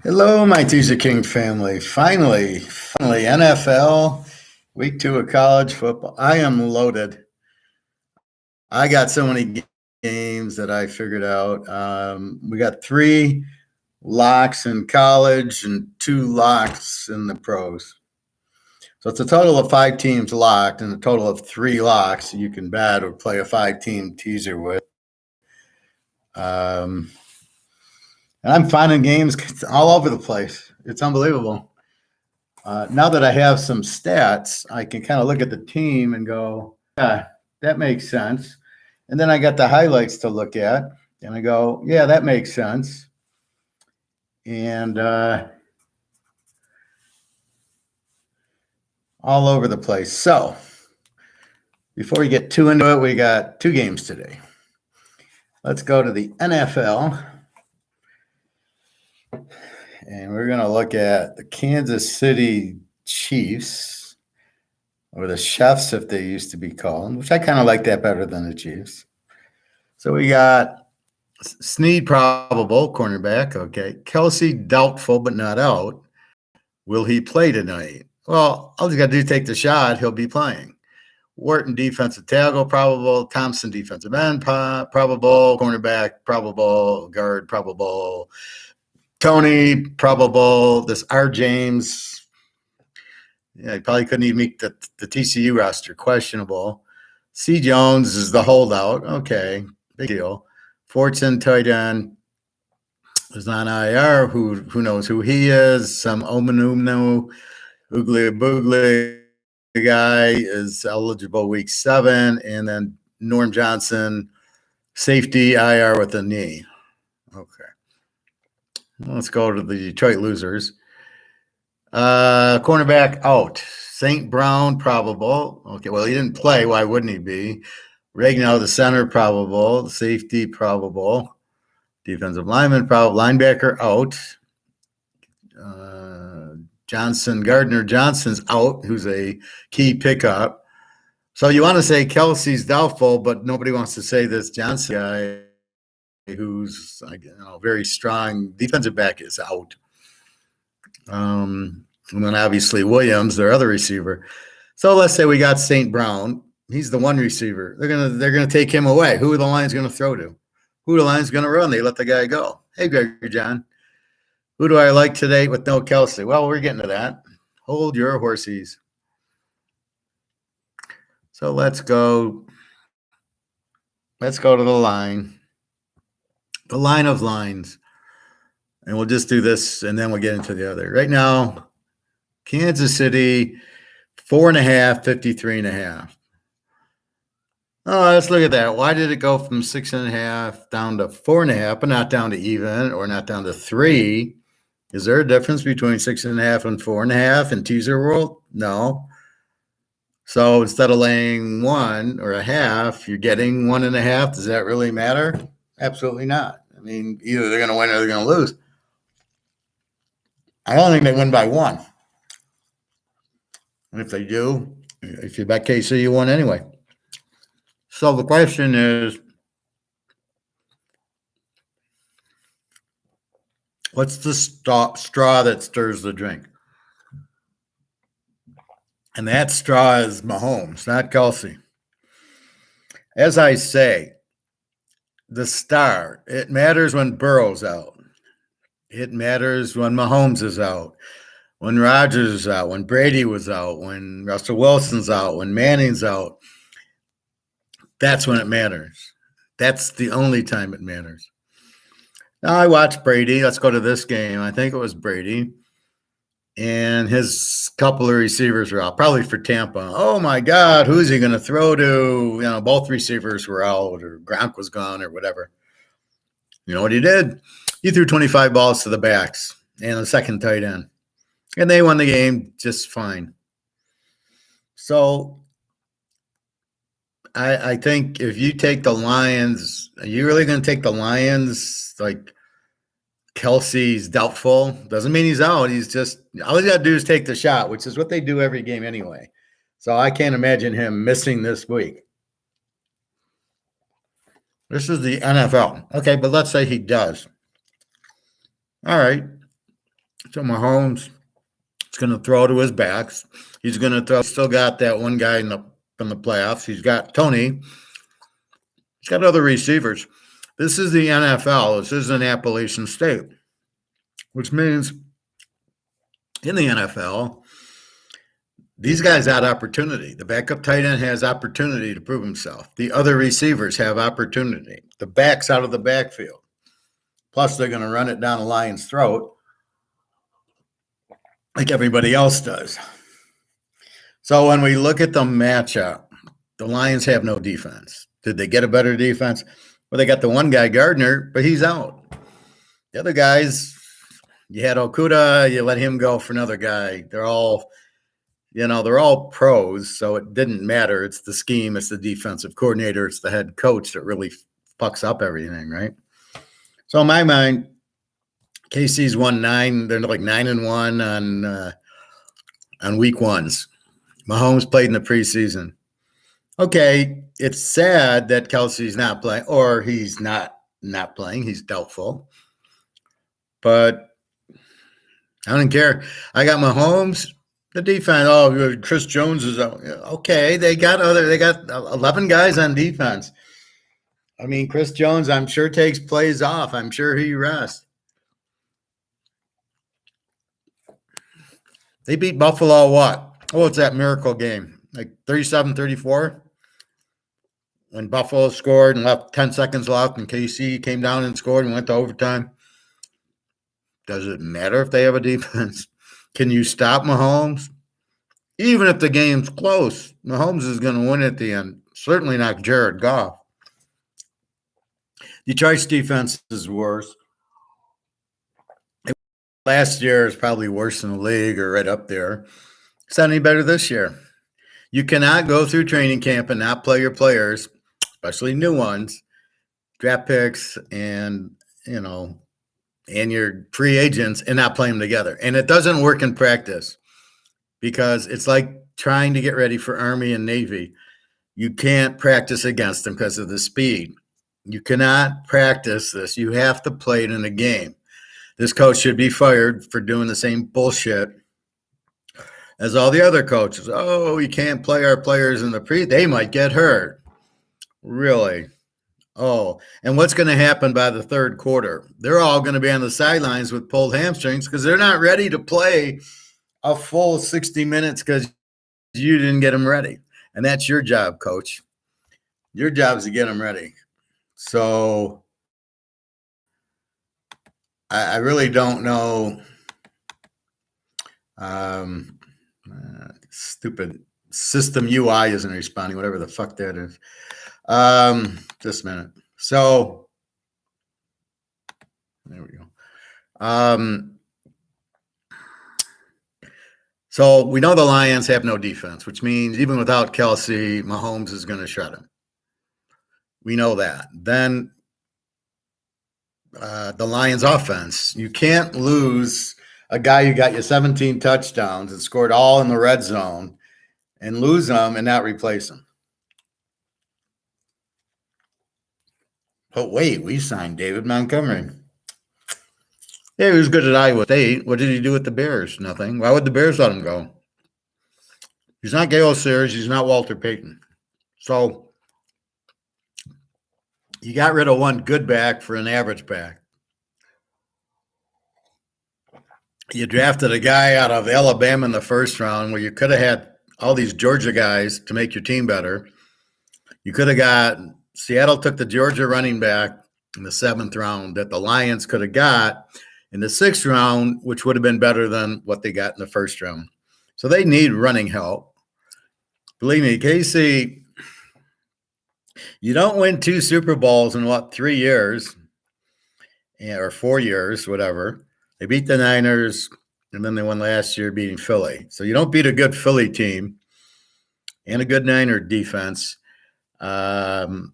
Hello, my Teaserking family. Finally, NFL, week 2 of college football. I am loaded. I got so many games that I figured out. We got 3 locks in college and 2 locks in the pros. So it's a total of 5 teams locked and a total of 3 locks you can bet or play a 5-team teaser with. And I'm finding games all over the place. It's unbelievable. Now that I have some stats, I can kind of look at the team and go, yeah, that makes sense. And then I got the highlights to look at, and I go, yeah, that makes sense. And all over the place. So before we get too into it, we got 2 games today. Let's go to the NFL. And we're going to look at the Kansas City Chiefs, or the Chefs, if they used to be called, which I kind of like that better than the Chiefs. So we got Snead probable, cornerback. Okay. Kelsey doubtful, but not out. Will he play tonight? Well, all he's got to do is take the shot. He'll be playing. Wharton defensive tackle probable. Thompson defensive end probable. Cornerback probable. Guard probable. Tony probable. This R. James, yeah, he probably couldn't even meet the TCU roster. Questionable. C. Jones is the holdout. Okay, big deal. Fortson tight end is on IR. Who knows who he is? Some Omanumno Oogly Boogly guy is eligible week 7, and then Norm Johnson, safety IR with a knee. Okay. Let's go to the Detroit losers. Cornerback out. St. Brown probable. Okay, well, he didn't play. Why wouldn't he be? Regno, the center, probable. Safety, probable. Defensive lineman, probable. Linebacker out. Gardner Johnson's out, who's a key pickup. So you want to say Kelsey's doubtful, but nobody wants to say this Johnson guy, who's very strong defensive back, is out. And then obviously Williams, their other receiver. So let's say we got St. Brown. He's the one receiver. They're gonna take him away. Who are the Lions gonna throw to? Who are the Lions gonna run? They let the guy go. Hey, Gregory John. Who do I like today with no Kelsey? Well, we're getting to that. Hold your horses. So let's go. Let's go to the line. The line of lines. And we'll just do this, and then we'll get into the other. Right now, Kansas City, 4.5, 53.5. Oh, let's look at that. Why did it go from 6.5 down to 4.5, but not down to even, or not down to 3? Is there a difference between 6.5 and 4.5 in teaser world? No. So instead of laying 1 or a half, you're getting 1.5. Does that really matter? Absolutely not. I mean, either they're going to win or they're going to lose. I don't think they win by 1. And if they do, if you bet KC, you won anyway. So the question is, what's the straw that stirs the drink? And that straw is Mahomes, not Kelsey. As I say, the star, it matters when Burrow's out. It matters when Mahomes is out, when Rodgers is out, when Brady was out, when Russell Wilson's out, when Manning's out. That's when it matters. That's the only time it matters. Now, I watched Brady. Let's go to this game. I think it was Brady. And his couple of receivers were out, probably for Tampa. Oh, my God, who's he going to throw to? Both receivers were out, or Gronk was gone, or whatever. You know what he did? He threw 25 balls to the backs and a second tight end. And they won the game just fine. So I think if you take the Lions, are you really going to take the Lions? Like, Kelsey's doubtful. Doesn't mean he's out. He's just, all he's got to do is take the shot, which is what they do every game anyway. So I can't imagine him missing this week. This is the NFL. Okay, but let's say he does. All right. So Mahomes is going to throw to his backs. He's going to throw. Still got that one guy in the playoffs. He's got Tony. He's got other receivers. This is the NFL. This isn't Appalachian State, which means in the NFL, these guys had opportunity. The backup tight end has opportunity to prove himself. The other receivers have opportunity. The backs out of the backfield. Plus, they're going to run it down the Lions' throat like everybody else does. So when we look at the matchup, the Lions have no defense. Did they get a better defense? Well, they got the one guy, Gardner, but he's out. The other guys, you had Okuda, you let him go for another guy. They're all pros, so it didn't matter. It's the scheme, it's the defensive coordinator, it's the head coach that really fucks up everything, right? So in my mind, KC's won 9. They're like 9-1 on week ones. Mahomes played in the preseason. Okay, it's sad that Kelsey's not playing, or he's not playing. He's doubtful. But I don't care. I got Mahomes. The defense. Oh, Chris Jones is out. Okay, they got 11 guys on defense. I mean, Chris Jones, I'm sure takes plays off. I'm sure he rests. They beat Buffalo what? Oh, it's that miracle game. Like 37-34. When Buffalo scored and left 10 seconds left and KC came down and scored and went to overtime. Does it matter if they have a defense? Can you stop Mahomes? Even if the game's close, Mahomes is going to win at the end. Certainly not Jared Goff. Detroit's defense is worse. Last year is probably worse in the league or right up there. It's not any better this year. You cannot go through training camp and not play your players, especially new ones, draft picks, and your free agents, and not play them together. And it doesn't work in practice because it's like trying to get ready for Army and Navy. You can't practice against them because of the speed. You cannot practice this. You have to play it in a game. This coach should be fired for doing the same bullshit as all the other coaches. Oh, we can't play our players in the they might get hurt. Really? Oh, and what's going to happen by the third quarter? They're all going to be on the sidelines with pulled hamstrings because they're not ready to play a full 60 minutes because you didn't get them ready. And that's your job, coach. Your job is to get them ready. So I really don't know. Stupid system UI isn't responding, whatever the fuck that is. Just a minute. So there we go. So we know the Lions have no defense, which means even without Kelsey, Mahomes is going to shred him. We know that. Then the Lions offense, you can't lose a guy who got you 17 touchdowns and scored all in the red zone and lose them and not replace him. But wait, we signed David Montgomery. Yeah, he was good at Iowa State. What did he do with the Bears? Nothing. Why would the Bears let him go? He's not Gale Sayers. He's not Walter Payton. So you got rid of one good back for an average back. You drafted a guy out of Alabama in the first round where you could have had all these Georgia guys to make your team better. You could have got Seattle took the Georgia running back in the 7th round that the Lions could have got in the 6th round, which would have been better than what they got in the first round. So they need running help. Believe me, Casey, you don't win 2 Super Bowls in 3 years or 4 years, whatever. They beat the Niners, and then they won last year beating Philly. So you don't beat a good Philly team and a good Niner defense and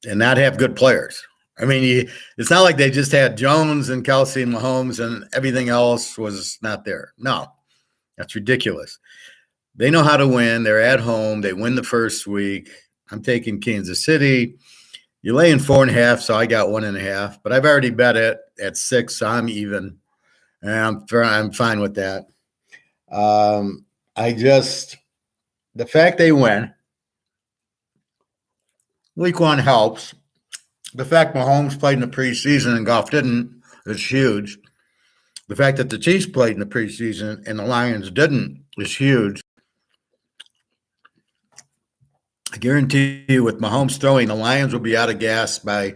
not have good players. I mean, it's not like they just had Jones and Kelsey and Mahomes and everything else was not there. No, that's ridiculous. They know how to win. They're at home. They win the first week. I'm taking Kansas City. You're laying 4.5, so I got 1.5. But I've already bet it at 6, so I'm even. And I'm fine with that. The fact they win, week one helps. The fact Mahomes played in the preseason and Goff didn't is huge. The fact that the Chiefs played in the preseason and the Lions didn't is huge. I guarantee you, with Mahomes throwing, the Lions will be out of gas by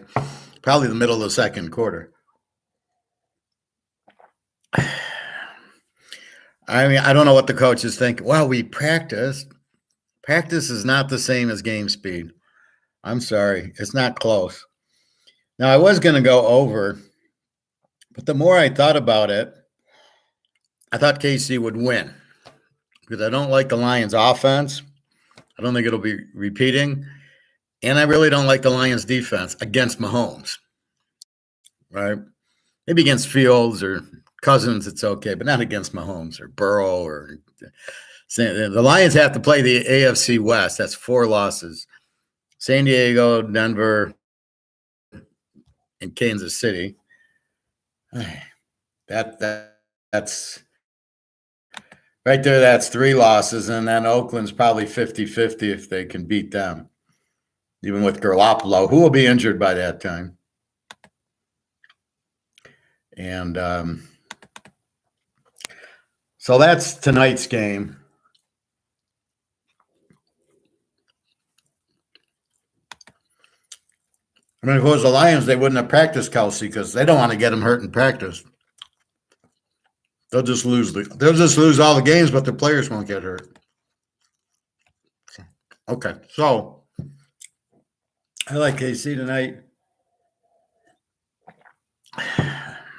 probably the middle of the second quarter. I mean, I don't know what the coaches think. Well, we practiced. Practice is not the same as game speed. I'm sorry. It's not close. Now, I was going to go over, but the more I thought about it, I thought KC would win because I don't like the Lions' offense. I don't think it'll be repeating. And I really don't like the Lions' defense against Mahomes, right? Maybe against Fields or Cousins, it's okay, but not against Mahomes or Burrow. Or the Lions have to play the AFC West. That's 4 losses. San Diego, Denver, and Kansas City. That's right there. That's 3 losses, and then Oakland's probably 50-50 if they can beat them, even with Garoppolo, who will be injured by that time. And so that's tonight's game. I mean, if it was the Lions, they wouldn't have practiced Kelsey because they don't want to get him hurt in practice. They'll just lose all the games, but the players won't get hurt. Okay, so I like KC tonight.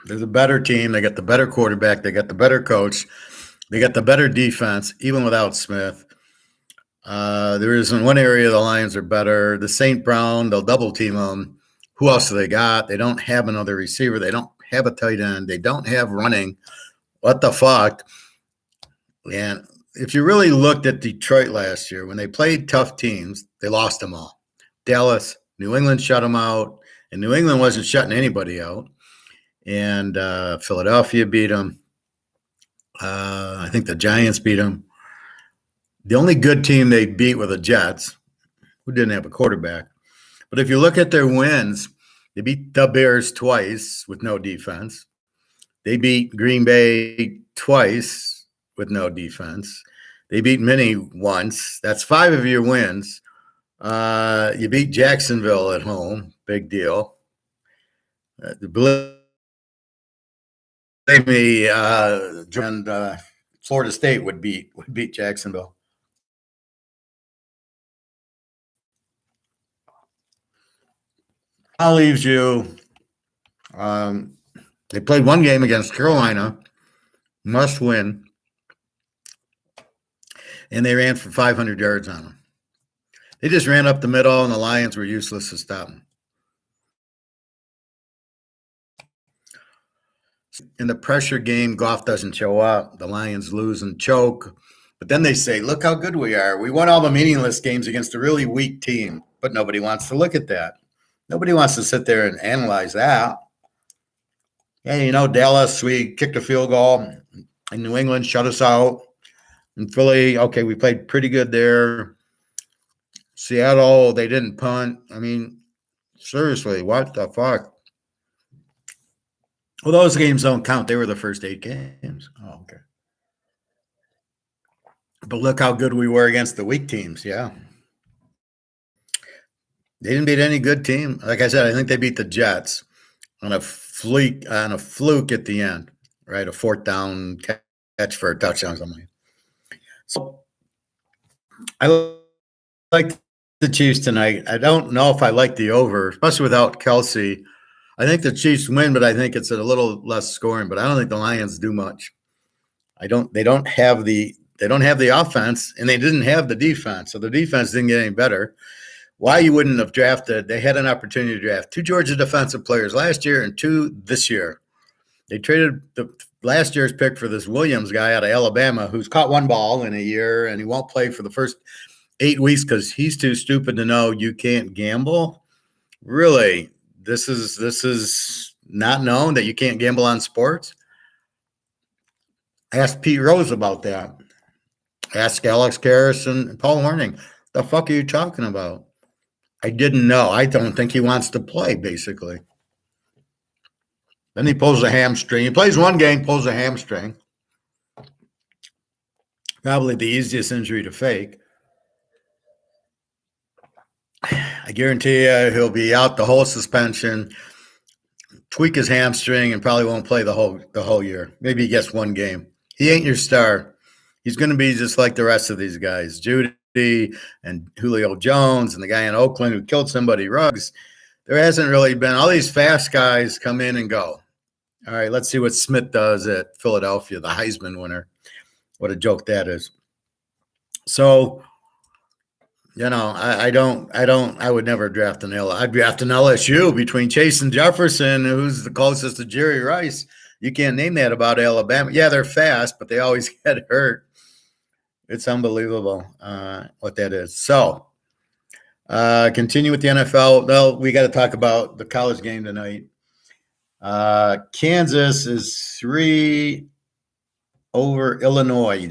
They're the better team. They got the better quarterback. They got the better coach. They got the better defense, even without Smith. There is in one area the Lions are better. The St. Brown, they'll double team them. Who else do they got? They don't have another receiver. They don't have a tight end. They don't have running. What the fuck? And if you really looked at Detroit last year, when they played tough teams, they lost them all. Dallas, New England shut them out, and New England wasn't shutting anybody out. And Philadelphia beat them. I think the Giants beat them. The only good team they beat were the Jets, who didn't have a quarterback. But if you look at their wins, they beat the Bears twice with no defense. They beat Green Bay twice with no defense. They beat Minnie once. That's 5 of your wins. You beat Jacksonville at home. Big deal. Believe me, and Florida State would beat Jacksonville. That leaves you. They played one game against Carolina, must win, and they ran for 500 yards on them. They just ran up the middle, and the Lions were useless to stop them. In the pressure game, Goff doesn't show up. The Lions lose and choke. But then they say, look how good we are. We won all the meaningless games against a really weak team. But nobody wants to look at that. Nobody wants to sit there and analyze that. Yeah, Dallas, we kicked a field goal. And New England shut us out. And Philly, okay, we played pretty good there. Seattle, they didn't punt. I mean, seriously, what the fuck? Well, those games don't count. They were the first 8 games. Oh, okay. But look how good we were against the weak teams. Yeah. They didn't beat any good team. Like I said, I think they beat the Jets on a fluke at the end, right? A 4th down catch for a touchdown or something. So I like the Chiefs tonight. I don't know if I like the over, especially without Kelsey. I think the Chiefs win, but I think it's a little less scoring. But I don't think the Lions do much. They don't have the offense, and they didn't have the defense. So the defense didn't get any better. Why you wouldn't have drafted? They had an opportunity to draft 2 Georgia defensive players last year and 2 this year. They traded the last year's pick for this Williams guy out of Alabama who's caught 1 ball in a year, and he won't play for the first 8 weeks because he's too stupid to know you can't gamble. Really, this is not known that you can't gamble on sports. Ask Pete Rose about that. Ask Alex Karras and Paul Hornung. The fuck are you talking about? I didn't know. I don't think he wants to play, basically. Then he pulls a hamstring. He plays one game, pulls a hamstring. Probably the easiest injury to fake. I guarantee you he'll be out the whole suspension, tweak his hamstring, and probably won't play the whole year. Maybe he gets one game. He ain't your star. He's going to be just like the rest of these guys, Judy and Julio Jones and the guy in Oakland who killed somebody, Ruggs. There hasn't really been. All these fast guys come in and go. All right, let's see what Smith does at Philadelphia, the Heisman winner. What a joke that is. So, I would never draft an I'd draft an LSU between Chase and Jefferson, who's the closest to Jerry Rice. You can't name that about Alabama. Yeah, they're fast, but they always get hurt. It's unbelievable what that is. So, continue with the NFL. Well, we got to talk about the college game tonight. Kansas is 3 over Illinois.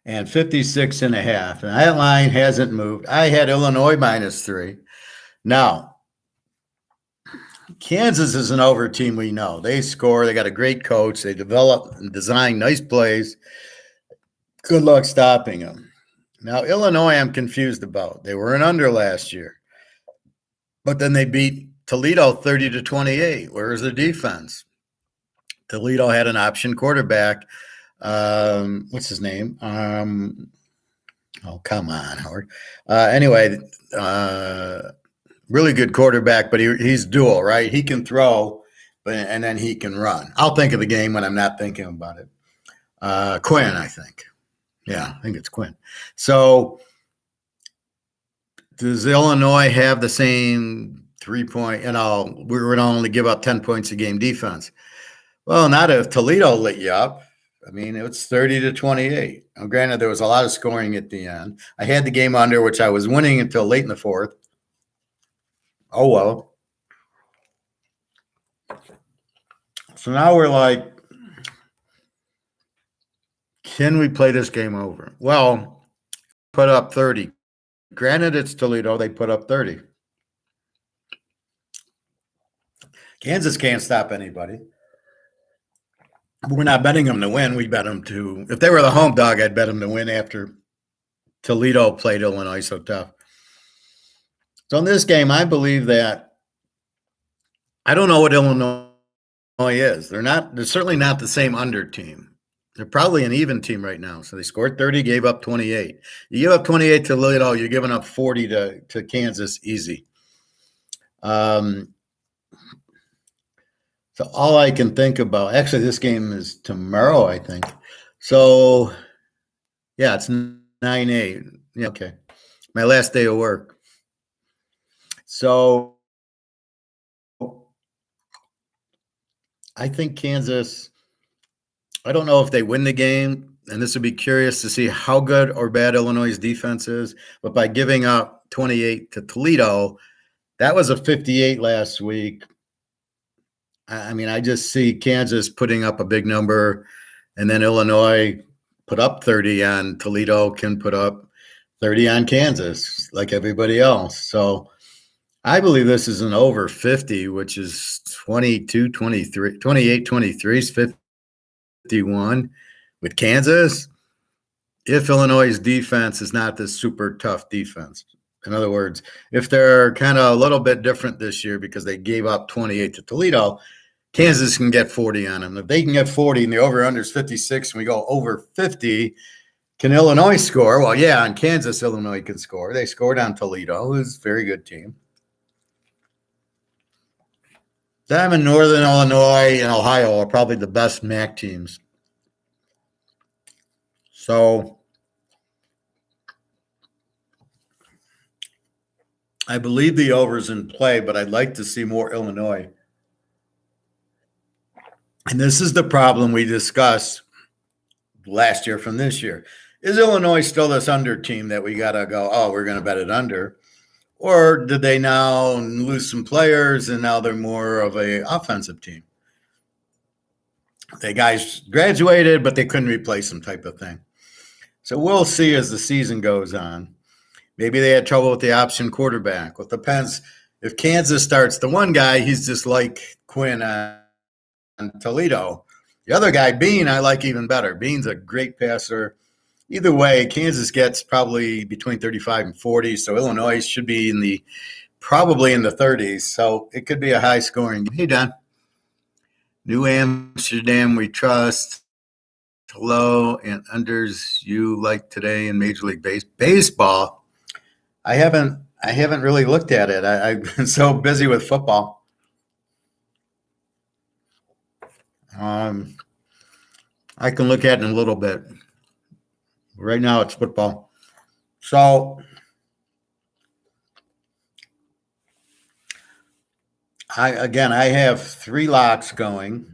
And 56.5. And that line hasn't moved. I had Illinois -3. Now, Kansas is an over team, we know. They score. They got a great coach. They develop and design nice plays. Good luck stopping them. Now, Illinois, I'm confused about. They were an under last year. But then they beat Toledo 30-28. Where is the defense? Toledo had an option quarterback. What's his name? Oh, come on, Howard. Anyway, really good quarterback, but he's dual, right? He can throw, and then he can run. I'll think of the game when I'm not thinking about it. Quinn, I think. Yeah, I think it's Quinn. So does Illinois have the same 3-point, we're going to only give up 10 points a game defense? Well, not if Toledo lit you up. I mean, it's 30-28. Now, granted, there was a lot of scoring at the end. I had the game under, which I was winning until late in the fourth. Oh, well. So now we're like, can we play this game over? Well, put up 30. Granted, it's Toledo. They put up 30. Kansas can't stop anybody. We're not betting them to win. We bet them to – if they were the home dog, I'd bet them to win after Toledo played Illinois so tough. So in this game, I believe that – I don't know what Illinois is. They're certainly not the same under team. They're probably an even team right now. So they scored 30, gave up 28. You give up 28 to Toledo, you're giving up 40 to Kansas easy. So all I can think about, actually, this game is tomorrow, I think. So, yeah, it's 9/8. Yeah, okay. My last day of work. So I think Kansas, I don't know if they win the game, and this would be curious to see how good or bad Illinois' defense is. But by giving up 28 to Toledo, that was a 58 last week. I mean, I just see Kansas putting up a big number, and then Illinois put up 30 on Toledo, can put up 30 on Kansas, like everybody else. So I believe this is an over 50, which is 22-23, 28-23 is 51 with Kansas, if Illinois' defense is not this super tough defense. In other words, if they're kind of a little bit different this year because they gave up 28 to Toledo, Kansas can get 40 on them. If they can get 40 and the over-under is 56 and we go over 50, can Illinois score? Well, yeah, on Kansas, Illinois can score. They scored on Toledo, who's a very good team. Them in Northern Illinois and Ohio are probably the best MAC teams. So I believe the over's in play, but I'd like to see more Illinois. And this is the problem we discussed last year from this year. Is Illinois still this under team that we got to go, oh, we're going to bet it under? Or did they now lose some players and now they're more of an offensive team? The guys graduated, but they couldn't replace them type of thing. So we'll see as the season goes on. Maybe they had trouble with the option quarterback. Well, it depends. If Kansas starts the one guy, he's just like Quinn on Toledo. The other guy, Bean, I like even better. Bean's a great passer. Either way, Kansas gets probably between 35 and 40, so Illinois should be probably in the 30s. So it could be a high scoring. Hey, Don. New Amsterdam, we trust. Hello, and unders you like today in Major League Baseball. I haven't really looked at it. I've been so busy with football. I can look at it in a little bit. Right now, it's football. So I have 3 locks going.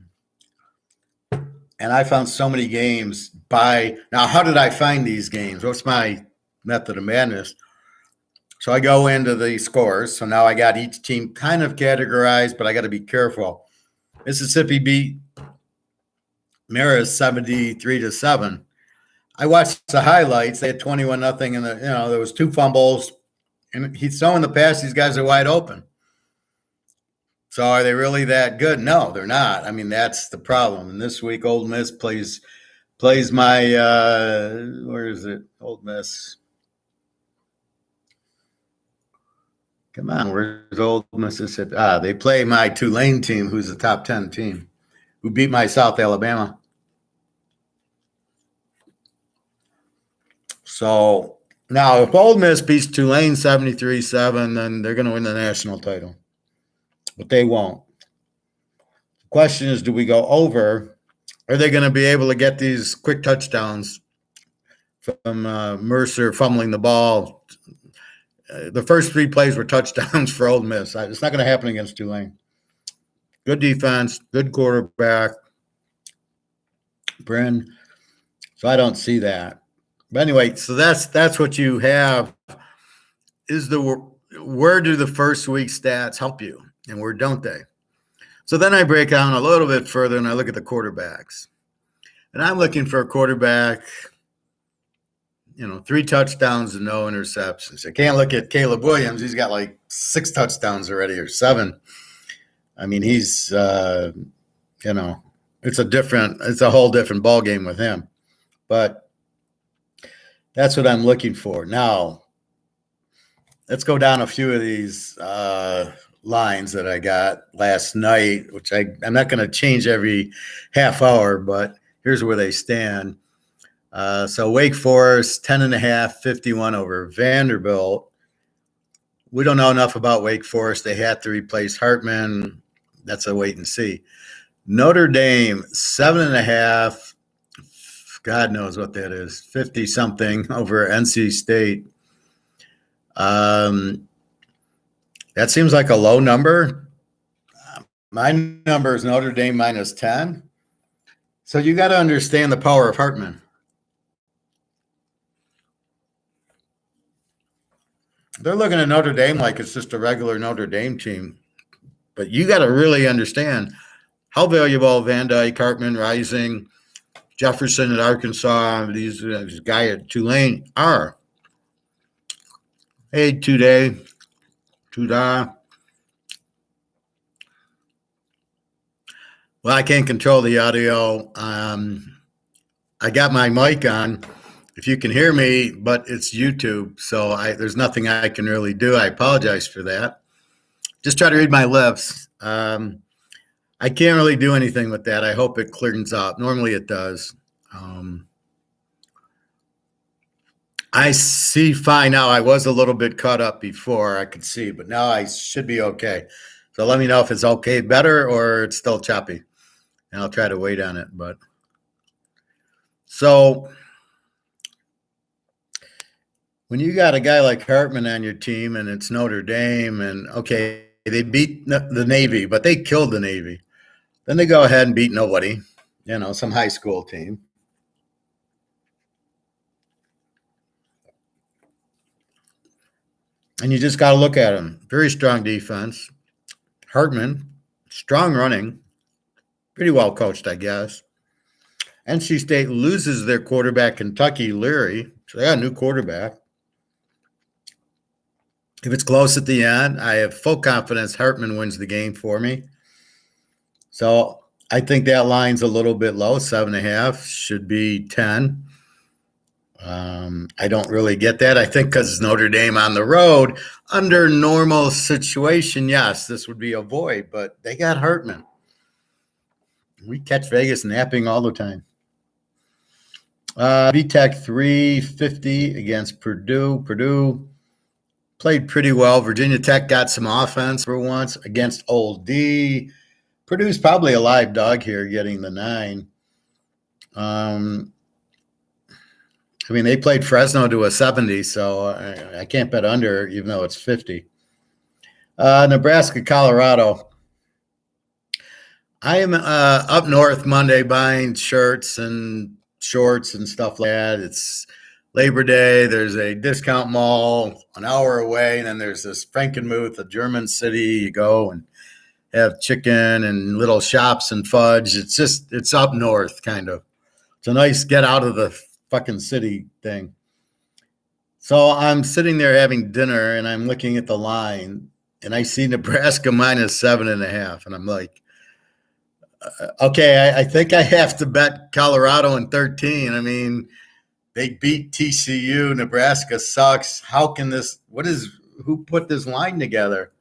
And I found so many games now, how did I find these games? What's my method of madness? So I go into the scores. So now I got each team kind of categorized, but I got to be careful. Mississippi beat Marist 73-7. I watched the highlights. They had 21-0, and there was 2 fumbles. And he's throwing the pass. These guys are wide open. So are they really that good? No, they're not. I mean, that's the problem. And this week, Ole Miss plays my where is it? Ole Miss. Come on, where's Old Mississippi? They play my Tulane team, who's a top 10 team, who beat my South Alabama. So now, if Ole Miss beats Tulane 73-7, then they're going to win the national title. But they won't. The question is, do we go over? Are they going to be able to get these quick touchdowns from Mercer fumbling the ball? The first 3 plays were touchdowns for Ole Miss. It's not going to happen against Tulane. Good defense, good quarterback, Bryn. So I don't see that. But anyway, so that's what you have. Where do the first week stats help you, and where don't they? So then I break down a little bit further, and I look at the quarterbacks. And I'm looking for a quarterback, 3 touchdowns and no interceptions. I can't look at Caleb Williams. He's got like 6 touchdowns already or 7. I mean, he's, it's a whole different ball game with him. But that's what I'm looking for. Now, let's go down a few of these lines that I got last night, which I'm not going to change every half hour, but here's where they stand. So Wake Forest, 10.5, 51 over Vanderbilt. We don't know enough about Wake Forest. They had to replace Hartman. That's a wait and see. Notre Dame, 7.5. God knows what that is. 50-something over NC State. That seems like a low number. My number is Notre Dame minus 10. So you got to understand the power of Hartman. They're looking at Notre Dame like it's just a regular Notre Dame team. But you got to really understand how valuable Van Dyke, Hartman, Rising, Jefferson at Arkansas, these guy at Tulane are. Hey, Tuda. Well, I can't control the audio. I got my mic on, if you can hear me, but it's YouTube, so there's nothing I can really do. I apologize for that. Just try to read my lips. I can't really do anything with that. I hope it clears up. Normally it does. I see fine now. I was a little bit caught up before, I could see, but now I should be okay. So let me know if it's okay better or it's still choppy. And I'll try to wait on it. But so when you got a guy like Hartman on your team and it's Notre Dame, and okay, they beat the Navy, but they killed the Navy. Then they go ahead and beat nobody, some high school team. And you just got to look at them. Very strong defense. Hartman, strong running. Pretty well coached, I guess. NC State loses their quarterback, Kentucky Leary. So they got a new quarterback. If it's close at the end, I have full confidence Hartman wins the game for me. So I think that line's a little bit low, 7.5, should be 10. I don't really get that. I think because Notre Dame on the road, under normal situation, yes, this would be a void, but they got Hartman. We catch Vegas napping all the time. VTech 350 against Purdue. Purdue played pretty well. Virginia Tech got some offense for once against Old D. Purdue's probably a live dog here, getting the 9. I mean, they played Fresno to a 70, so I can't bet under, even though it's 50. Nebraska, Colorado. I am up north Monday buying shirts and shorts and stuff like that. It's Labor Day. There's a discount mall an hour away, and then there's this Frankenmuth, a German city. You go and have chicken and little shops and fudge. It's up north, kind of. It's a nice get out of the fucking city thing. So I'm sitting there having dinner, and I'm looking at the line, and I see Nebraska minus 7.5, and I'm like, okay, I think I have to bet Colorado in 13. I mean, they beat TCU. Nebraska sucks. How can this? Who put this line together?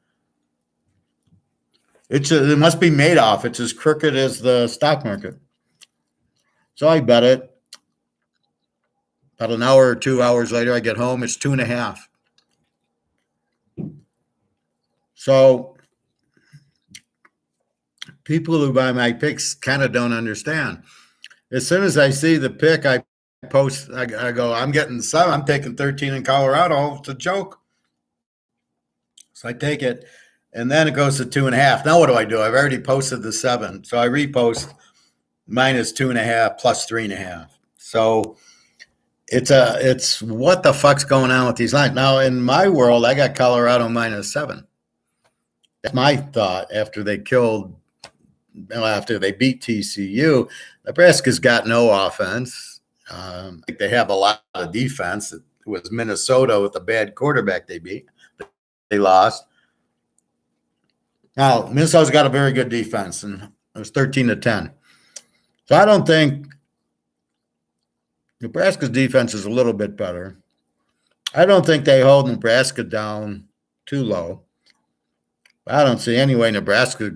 It must be Madoff. It's as crooked as the stock market. So I bet it. About an hour or 2 hours later, I get home. It's 2.5. So people who buy my picks kind of don't understand. As soon as I see the pick, I post. I go, I'm getting 7. I'm taking 13 in Colorado. It's a joke. So I take it, and then it goes to 2.5. Now what do? I've already posted the 7, so I repost minus 2.5 plus 3.5. So it's what the fuck's going on with these lines now? In my world, I got Colorado minus 7. That's my thought after they beat TCU. Nebraska's got no offense. They have a lot of defense. It was Minnesota with a bad quarterback they beat. They lost. Now, Minnesota's got a very good defense, and it was 13-10. So I don't think Nebraska's defense is a little bit better. I don't think they hold Nebraska down too low. I don't see any way Nebraska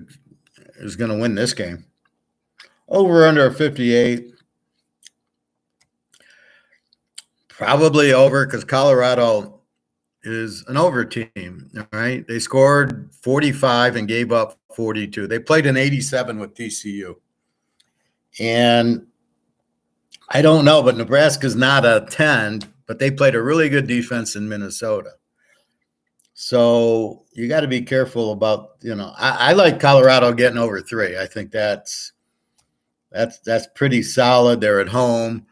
is going to win this game. Over under 58. Probably over because Colorado is an over team, right? They scored 45 and gave up 42. They played an 87 with TCU. And I don't know, but Nebraska's not a 10, but they played a really good defense in Minnesota. So you got to be careful about, I like Colorado getting over 3. I think that's pretty solid. They're at home.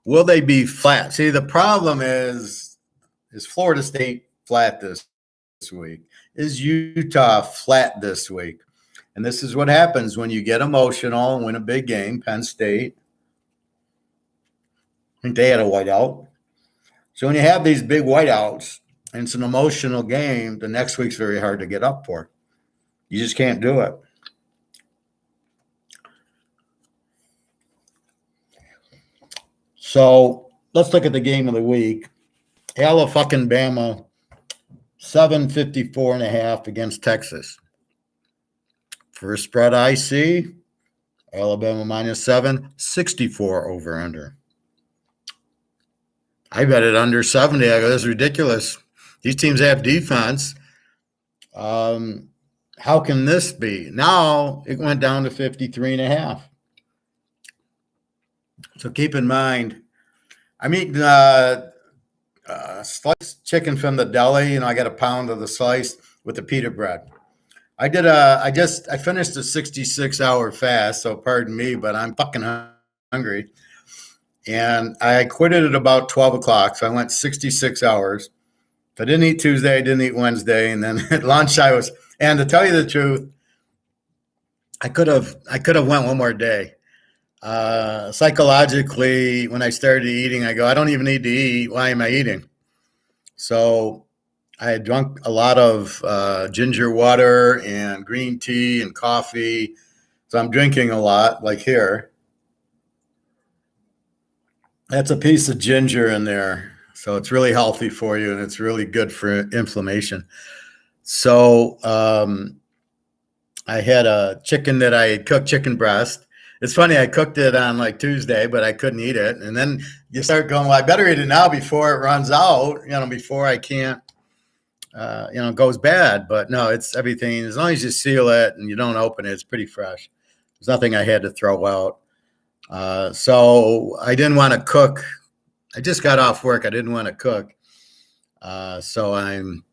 Will they be flat? See, the problem is Florida State flat this week? Is Utah flat this week? And this is what happens when you get emotional and win a big game. Penn State, I think they had a whiteout. So when you have these big whiteouts and it's an emotional game, the next week's very hard to get up for. You just can't do it. So let's look at the game of the week. Alabama, 754.5 against Texas. First spread I see, Alabama minus 7, 64 over under. I bet it under 70. I go, this is ridiculous. These teams have defense. How can this be? Now it went down to 53.5. So keep in mind, I'm eating sliced chicken from the deli. I got a pound of the slice with the pita bread. I finished a 66-hour fast, so pardon me, but I'm fucking hungry. And I quit it at about 12 o'clock, so I went 66 hours. So I didn't eat Tuesday, I didn't eat Wednesday, and then at lunch and to tell you the truth, I could have went one more day. Psychologically, when I started eating, I go, I don't even need to eat. Why am I eating? So I had drunk a lot of ginger water and green tea and coffee. So I'm drinking a lot, like here. That's a piece of ginger in there. So it's really healthy for you and it's really good for inflammation. So I had a chicken that I had cooked, chicken breast. It's funny, I cooked it on like Tuesday, but I couldn't eat it. And then you start going, well, I better eat it now before it runs out, before I can't, goes bad. But no, it's everything. As long as you seal it and you don't open it, it's pretty fresh. There's nothing I had to throw out. So I didn't want to cook. I just got off work. I didn't want to cook. So I'm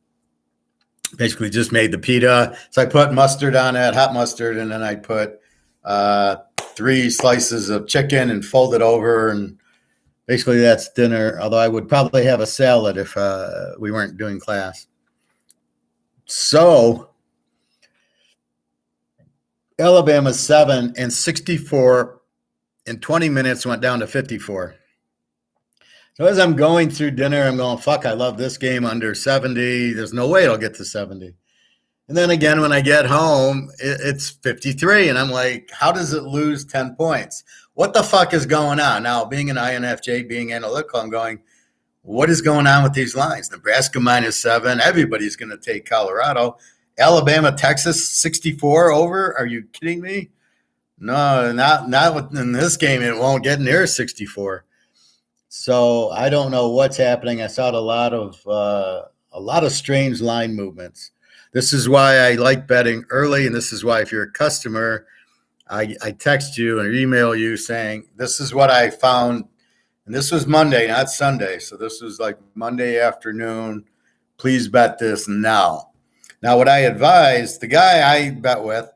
basically just made the pita. So I put mustard on it, hot mustard, and then I put 3 slices of chicken and fold it over. And basically that's dinner, although I would probably have a salad if we weren't doing class. So Alabama 7 and 64 in 20 minutes went down to 54. So as I'm going through dinner, I'm going, fuck, I love this game under 70. There's no way it'll get to 70. And then again, when I get home, it's 53. And I'm like, how does it lose 10 points? What the fuck is going on? Now, being an INFJ, being analytical, I'm going, what is going on with these lines? Nebraska -7. Everybody's going to take Colorado. Alabama, Texas, 64 over. Are you kidding me? No, not in this game. It won't get near 64. So I don't know what's happening. I saw a lot of strange line movements. This is why I like betting early, and this is why if you're a customer, I text you or email you saying, this is what I found. And this was Monday, not Sunday. So this was like Monday afternoon. Please bet this now. Now, what I advised, the guy I bet with,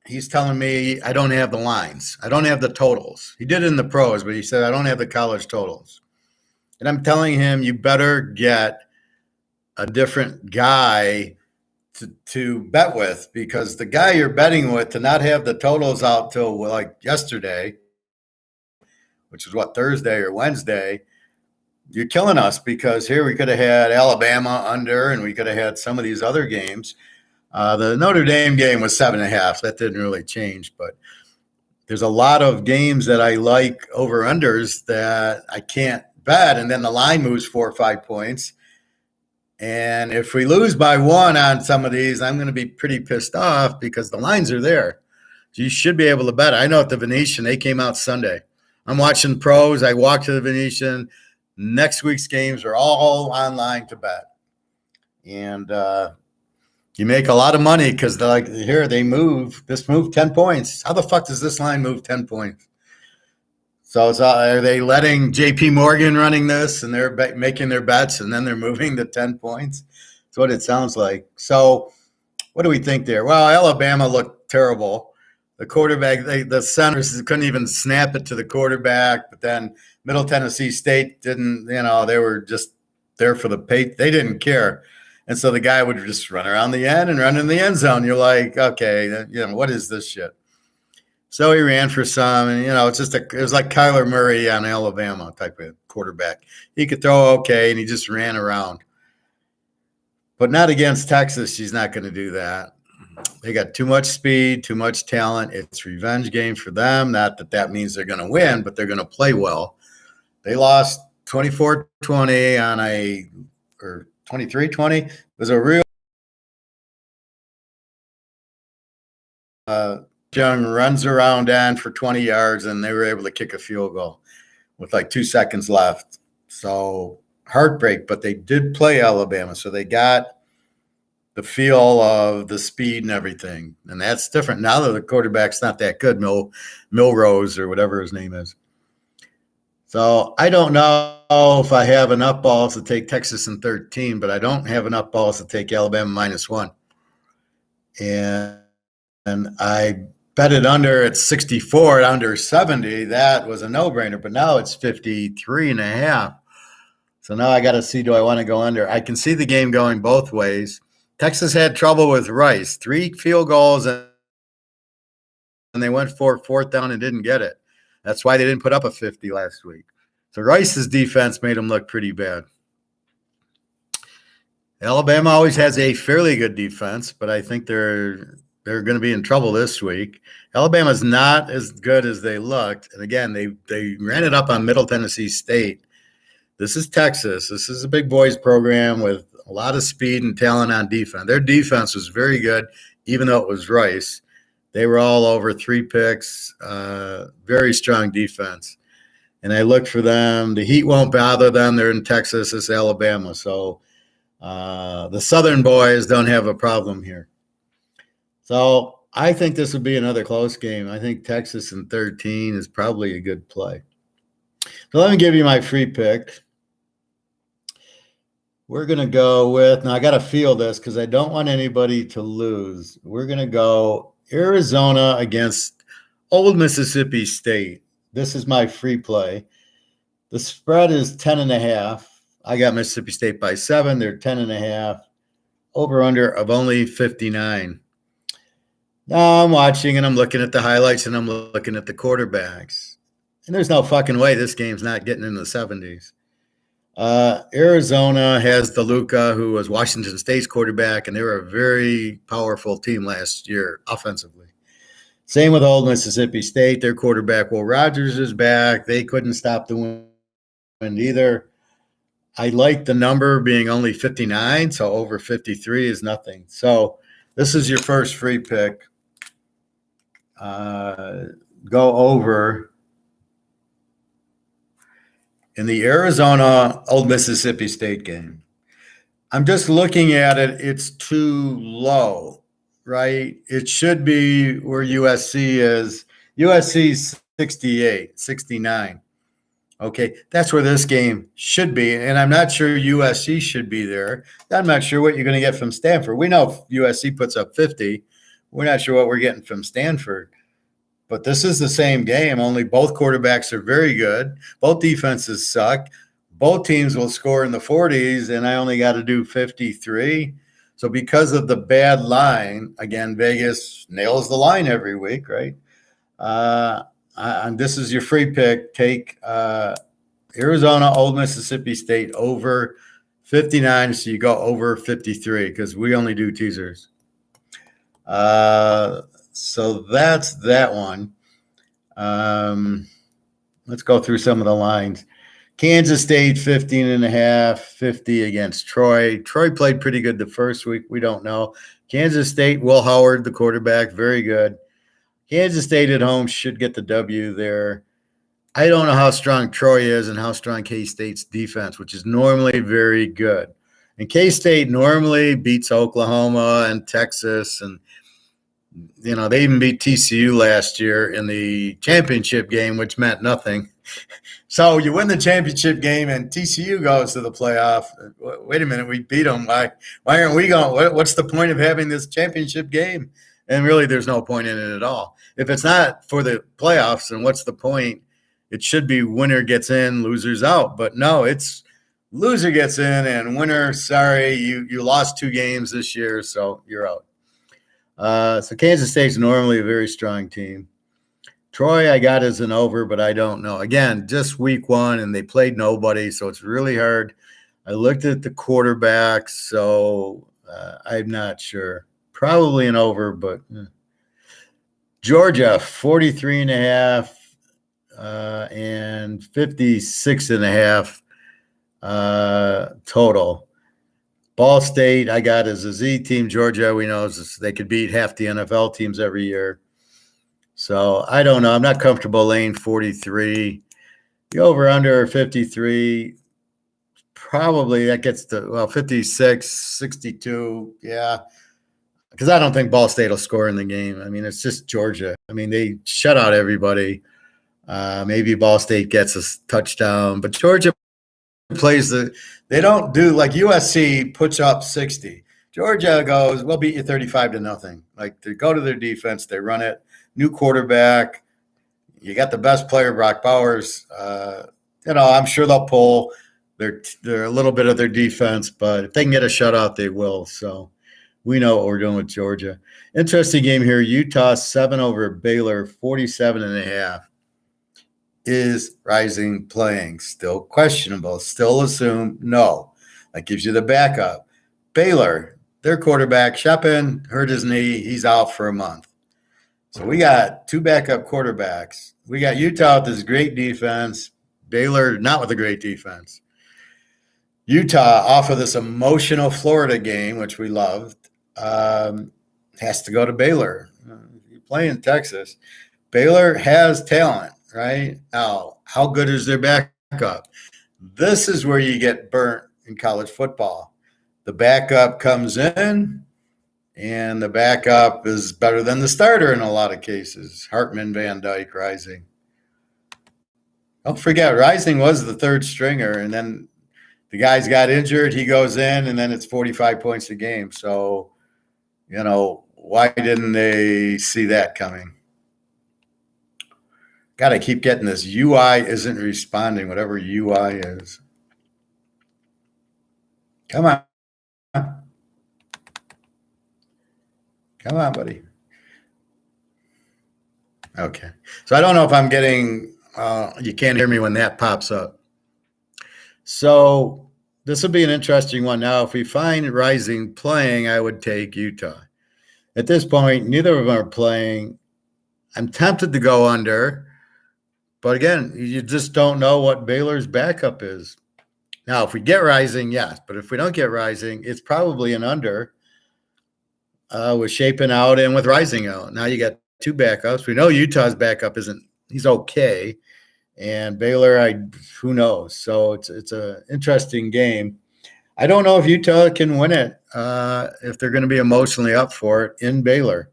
he's telling me I don't have the lines. I don't have the totals. He did it in the pros, but he said, I don't have the college totals. And I'm telling him, you better get a different guy to bet with, because the guy you're betting with to not have the totals out till like yesterday, which is what, Thursday or Wednesday, you're killing us, because here we could have had Alabama under and we could have had some of these other games. The Notre Dame game was 7.5. That didn't really change, but there's a lot of games that I like over unders that I can't bet. And then the line moves 4 or 5 points. And if we lose by 1 on some of these, I'm going to be pretty pissed off because the lines are there. So you should be able to bet. I know at the Venetian, they came out Sunday. I'm watching pros. I walk to the Venetian. Next week's games are all online to bet. And you make a lot of money because they're like, here, this moved 10 points. How the fuck does this line move 10 points? So are they letting JP Morgan running this and they're making their bets and then they're moving the 10 points? That's what it sounds like. So what do we think there? Well, Alabama looked terrible. The quarterback, the centers couldn't even snap it to the quarterback. But then Middle Tennessee State didn't, they were just there for the pay. They didn't care. And so the guy would just run around the end and run in the end zone. You're like, okay, what is this shit? So he ran for some, and it was like Kyler Murray on Alabama type of quarterback. He could throw okay, and he just ran around. But not against Texas. He's not going to do that. They got too much speed, too much talent. It's revenge game for them. Not that means they're going to win, but they're going to play well. They lost 24-20 or 23-20. It was a real Young runs around and for 20 yards, and they were able to kick a field goal with like 2 seconds left. So heartbreak, but they did play Alabama. So they got the feel of the speed and everything. And that's different now that the quarterback's not that good, Milrose or whatever his name is. So I don't know if I have enough balls to take Texas in 13, but I don't have enough balls to take Alabama -1. And I bet it under at 64, under 70. That was a no-brainer, but now it's 53.5. So now I got to see, do I want to go under? I can see the game going both ways. Texas had trouble with Rice, 3 field goals, and they went for 4th down and didn't get it. That's why they didn't put up a 50 last week. So Rice's defense made them look pretty bad. Alabama always has a fairly good defense, but I think they're going to be in trouble this week. Alabama's not as good as they looked. And again, they ran it up on Middle Tennessee State. This is Texas. This is a big boys program with a lot of speed and talent on defense. Their defense was very good, even though it was Rice. They were all over 3 picks, very strong defense. And I look for them. The heat won't bother them. They're in Texas. It's Alabama. So the Southern boys don't have a problem here. So I think this would be another close game. I think Texas in 13 is probably a good play. So let me give you my free pick. We're going to go with, now I got to feel this because I don't want anybody to lose. We're going to go Arizona against Old Mississippi State. This is my free play. The spread is 10.5. I got Mississippi State by 7. They're 10.5. Over under of only 59. Now I'm watching and I'm looking at the highlights and I'm looking at the quarterbacks. And there's no fucking way this game's not getting in the 70s. Arizona has DeLuca, who was Washington State's quarterback, and they were a very powerful team last year offensively. Same with Old Mississippi State. Their quarterback, Will Rogers, is back. They couldn't stop the wind either. I like the number being only 59, so over 53 is nothing. So this is your first free pick. Go over in the Arizona Old Mississippi State game. I'm just looking at it. It's too low, right? It should be where USC is. USC's 68, 69. Okay, that's where this game should be. And I'm not sure USC should be there. I'm not sure what you're going to get from Stanford. We know if USC puts up 50. We're not sure what we're getting from Stanford. But this is the same game, only both quarterbacks are very good. Both defenses suck. Both teams will score in the 40s, and I only got to do 53. So because of the bad line, again, Vegas nails the line every week, right? And this is your free pick. Take Arizona, Old Mississippi State over 59, so you go over 53 because we only do teasers. So that's that one. Let's go through some of the lines. Kansas State, 15.5, 50 against Troy. Troy played pretty good the first week. We don't know. Kansas State, Will Howard, the quarterback, very good. Kansas State at home should get the W there. I don't know how strong Troy is and how strong K-State's defense, which is normally very good. And K-State normally beats Oklahoma and Texas, and they even beat TCU last year in the championship game, which meant nothing. So you win the championship game and TCU goes to the playoff. Wait a minute, we beat them. Why aren't we going? What's the point of having this championship game? And really, there's no point in it at all. If it's not for the playoffs, then what's the point? It should be winner gets in, losers out. But no, it's loser gets in and winner, sorry, you lost 2 games this year, so you're out. So Kansas State's normally a very strong team. Troy, I got as an over, but I don't know. Again, just week 1, and they played nobody, so it's really hard. I looked at the quarterbacks, so I'm not sure. Probably an over, but Georgia, 43.5 and 56.5 total. Ball State, I got as a Z team. Georgia, we know they could beat half the NFL teams every year. So I don't know. I'm not comfortable laying 43. The over-under 53, probably that gets to, 56, 62. Yeah, because I don't think Ball State will score in the game. I mean, it's just Georgia. I mean, they shut out everybody. Maybe Ball State gets a touchdown, but Georgia plays they don't do like USC puts up 60. Georgia goes, we'll beat you 35-0. Like they go to their defense, they run it. New quarterback. You got the best player, Brock Bowers. I'm sure they'll pull. they're a little bit of their defense, but if they can get a shutout, they will. So we know what we're doing with Georgia. Interesting game here. Utah 7 over Baylor, 47.5. Is Rising playing? Still questionable. Still assume no. That gives you the backup. Baylor, their quarterback, Shepin, hurt his knee. He's out for a month. So we got two backup quarterbacks. We got Utah with this great defense. Baylor not with a great defense. Utah off of this emotional Florida game, which we loved, has to go to Baylor. You play in Texas. Baylor has talent, right? Now, how good is their backup? This is where you get burnt in college football. The backup comes in, and the backup is better than the starter in a lot of cases. Hartman, Van Dyke, Rising. Don't forget, Rising was the third stringer, and then the guys got injured. He goes in, and then it's 45 points a game. So, why didn't they see that coming? Got to keep getting this. UI isn't responding, whatever UI is. Come on. Come on, buddy. Okay. So I don't know if I'm getting, you can't hear me when that pops up. So this will be an interesting one. Now, if we find Rising playing, I would take Utah. At this point, neither of them are playing. I'm tempted to go under, but again, you just don't know what Baylor's backup is. Now, if we get Rising, yes, but if we don't get Rising, it's probably an under with Shaping out and with Rising out. Now you got two backups. We know Utah's backup he's okay. And Baylor, who knows? So it's an interesting game. I don't know if Utah can win it if they're going to be emotionally up for it in Baylor.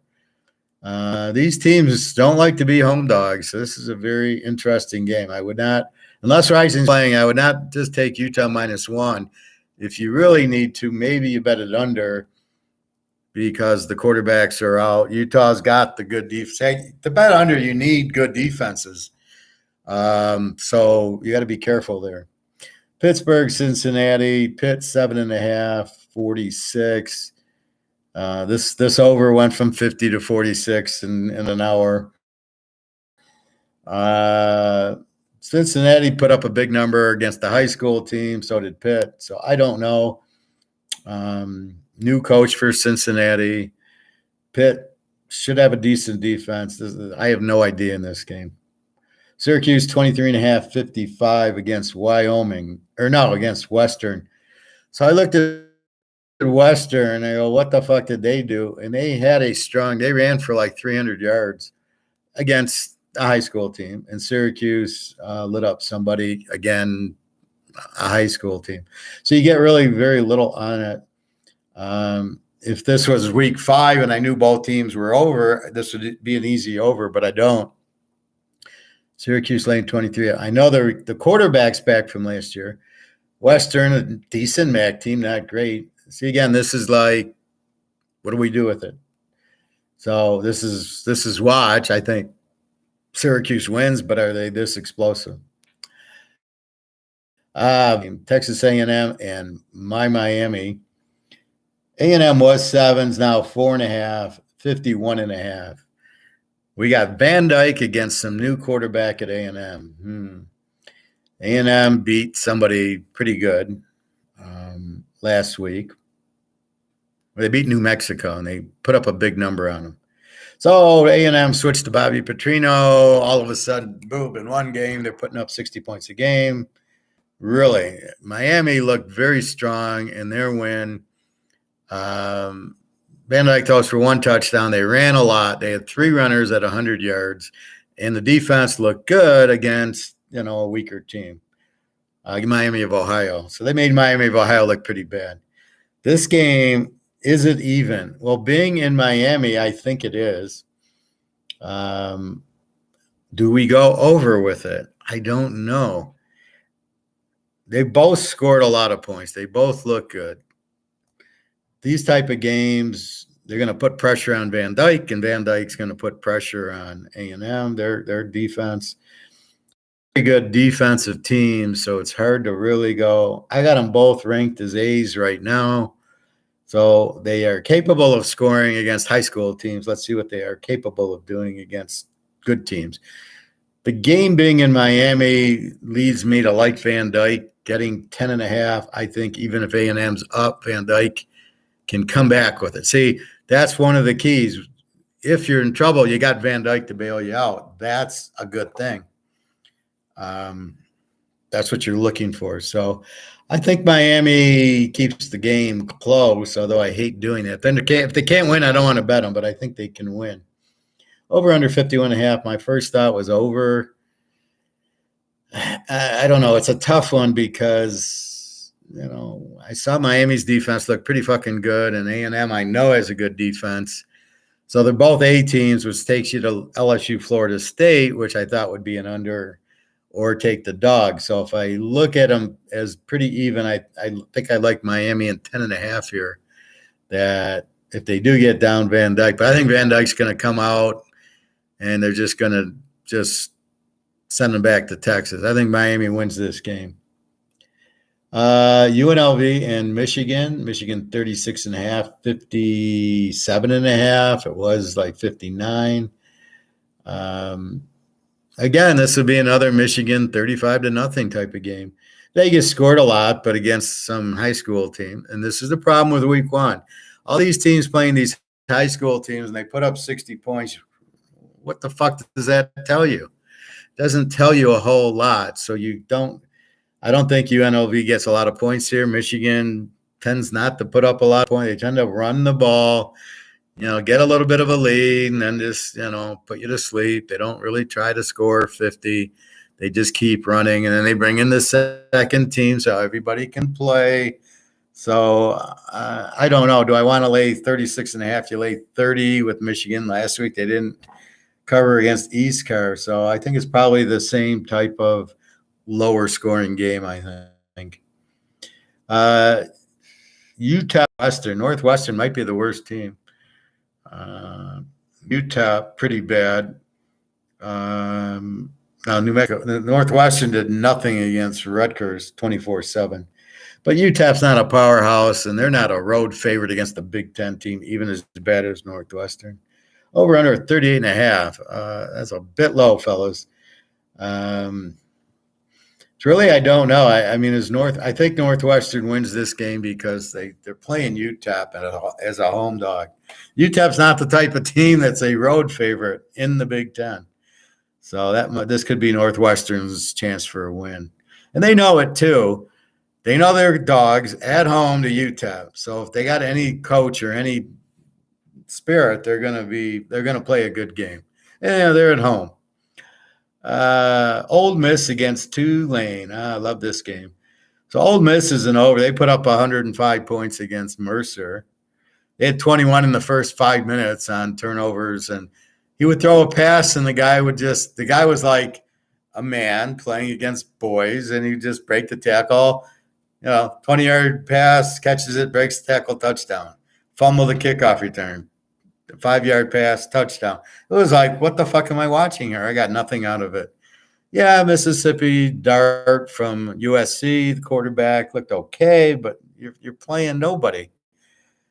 These teams don't like to be home dogs. So this is a very interesting game. I would not, unless Rising's playing, I would not just take Utah -1. If you really need to, maybe you bet it under because the quarterbacks are out. Utah's got the good defense. To bet under, you need good defenses. So you got to be careful there. Pittsburgh, Cincinnati, Pitt 7.5, 46. This over went from 50 to 46 in an hour. Cincinnati put up a big number against the high school team. So did Pitt. So I don't know. New coach for Cincinnati. Pitt should have a decent defense. I have no idea in this game. Syracuse 23.5, 55 against against Western. So I looked at Western and I go, what the fuck did they do? And they ran for like 300 yards against a high school team. And Syracuse lit up somebody, again, a high school team. So you get really very little on it. If this was week 5 and I knew both teams were over, this would be an easy over, but I don't. Syracuse laying 23. I know the quarterback's back from last year. Western, a decent MAC team, not great. See, again, this is like, what do we do with it? So this is watch. I think Syracuse wins, but are they this explosive? Texas A&M and Miami. A&M was 7s, now 4.5, 51.5. We got Van Dyke against some new quarterback at A&M. A&M beat somebody pretty good last week. They beat New Mexico, and they put up a big number on them. So A&M switched to Bobby Petrino. All of a sudden, boom, in one game, they're putting up 60 points a game. Really, Miami looked very strong in their win. Van Dyke throws for 1 touchdown. They ran a lot. They had 3 runners at 100 yards, and the defense looked good against a weaker team, Miami of Ohio. So they made Miami of Ohio look pretty bad. This game, is it even? Well, being in Miami, I think it is. Do we go over with it? I don't know. They both scored a lot of points. They both look good. These type of games, they're going to put pressure on Van Dyke, and Van Dyke's going to put pressure on A&M, their defense. good defensive teams, so it's hard to really go. I got them both ranked as A's right now. So they are capable of scoring against high school teams. Let's see what they are capable of doing against good teams. The game being in Miami leads me to like Van Dyke getting 10.5. I think even if A&M's up, Van Dyke can come back with it. See, that's one of the keys. If you're in trouble, you got Van Dyke to bail you out. That's a good thing. That's what you're looking for. So I think Miami keeps the game close, although I hate doing that. Then if they can't win, I don't want to bet them, but I think they can win. Over under 51.5. My first thought was over. I don't know. It's a tough one because, I saw Miami's defense look pretty fucking good, and A&M I know has a good defense. So they're both A teams, which takes you to LSU, Florida State, which I thought would be an under, or take the dog. So if I look at them as pretty even, I think I like Miami in 10.5 here. That if they do get down Van Dyke, but I think Van Dyke's going to come out and they're just going to send them back to Texas. I think Miami wins this game. UNLV and Michigan 36.5, 57.5. It was like 59. Again, this would be another Michigan 35-0 type of game. Vegas scored a lot, but against some high school team. And this is the problem with week one. All these teams playing these high school teams, and they put up 60 points. What the fuck does that tell you? It doesn't tell you a whole lot. So I don't think UNLV gets a lot of points here. Michigan tends not to put up a lot of points. They tend to run the ball, get a little bit of a lead and then just, put you to sleep. They don't really try to score 50. They just keep running, and then they bring in the second team so everybody can play. So I don't know. Do I want to lay 36.5? You lay 30 with Michigan last week. They didn't cover against East Car. So I think it's probably the same type of lower scoring game, I think. Utah Northwestern might be the worst team. Utah, pretty bad. Now, New Mexico, Northwestern did nothing against Rutgers 24-7. But UTEP's not a powerhouse, and they're not a road favorite against the Big Ten team, even as bad as Northwestern. Over under 38.5. That's a bit low, fellas. It's really, I don't know. I think Northwestern wins this game because they're playing UTEP as a home dog. UTEP's not the type of team that's a road favorite in the Big Ten. So this could be Northwestern's chance for a win. And they know it too. They know they're dogs at home to UTEP. So if they got any coach or any spirit, they're going to play a good game. And they're at home. Ole Miss against Tulane. I love this game. So Ole Miss isn't over. They put up 105 points against Mercer. They had 21 in the first 5 minutes on turnovers, and he would throw a pass, and the guy was like a man playing against boys, and he'd just break the tackle. 20-yard pass, catches it, breaks the tackle, touchdown. Fumble the kickoff return. 5-yard pass, touchdown. It was like, what the fuck am I watching here? I got nothing out of it. Yeah, Mississippi Dart from USC, the quarterback looked okay, but you're playing nobody.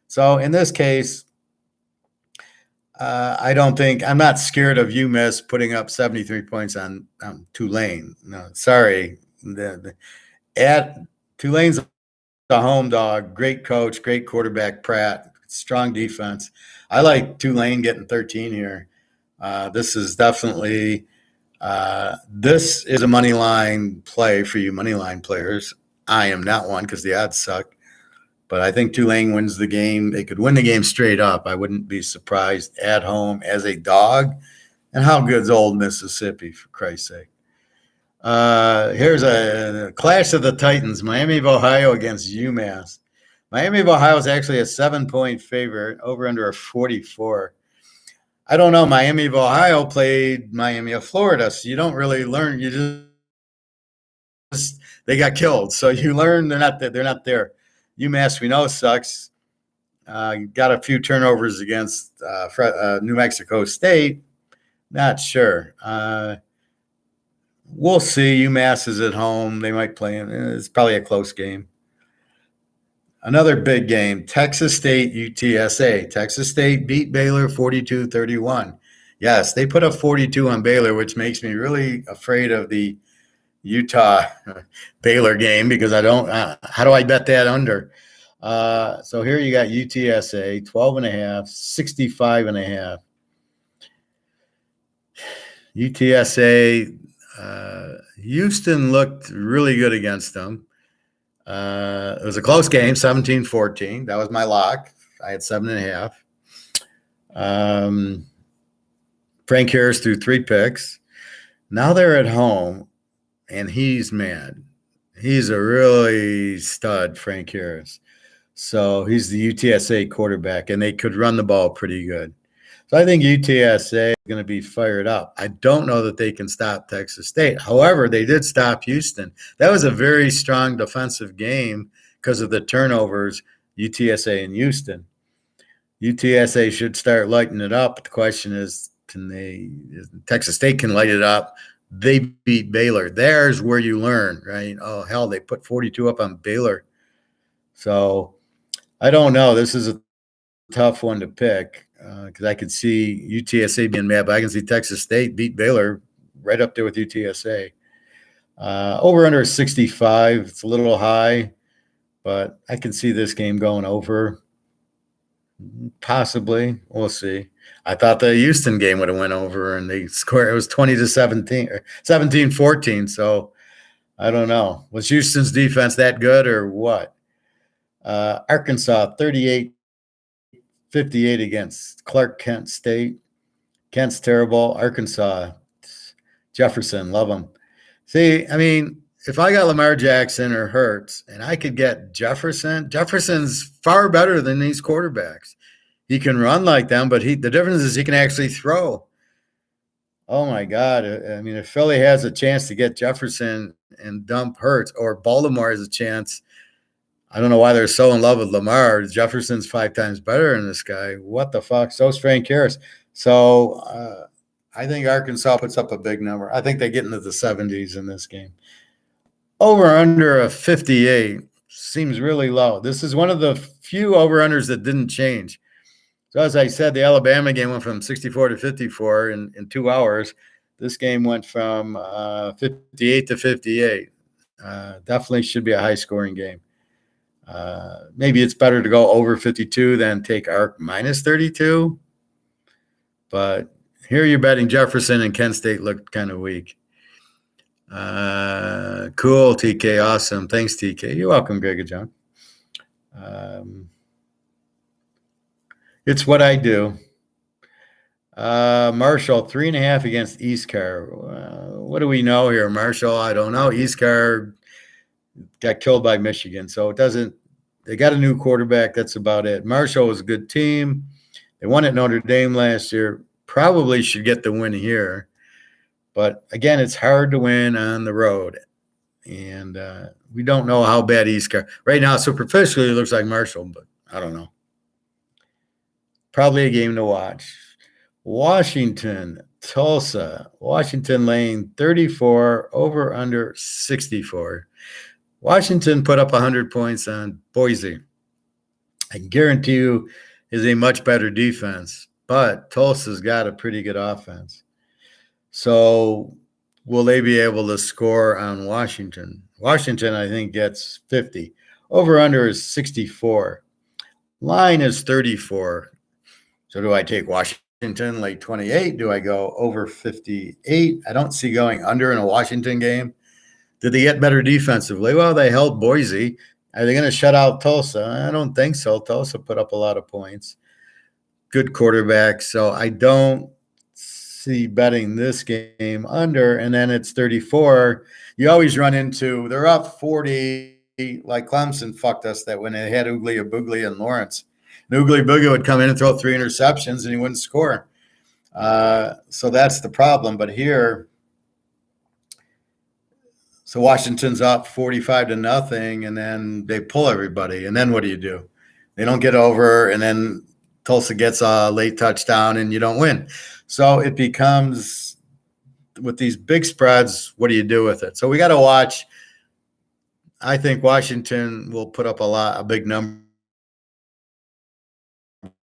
So in this case, I'm not scared of UMass putting up 73 points on Tulane. No, sorry. Tulane's a home dog, great coach, great quarterback, Pratt, strong defense. I like Tulane getting 13 here. This is definitely this is a money line play for you money line players. I am not one because the odds suck. But I think Tulane wins the game. They could win the game straight up. I wouldn't be surprised at home as a dog. And how good's old Mississippi, for Christ's sake? Here's a clash of the Titans, Miami of Ohio against UMass. Miami of Ohio is actually a 7-point favorite, over under a 44. I don't know. Miami of Ohio played Miami of Florida, so you don't really learn. You just they got killed, so you learn they're not there. UMass, we know, sucks. Got a few turnovers against New Mexico State. Not sure. We'll see. UMass is at home. They might play. It's probably a close game. Another big game, Texas State, UTSA. Texas State beat Baylor 42-31. Yes, they put up 42 on Baylor, which makes me really afraid of the Utah Baylor game because I don't how do I bet that under? So here you got UTSA 12 and a half, 65 and a half. UTSA Houston looked really good against them. It was a close game, 17-14. That was my lock. I had 7.5. Frank Harris threw 3 picks. Now they're at home, and he's mad. He's a really stud, Frank Harris. So he's the UTSA quarterback, and they could run the ball pretty good. So I think UTSA is going to be fired up. I don't know that they can stop Texas State. However, they did stop Houston. That was a very strong defensive game because of the turnovers, UTSA and Houston. UTSA should start lighting it up. The question is, Texas State can light it up. They beat Baylor. There's where you learn, right? Oh, hell, they put 42 up on Baylor. So I don't know. This is a tough one to pick because I could see UTSA being mad, but I can see Texas State beat Baylor right up there with UTSA. Over under 65. It's a little high, but I can see this game going over. Possibly. We'll see. I thought the Houston game would have went over, and they scored. It was 20-17 or 17-14. So I don't know. Was Houston's defense that good or what? Arkansas 38-58 against Kent State. Kent's terrible. Arkansas, Jefferson, love him. See, I mean, if I got Lamar Jackson or Hurts and I could get Jefferson's far better than these quarterbacks. He can run like them, but the difference is he can actually throw. Oh, my God. I mean, if Philly has a chance to get Jefferson and dump Hurts, or Baltimore has a chance, I don't know why they're so in love with Lamar. Jefferson's 5 times better than this guy. What the fuck? So is Frank Harris. So I think Arkansas puts up a big number. I think they get into the 70s in this game. Over under a 58 seems really low. This is one of the few over-unders that didn't change. So as I said, the Alabama game went from 64 to 54 in 2 hours. This game went from 58 to 58. Definitely should be a high-scoring game. Maybe it's better to go over 52 than take ARC minus 32. But here you're betting Jefferson and Kent State looked kind of weak. Cool, TK. Awesome. Thanks, TK. You're welcome, Greg John. It's what I do. Marshall, 3.5 against East Car. What do we know here, Marshall? I don't know. East Car got killed by Michigan, so it doesn't. They got a new quarterback. That's about it. Marshall was a good team. They won at Notre Dame last year. Probably should get the win here. But, again, it's hard to win on the road. And we don't know how bad East Car. Right now, superficially, it looks like Marshall, but I don't know. Probably a game to watch. Washington, Tulsa. Washington laying 34, over under 64. Washington put up 100 points on Boise. I guarantee you is a much better defense, but Tulsa's got a pretty good offense. So will they be able to score on Washington? Washington, I think, gets 50. Over under is 64. Line is 34. So do I take Washington late 28? Do I go over 58? I don't see going under in a Washington game. Did they get better defensively? Well, they held Boise. Are they going to shut out Tulsa? I don't think so. Tulsa put up a lot of points. Good quarterback. So I don't see betting this game under, and then it's 34. You always run into, they're up 40, like Clemson fucked us that when they had Oogly Boogly and Lawrence. And Oogly Boogly would come in and throw 3 interceptions, and he wouldn't score. So that's the problem. But here, so Washington's up 45-0, and then they pull everybody. And then what do? They don't get over, and then Tulsa gets a late touchdown, and you don't win. So it becomes with these big spreads, what do you do with it? So we got to watch. I think Washington will put up a big number.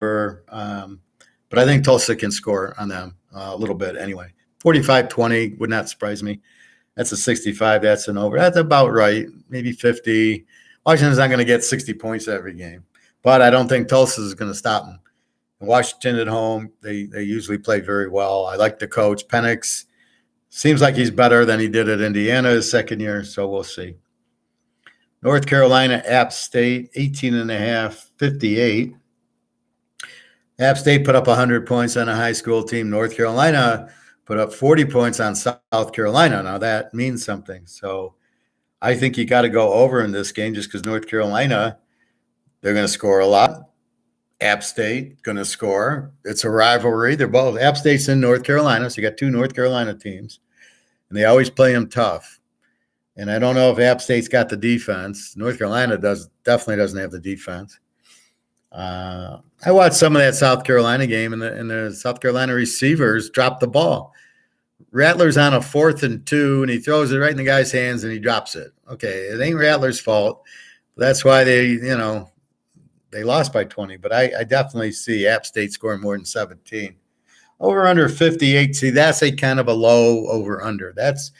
But I think Tulsa can score on them a little bit anyway. 45-20 would not surprise me. That's a 65. That's an over. That's about right. Maybe 50. Washington's not going to get 60 points every game, but I don't think Tulsa is going to stop them. Washington at home, they usually play very well. I like the coach. Penix seems like he's better than he did at Indiana his second year, so we'll see. North Carolina, App State, 18.5, 58. App State put up 100 points on a high school team. North Carolina put up 40 points on South Carolina. Now that means something. So I think you got to go over in this game just because North Carolina, they're going to score a lot. App State going to score. It's a rivalry. They're both App State's in North Carolina, so you got two North Carolina teams, and they always play them tough. And I don't know if App State's got the defense. North Carolina definitely doesn't have the defense. I watched some of that South Carolina game, and the South Carolina receivers dropped the ball. Rattler's on a 4th and 2, and he throws it right in the guy's hands, and he drops it. Okay, it ain't Rattler's fault. That's why they lost by 20. But I definitely see App State scoring more than 17. Over under 58. See, that's a kind of a low over under. That's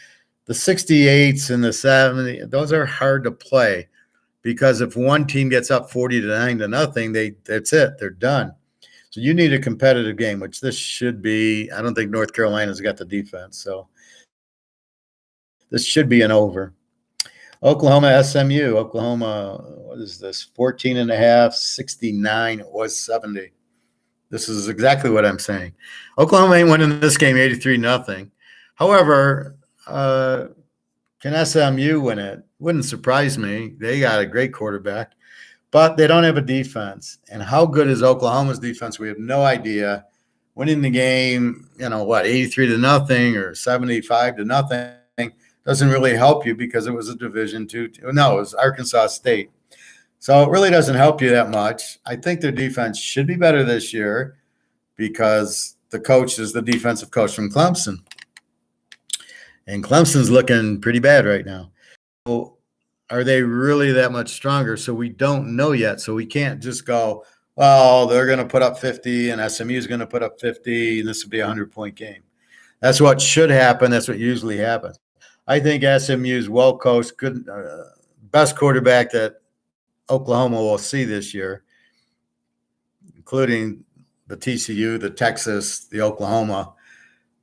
the 68s and the 70. Those are hard to play because if one team gets up 40-9-0, that's it. They're done. So you need a competitive game, which this should be. I don't think North Carolina's got the defense. So this should be an over. Oklahoma, SMU. Oklahoma, what is this? 14.5, 69. It was 70. This is exactly what I'm saying. Oklahoma ain't winning this game 83-0. However, can SMU win it? Wouldn't surprise me. They got a great quarterback, but they don't have a defense. And how good is Oklahoma's defense? We have no idea. Winning the game, 83-0 or 75-0 doesn't really help you because it was a Division II. No, it was Arkansas State. So it really doesn't help you that much. I think their defense should be better this year because the coach is the defensive coach from Clemson. And Clemson's looking pretty bad right now. So are they really that much stronger? So we don't know yet. So we can't just go, well, they're going to put up 50 and SMU is going to put up 50 and this will be a 100-point game. That's what should happen. That's what usually happens. I think SMU is well coached, good, best quarterback that Oklahoma will see this year, including the TCU, the Texas, the Oklahoma.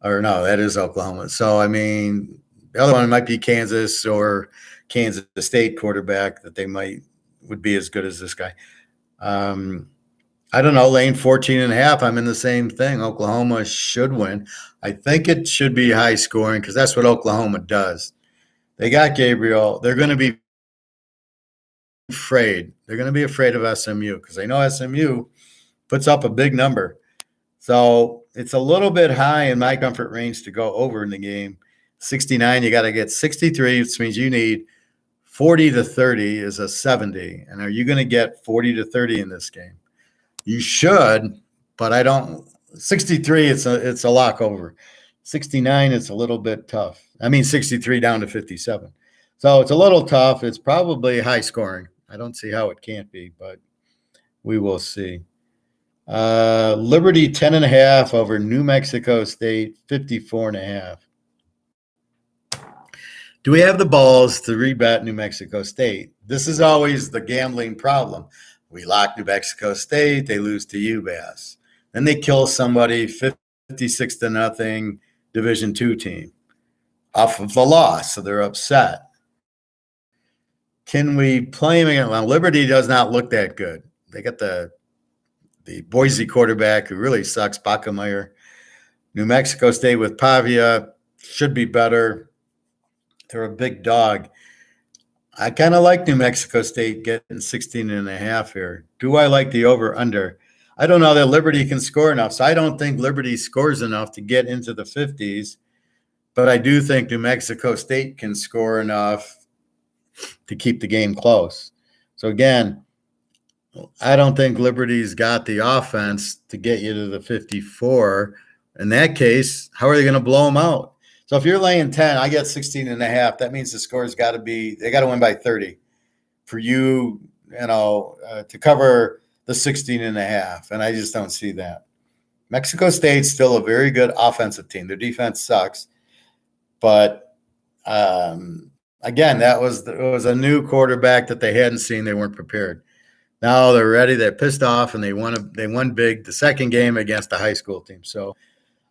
Or no, that is Oklahoma. So, I mean, the other one might be Kansas or Kansas State quarterback that would be as good as this guy. I don't know, Lane 14.5. I'm in the same thing. Oklahoma should win. I think it should be high scoring because that's what Oklahoma does. They got Gabriel. They're going to be afraid. They're going to be afraid of SMU because they know SMU puts up a big number. So it's a little bit high in my comfort range to go over in the game. 69, you got to get 63, which means you need 40-30 is a 70. And are you going to get 40-30 in this game? You should, but I don't. 63, it's a lock over. 69, it's a little bit tough. 63 down to 57. So it's a little tough. It's probably high scoring. I don't see how it can't be, but we will see. Liberty 10.5 over New Mexico State 54.5. Do we have the balls to rebet New Mexico State? This is always the gambling problem. We lock New Mexico State, they lose to UMass. Then they kill somebody 56-0 Division II team off of the loss, so they're upset. Can we play them again? Well, Liberty does not look that good. They got the Boise quarterback who really sucks, Bachmeier. New Mexico State with Pavia should be better. They're a big dog. I kind of like New Mexico State getting 16.5 here. Do I like the over-under? I don't know that Liberty can score enough, so I don't think Liberty scores enough to get into the 50s, but I do think New Mexico State can score enough to keep the game close. So, again, I don't think Liberty's got the offense to get you to the 54. In that case, how are they going to blow them out? So if you're laying 10, I get 16.5. That means the score's got to be, they got to win by 30 for you, to cover the 16.5. And I just don't see that. Mexico State's still a very good offensive team. Their defense sucks. But again, it was a new quarterback that they hadn't seen. They weren't prepared. Now they're ready. They're pissed off, and they won big the second game against a high school team. So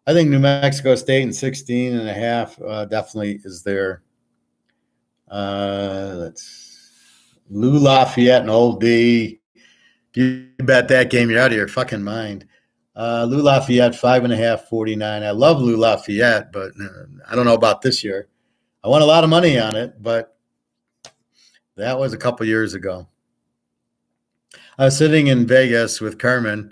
I think New Mexico State in 16.5 definitely is there. Let's Lou Lafayette and Old D. If you bet that game, you're out of your fucking mind. Lou Lafayette 5.5, 49. I love Lou Lafayette, but I don't know about this year. I won a lot of money on it, but that was a couple years ago. I was sitting in Vegas with Carmen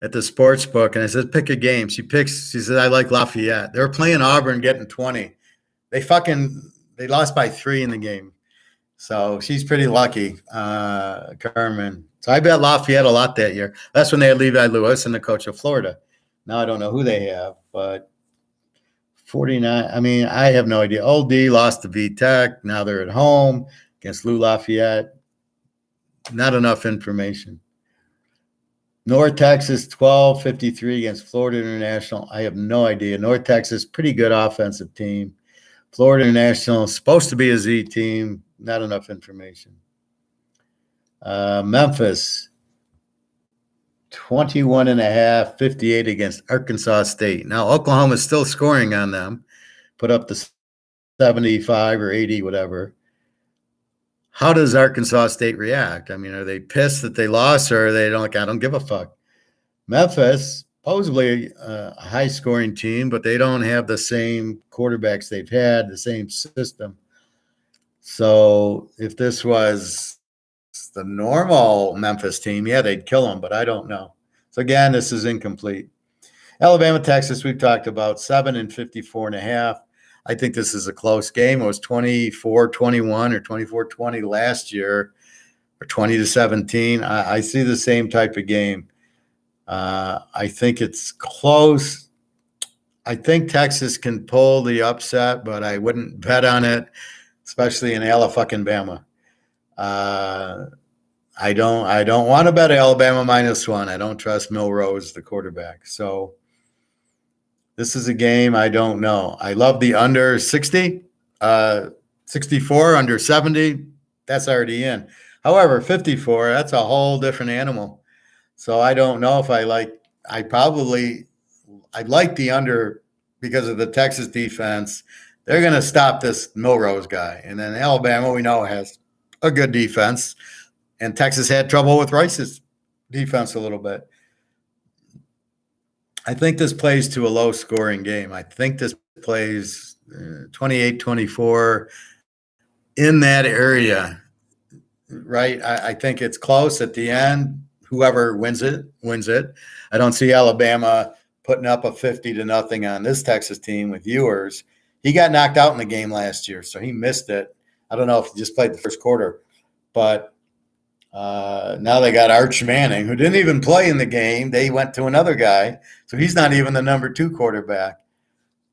at the sports book, and I said, pick a game. She said, I like Lafayette. They were playing Auburn, getting 20. They lost by 3 in the game. So she's pretty lucky, Carmen. So I bet Lafayette a lot that year. That's when they had Levi Lewis and the coach of Florida. Now I don't know who they have, but 49. I mean, I have no idea. Old D lost to V-Tech. Now they're at home against Lou Lafayette. Not enough information. North Texas 12-53 against Florida International. I have no idea. North Texas, pretty good offensive team. Florida International is supposed to be a Z team. Not enough information. Memphis 21.5, 58 against Arkansas State. Now Oklahoma is still scoring on them. Put up the 75 or 80, whatever. How does Arkansas State react? I mean, are they pissed that they lost, or are they I don't give a fuck? Memphis, supposedly a high-scoring team, but they don't have the same quarterbacks they've had, the same system. So if this was the normal Memphis team, yeah, they'd kill them, but I don't know. So again, this is incomplete. Alabama, Texas, we've talked about 7 and 54.5. I think this is a close game. It was 24-21 or 24-20 last year, or 20-17. I see the same type of game. I think it's close. I think Texas can pull the upset, but I wouldn't bet on it, especially in Alabama. I don't want to bet Alabama -1. I don't trust Milrose, the quarterback. So this is a game I don't know. I love the under 60, 64, under 70. That's already in. However, 54, that's a whole different animal. So I don't know if I like the under because of the Texas defense. They're going to stop this Milrose guy. And then Alabama, we know, has a good defense. And Texas had trouble with Rice's defense a little bit. I think this plays to a low-scoring game. I think this plays 28-24 in that area, right? I think it's close at the end. Whoever wins it, wins it. I don't see Alabama putting up a 50-0 on this Texas team with Ewers. He got knocked out in the game last year, so he missed it. I don't know if he just played the first quarter. But now they got Arch Manning, who didn't even play in the game. They went to another guy, so he's not even the number 2 quarterback.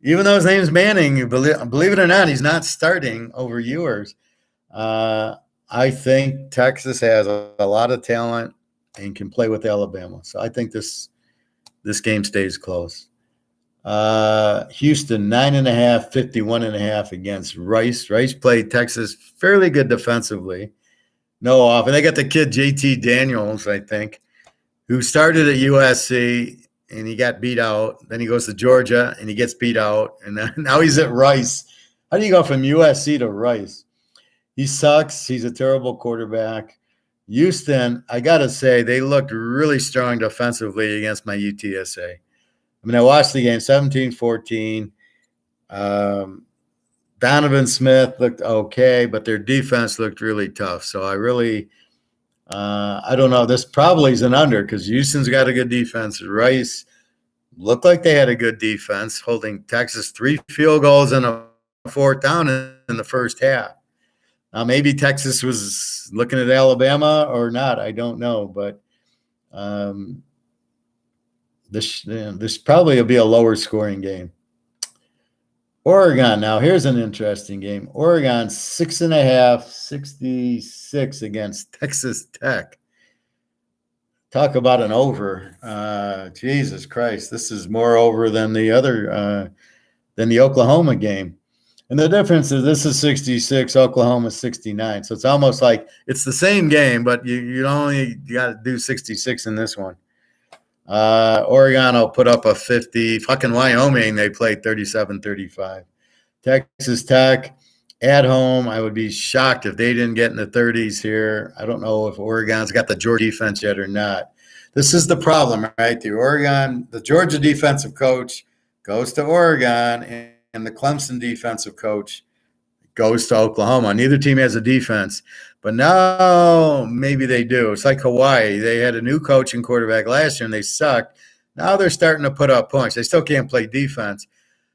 Even though his name's Manning, believe it or not, he's not starting over Ewers. I think Texas has a lot of talent and can play with Alabama. So I think this game stays close. Houston 9.5, 51.5 against Rice. Rice played Texas fairly good defensively. No off. And they got the kid JT Daniels, I think, who started at USC and he got beat out. Then he goes to Georgia and he gets beat out. And now he's at Rice. How do you go from USC to Rice? He sucks. He's a terrible quarterback. Houston, I got to say, they looked really strong defensively against my UTSA. I mean, I watched the game 17-14. Donovan Smith looked okay, but their defense looked really tough. So I really, I don't know. This probably is an under because Houston's got a good defense. Rice looked like they had a good defense, holding Texas 3 field goals and a 4th down in the first half. Now, maybe Texas was looking at Alabama or not. I don't know, but this probably will be a lower scoring game. Oregon. Now, here's an interesting game. Oregon 6.5, 66 against Texas Tech. Talk about an over. Jesus Christ. This is more over than than the Oklahoma game. And the difference is this is 66, Oklahoma 69. So it's almost like it's the same game, but you got to do 66 in this one. Oregon will put up a 50. Fucking Wyoming, they played 37-35. Texas Tech at home, I would be shocked if they didn't get in the 30s here. I don't know if Oregon's got the Georgia defense yet or not. This is the problem, right? The Georgia defensive coach goes to Oregon, and the Clemson defensive coach goes to Oklahoma. Neither team has a defense, but now maybe they do. It's like Hawaii. They had a new coach and quarterback last year, and they sucked. Now they're starting to put up points. They still can't play defense.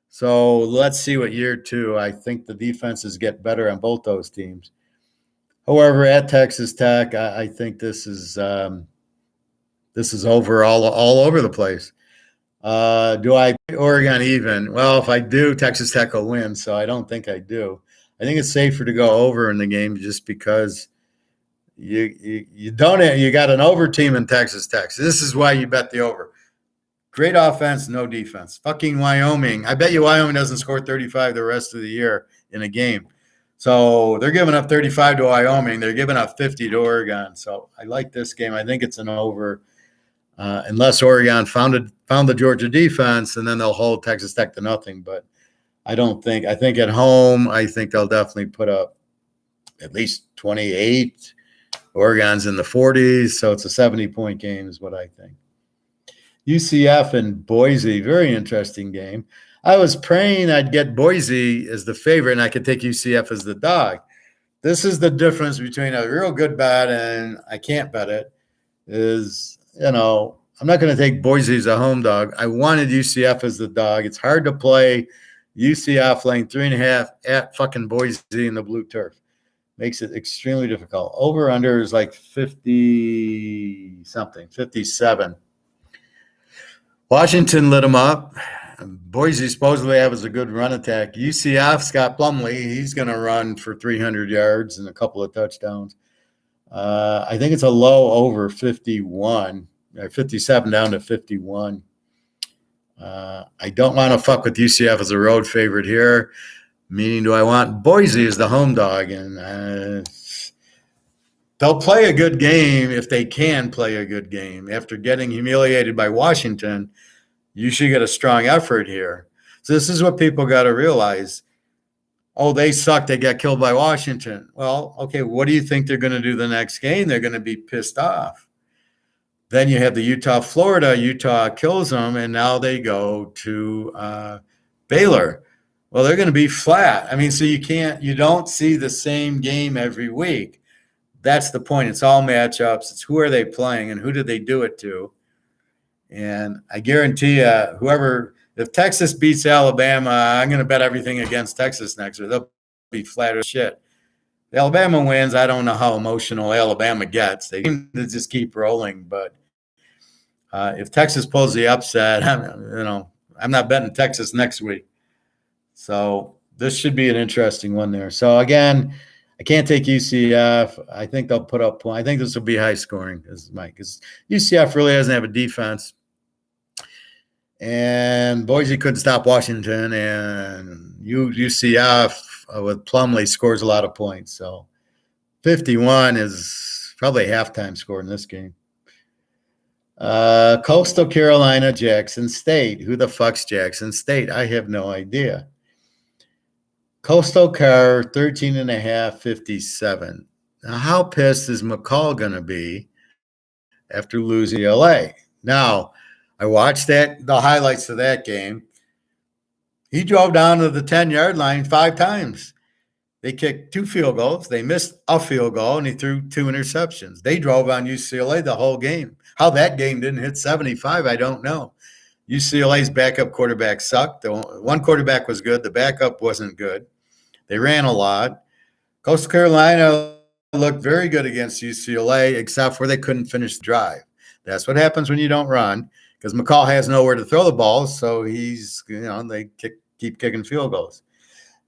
So let's see what year two. I think the defenses get better on both those teams. However, at Texas Tech, I think this is over all over the place. Do I pick Oregon even? Well, if I do, Texas Tech will win, so I don't think I do. I think it's safer to go over in the game just because you got an over team in Texas Tech. So this is why you bet the over. Great offense, no defense. Fucking Wyoming. I bet you Wyoming doesn't score 35 the rest of the year in a game. So they're giving up 35 to Wyoming. They're giving up 50 to Oregon. So I like this game. I think it's an over. Unless Oregon found the Georgia defense, and then they'll hold Texas Tech to nothing. But I think at home, I think they'll definitely put up at least 28. Oregon's in the 40s, so it's a 70-point game is what I think. UCF and Boise, very interesting game. I was praying I'd get Boise as the favorite, and I could take UCF as the dog. This is the difference between a real good bet and I can't bet it is, I'm not going to take Boise as a home dog. I wanted UCF as the dog. It's hard to play UCF laying 3.5 at fucking Boise in the blue turf. Makes it extremely difficult. Over-under is like 50-something, 57. Washington lit them up. Boise supposedly has a good run attack. UCF, Scott Plumlee, he's going to run for 300 yards and a couple of touchdowns. I think it's a low over 51, 57 down to 51. I don't want to fuck with UCF as a road favorite here, meaning do I want Boise as the home dog? And they'll play a good game if they can play a good game. After getting humiliated by Washington, you should get a strong effort here. So this is what people got to realize. Oh, they suck. They got killed by Washington. Well, okay, what do you think they're going to do the next game? They're going to be pissed off. Then you have the Utah-Florida. Utah kills them, and now they go to Baylor. Well, they're going to be flat. I mean, so you don't see the same game every week. That's the point. It's all matchups. It's who are they playing and who did they do it to? And I guarantee you, if Texas beats Alabama, I'm going to bet everything against Texas next year. They'll be flat as shit. If Alabama wins, I don't know how emotional Alabama gets. They just keep rolling. But if Texas pulls the upset, I'm not betting Texas next week. So this should be an interesting one there. So again, I can't take UCF. I think they'll put up points. I think this will be high scoring, because UCF really doesn't have a defense. And Boise couldn't stop Washington, and UCF with Plumlee scores a lot of points. So 51 is probably a halftime score in this game. Coastal Carolina, Jackson State. Who the fuck's Jackson State? I have no idea. Coastal Car, 13.5, 57. Now, how pissed is McCall going to be after losing LA? Now, I watched the highlights of that game. He drove down to the 10-yard line 5 times. They kicked 2 field goals. They missed a field goal, and he threw 2 interceptions. They drove on UCLA the whole game. How that game didn't hit 75, I don't know. UCLA's backup quarterback sucked. The one quarterback was good. The backup wasn't good. They ran a lot. Coastal Carolina looked very good against UCLA, except for they couldn't finish the drive. That's what happens when you don't run, because McCall has nowhere to throw the ball, so they keep kicking field goals.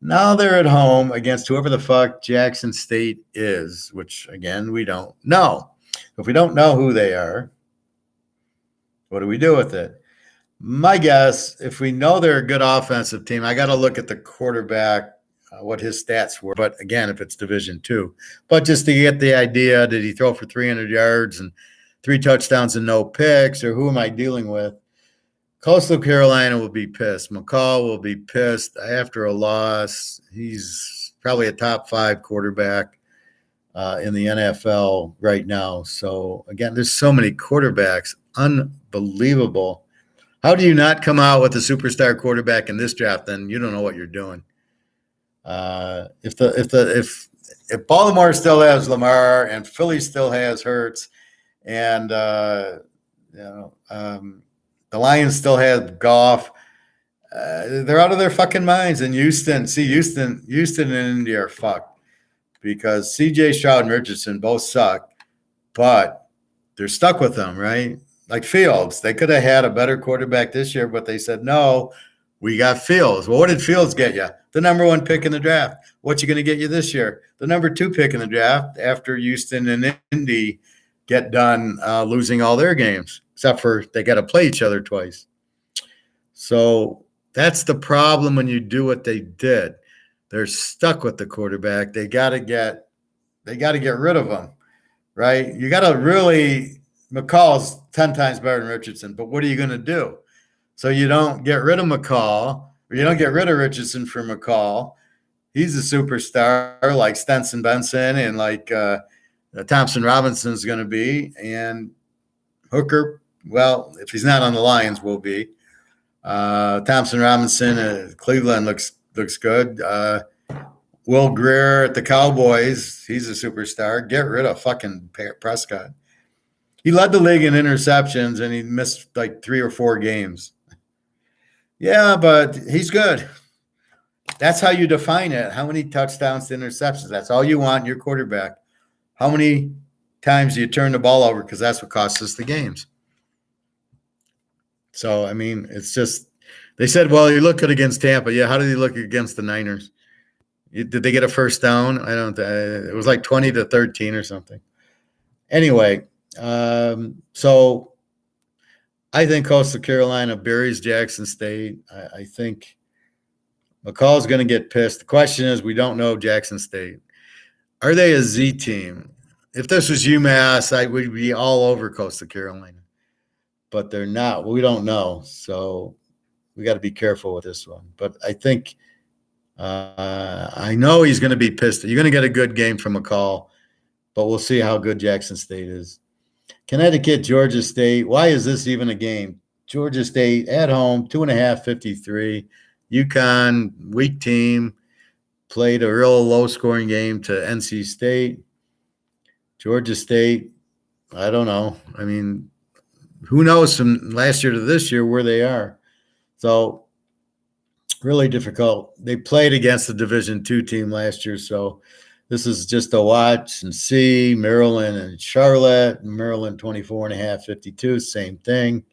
Now they're at home against whoever the fuck Jackson State is, which, again, we don't know. If we don't know who they are, what do we do with it? My guess, if we know they're a good offensive team, I got to look at the quarterback, what his stats were. But again, if it's Division II, but just to get the idea, did he throw for 300 yards and 3 touchdowns and no picks, or who am I dealing with? Coastal Carolina will be pissed. McCall will be pissed after a loss. He's probably a top 5 quarterback in the NFL right now. So again, there's so many quarterbacks, unbelievable. How do you not come out with a superstar quarterback in this draft? Then you don't know what you're doing. If Baltimore still has Lamar and Philly still has Hurts, and the Lions still have Goff, they're out of their fucking minds. And Houston and Indy are fucked because C.J. Stroud and Richardson both suck, but they're stuck with them, right? Like Fields, they could have had a better quarterback this year, but they said, no, we got Fields. Well, what did Fields get you? The number 1 pick in the draft. What's he going to get you this year? The number 2 pick in the draft after Houston and Indy get done losing all their games, except for they got to play each other twice. So that's the problem when you do what they did. They're stuck with the quarterback. They got to get rid of him, right? You got to really – McCall's 10 times better than Richardson, but what are you going to do? So you don't get rid of McCall, or you don't get rid of Richardson for McCall. He's a superstar like Stenson Benson and like Thompson Robinson's going to be. And Hooker, well, if he's not on the Lions, will be. Thompson Robinson, Cleveland looks good. Will Grier at the Cowboys, he's a superstar. Get rid of fucking Prescott. He led the league in interceptions, and he missed like 3 or 4 games. Yeah, but he's good. That's how you define it. How many touchdowns to interceptions? That's all you want in your quarterback. How many times do you turn the ball over? Because that's what costs us the games. So, I mean, it's just – they said, well, you look good against Tampa. Yeah, how did he look against the Niners? Did they get a first down? I don't – it was like 20-13 or something. Anyway – so I think Coastal Carolina buries Jackson State. I think McCall's going to get pissed. The question is, we don't know Jackson State. Are they a Z team? If this was UMass, I would be all over Coastal Carolina, but they're not. We don't know. So we got to be careful with this one. But I think I know he's going to be pissed. You're going to get a good game from McCall, but we'll see how good Jackson State is. Connecticut, Georgia State. Why is this even a game? Georgia State at home, 2.5, 53. UConn, weak team, played a real low-scoring game to NC State. Georgia State, I don't know. I mean, who knows from last year to this year where they are. So really difficult. They played against the Division II team last year, so this is just a watch and see. Maryland and Charlotte. Maryland 24.5, 52, same thing.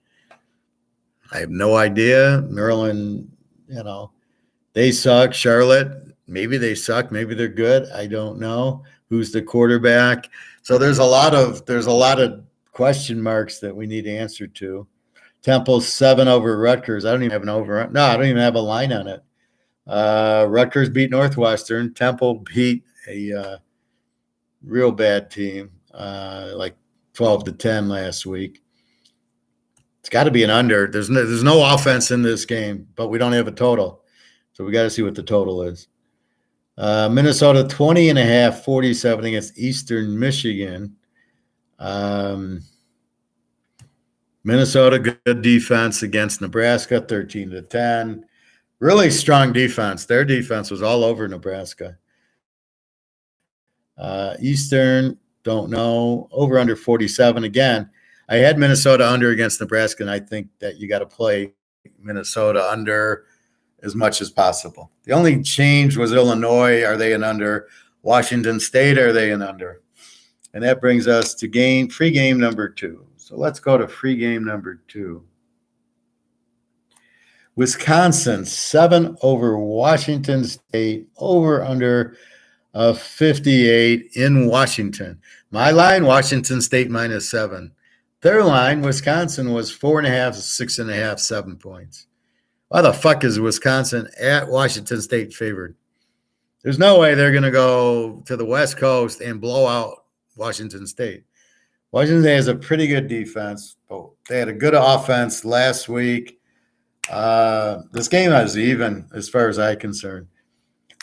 I have no idea. Maryland, they suck. Charlotte, maybe they suck. Maybe they're good. I don't know. Who's the quarterback? So there's a lot of question marks that we need to answer to. Temple 7 over Rutgers. I don't even have an over. No, I don't even have a line on it. Rutgers beat Northwestern. Temple beat a real bad team, like 12-10 last week. It's got to be an under. There's no offense in this game, but we don't have a total. So we got to see what the total is. Minnesota 20.5, 47 against Eastern Michigan. Minnesota, good defense against Nebraska, 13-10. Really strong defense. Their defense was all over Nebraska. Eastern, don't know. Over under 47. Again, I had Minnesota under against Nebraska, and I think that you got to play Minnesota under as much as possible. The only change was Illinois. Are they an under? Washington State, are they an under? And that brings us to free game number 2. So let's go to free game number 2. Wisconsin, 7 over Washington State, over under 58 in Washington. My line, Washington State -7. Their line, Wisconsin, was 4.5, 6.5, 7 points. Why the fuck is Wisconsin at Washington State favored? There's no way they're going to go to the West Coast and blow out Washington State. Washington State has a pretty good defense, but they had a good offense last week. This game is even as far as I'm concerned.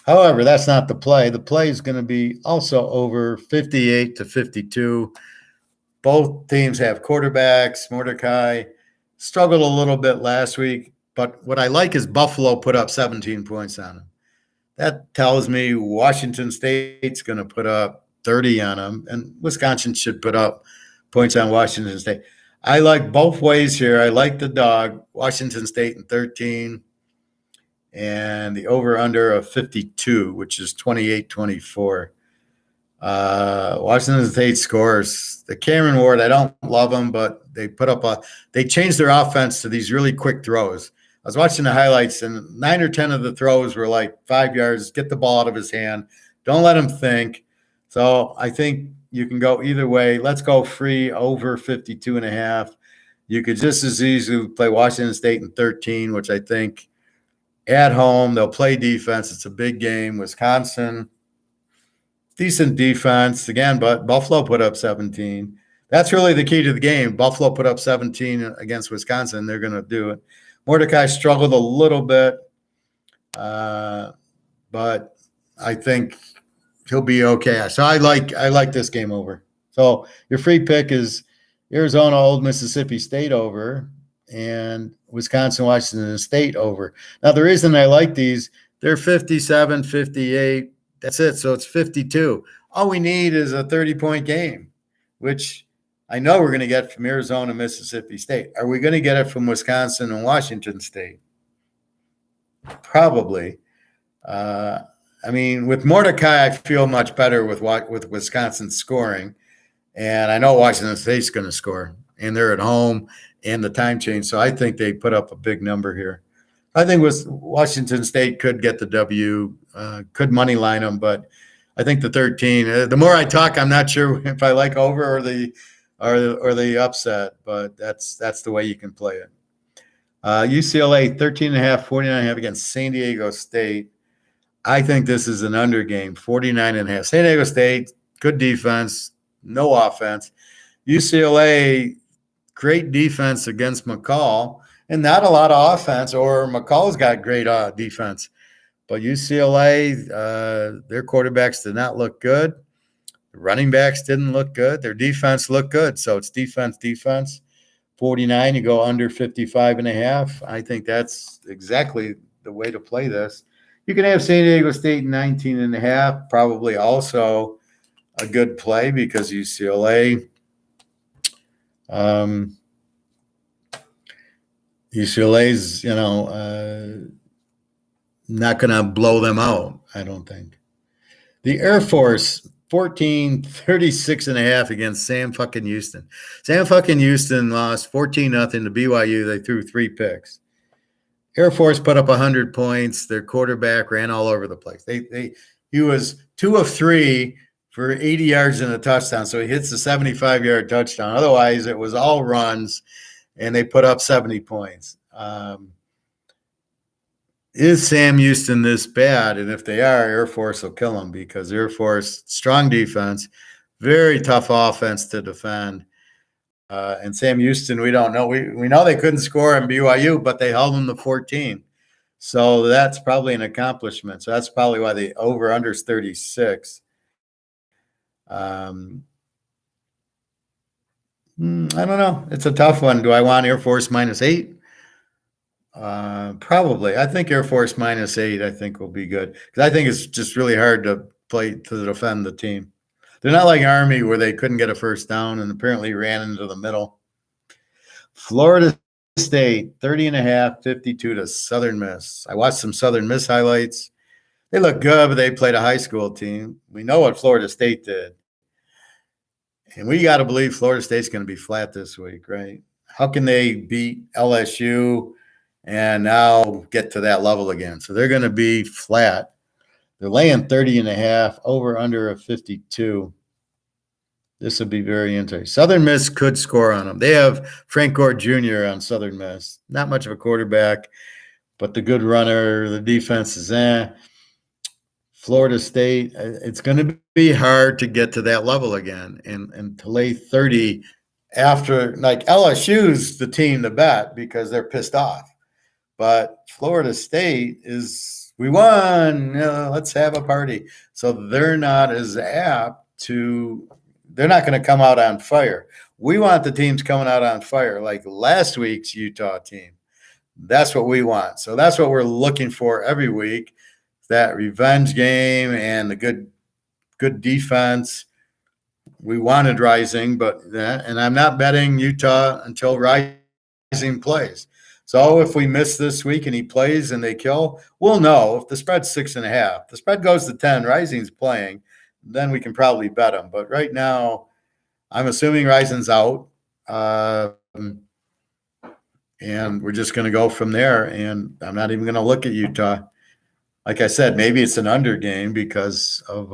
However, that's not the play. The play is going to be also over 58 to 52. Both teams have quarterbacks. Mordecai struggled a little bit last week, but what I like is Buffalo put up 17 points on him. That tells me Washington State's going to put up 30 on them, and Wisconsin should put up points on Washington State. I like both ways here. I like the dog, Washington State in 13, and the over-under of 52, which is 28-24. Washington State scores. The Cameron Ward, I don't love them, but they changed their offense to these really quick throws. I was watching the highlights, and 9 or 10 of the throws were like 5 yards, get the ball out of his hand. Don't let him think. So I think you can go either way. Let's go free over 52.5. You could just as easily play Washington State in 13, which I think at home, they'll play defense. It's a big game. Wisconsin, decent defense again, but Buffalo put up 17. That's really the key to the game. Buffalo put up 17 against Wisconsin. They're going to do it. Mordecai struggled a little bit, but I think he'll be okay. So I like this game over. So your free pick is Arizona, Old Mississippi State over, and Wisconsin, Washington State over. Now, the reason I like these, they're 57, 58. That's it. So it's 52. All we need is a 30-point game, which I know we're going to get from Arizona, Mississippi State. Are we going to get it from Wisconsin and Washington State? Probably. I mean, with Mordecai, I feel much better with Wisconsin scoring. And I know Washington State's going to score. And they're at home and the time change. So I think they put up a big number here. I think Washington State could get the W, could money line them, but I think the 13. The more I talk, I'm not sure if I like over or the upset, but that's the way you can play it. UCLA 13.5, 49.5 against San Diego State. I think this is an under game, 49.5. San Diego State, good defense, no offense. UCLA, great defense against McCall, and not a lot of offense, or McCall's got great defense. But UCLA, their quarterbacks did not look good. The running backs didn't look good. Their defense looked good. So it's defense. 49, you go under 55.5. I think that's exactly the way to play this. You can have San Diego State 19.5, probably also a good play because UCLA's, not going to blow them out, I don't think. The Air Force 14, 36.5 against Sam fucking Houston. Sam fucking Houston lost 14-0 to BYU. They threw 3 picks. Air Force put up 100 points. Their quarterback ran all over the place. He was 2 of 3 for 80 yards and a touchdown. So he hits the 75-yard touchdown. Otherwise, it was all runs, and they put up 70 points. Is Sam Houston this bad? And if they are, Air Force will kill them because Air Force, strong defense, very tough offense to defend. And Sam Houston, we don't know. We know they couldn't score in BYU, but they held them to 14. So that's probably an accomplishment. So that's probably why the over-under is 36. I don't know. It's a tough one. Do I want Air Force -8? Probably. I think Air Force -8, I think will be good. Because I think it's just really hard to play to defend the team. They're not like Army where they couldn't get a first down and apparently ran into the middle. Florida State, 30.5, 52 to Southern Miss. I watched some Southern Miss highlights. They look good, but they played a high school team. We know what Florida State did. And we got to believe Florida State's going to be flat this week, right? How can they beat LSU and now get to that level again. So they're going to be flat. They're laying 30.5, over under a 52. This would be very interesting. Southern Miss could score on them. They have Frank Gore Jr. on Southern Miss. Not much of a quarterback, but the good runner. The defense is Florida State, it's going to be hard to get to that level again. And to lay 30 after, like, LSU's the team to bet because they're pissed off. But Florida State is, we won, let's have a party. So they're not as apt to, they're not going to come out on fire. We want the teams coming out on fire, like last week's Utah team. That's what we want. So that's what we're looking for every week, that revenge game and the good defense. We wanted Rising, but and I'm not betting Utah until Rising plays. So if we miss this week and he plays and they kill, we'll know. If the spread's 6.5, the spread goes to 10, Rising's playing, then we can probably bet him. But right now, I'm assuming Rising's out. And we're just going to go from there. And I'm not even going to look at Utah. Like I said, maybe it's an under game because of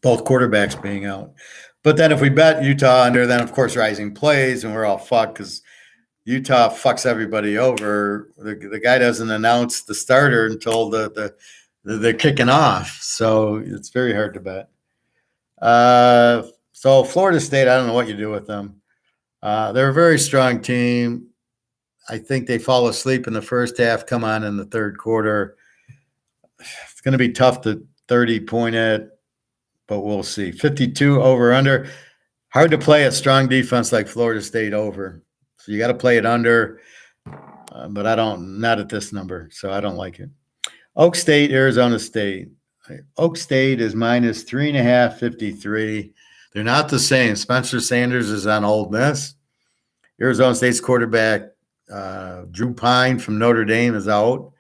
both quarterbacks being out. But then if we bet Utah under, then of course Rising plays and we're all fucked because Utah fucks everybody over. The guy doesn't announce the starter until they're kicking off. So it's very hard to bet. So Florida State, I don't know what you do with them. They're a very strong team. I think they fall asleep in the first half, come on in the third quarter. It's going to be tough to 30-point it, but we'll see. 52 over under. Hard to play a strong defense like Florida State over. So you got to play it under, but not at this number, so I don't like it. Oak State, Arizona State. Oak State is minus 3.5, 53. They're not the same. Spencer Sanders is on Ole Miss. Arizona State's quarterback, Drew Pine from Notre Dame, is out.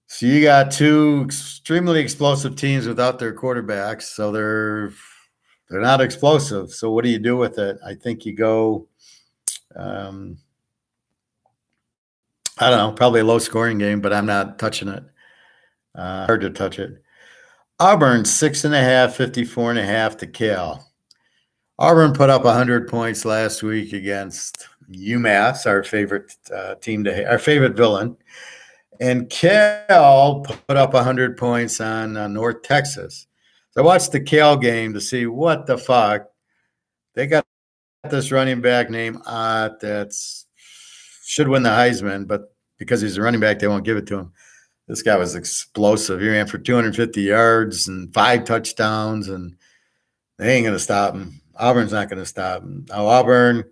So you got two extremely explosive teams without their quarterbacks. So they're not explosive. So what do you do with it? I think you go, I don't know, probably a low-scoring game, but I'm not touching it. Hard to touch it. Auburn, 6.5, 54.5 to Cal. Auburn put up 100 points last week against UMass, our favorite our favorite villain. And Cal put up 100 points on North Texas. So I watched the Cal game to see what the fuck. They got this running back named Ott that's should win the Heisman, but because he's a running back, they won't give it to him. This guy was explosive. He ran for 250 yards and 5 touchdowns, and they ain't going to stop him. Auburn's not going to stop him. Now, Auburn,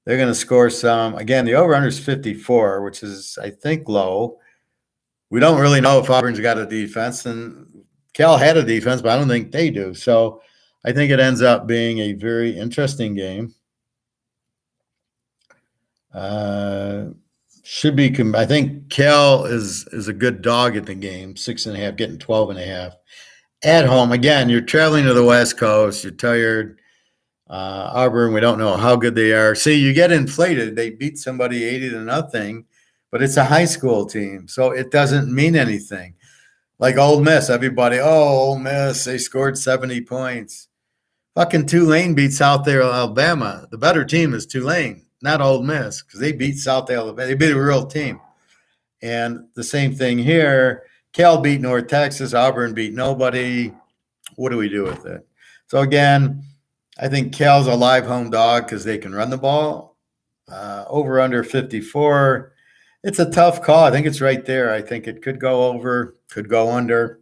they're going to score some. Again, the over-under is 54, which is, I think, low. We don't really know if Auburn's got a defense, and Cal had a defense, but I don't think they do. So I think it ends up being a very interesting game. Should be. I think Cal is a good dog at the game, 6.5, getting 12.5 at home. Again, you're traveling to the West Coast. You're tired. Auburn, we don't know how good they are. See, you get inflated. They beat somebody 80-0, but it's a high school team, so it doesn't mean anything. Like Ole Miss, everybody, Ole Miss, they scored 70 points. Fucking Tulane beat South Alabama. The better team is Tulane, not Ole Miss, because they beat South Alabama. They beat a real team. And the same thing here. Cal beat North Texas. Auburn beat nobody. What do we do with it? So, again, I think Cal's a live home dog because they can run the ball. Over under 54. It's a tough call. I think it's right there. I think it could go over, could go under.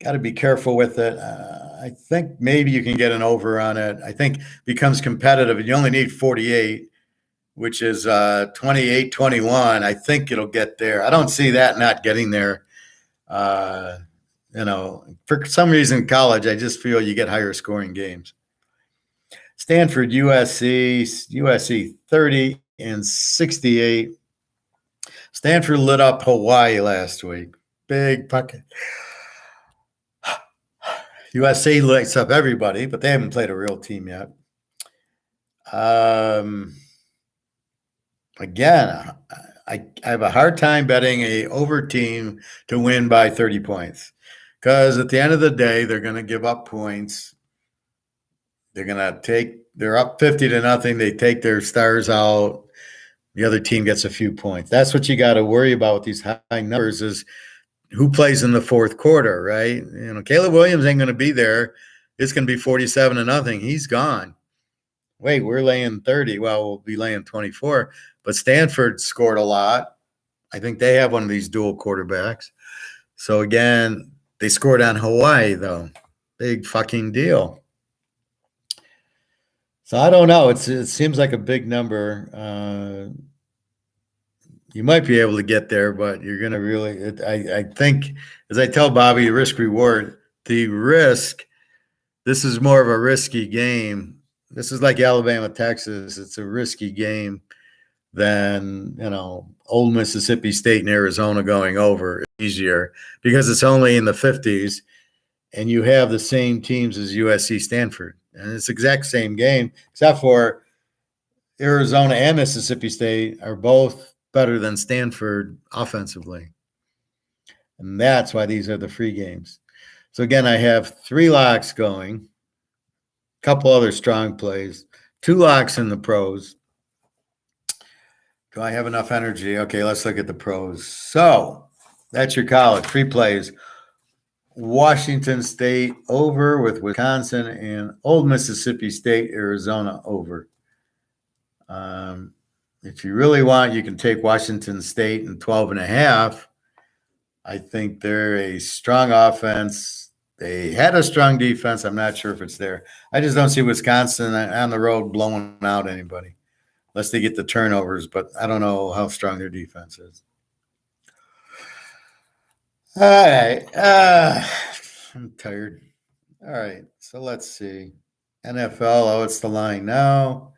Got to be careful with it. I think maybe you can get an over on it. I think it becomes competitive. You only need 48, which is 28-21. I think it'll get there. I don't see that not getting there. For some reason, college, I just feel you get higher scoring games. Stanford, USC 30 and 68. Stanford lit up Hawaii last week. Big fucking. USC lights up everybody, but they haven't played a real team yet. Again, I have a hard time betting a over team to win by 30 points because at the end of the day, they're going to give up points. They're up 50 to nothing. They take their stars out. The other team gets a few points. That's what you got to worry about with these high numbers is who plays in the fourth quarter, right? Caleb Williams ain't going to be there. It's going to be 47 to nothing. He's gone. Wait, we're laying 30. Well, we'll be laying 24. But Stanford scored a lot. I think they have one of these dual quarterbacks. So again, they scored on Hawaii, though. Big fucking deal. So I don't know. It seems like a big number. You might be able to get there, but you're going to really. I think, as I tell Bobby, risk reward. The risk. This is more of a risky game. This is like Alabama, Texas. It's a risky game than Old Mississippi State and Arizona going over. Easier because it's only in the 50s, and you have the same teams as USC, Stanford, and it's the exact same game, except for Arizona and Mississippi State are both better than Stanford offensively, and that's why these are the free games. So again, I have 3 locks going, a couple other strong plays, 2 locks in the pros. Do I have enough energy? Okay, let's look at the pros. So that's your college free plays. Washington State over with Wisconsin and Old Mississippi State, Arizona over. If you really want, you can take Washington State in 12.5. I think they're a strong offense. They had a strong defense. I'm not sure if it's there. I just don't see Wisconsin on the road blowing out anybody unless they get the turnovers, but I don't know how strong their defense is. All right. I'm tired. All right. So let's see. NFL. Oh, it's the line now.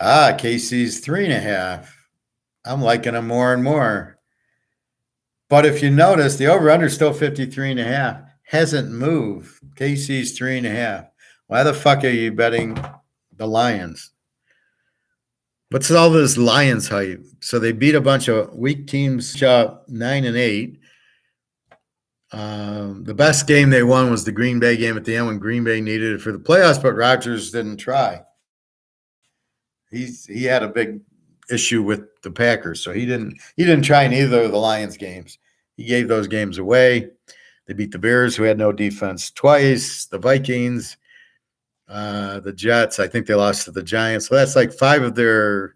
KC's 3.5. I'm liking them more and more. But if you notice, the over-under is still 53.5. Hasn't moved. KC's 3.5. Why the fuck are you betting the Lions? What's all this Lions hype? So they beat a bunch of weak teams, 9-8. The best game they won was the Green Bay game at the end when Green Bay needed it for the playoffs, but Rodgers didn't try. He had a big issue with the Packers, so he didn't try in either of the Lions games. He gave those games away. They beat the Bears, who had no defense, twice. The Vikings, the Jets. I think they lost to the Giants. So that's like 5 of their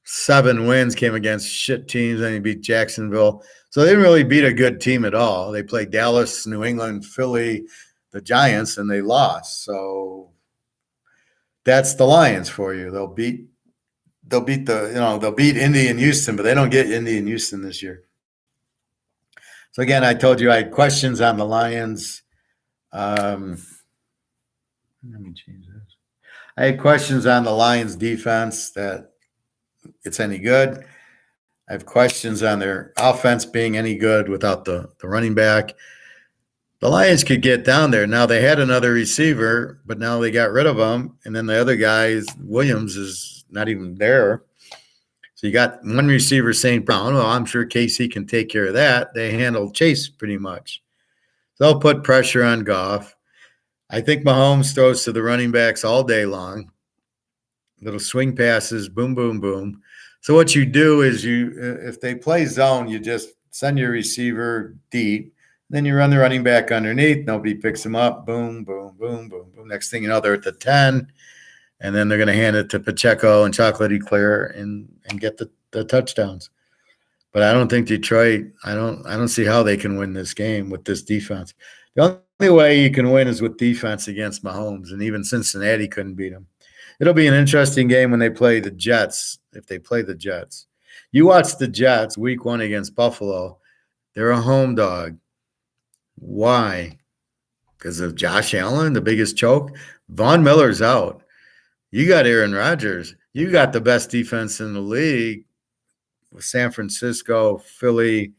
7 wins came against shit teams, and he beat Jacksonville. So they didn't really beat a good team at all. They played Dallas, New England, Philly, the Giants, and they lost. So that's the Lions for you. They'll beat Indy and Houston, but they don't get Indy and Houston this year. So again, I told you I had questions on the Lions. Let me change this. I had questions on the Lions defense that it's any good. I have questions on their offense being any good without the running back. The Lions could get down there. Now they had another receiver, but now they got rid of him. And then the other guy, Williams, is not even there. So you got one receiver, St. Brown. Well, I'm sure KC can take care of that. They handled Chase pretty much. They'll put pressure on Goff. I think Mahomes throws to the running backs all day long. Little swing passes, boom, boom, boom. So what you do is if they play zone, you just send your receiver deep. Then you run the running back underneath. Nobody picks him up. Boom, boom, boom, boom, boom. Next thing you know, they're at the 10. And then they're going to hand it to Pacheco and Chocolate Eclair and get the touchdowns. But I don't think Detroit, I don't see how they can win this game with this defense. The only way you can win is with defense against Mahomes, and even Cincinnati couldn't beat him. It'll be an interesting game when they play the Jets, if they play the Jets. You watch the Jets week 1 against Buffalo. They're a home dog. Why? Because of Josh Allen, the biggest choke? Von Miller's out. You got Aaron Rodgers. You got the best defense in the league with San Francisco, Philly,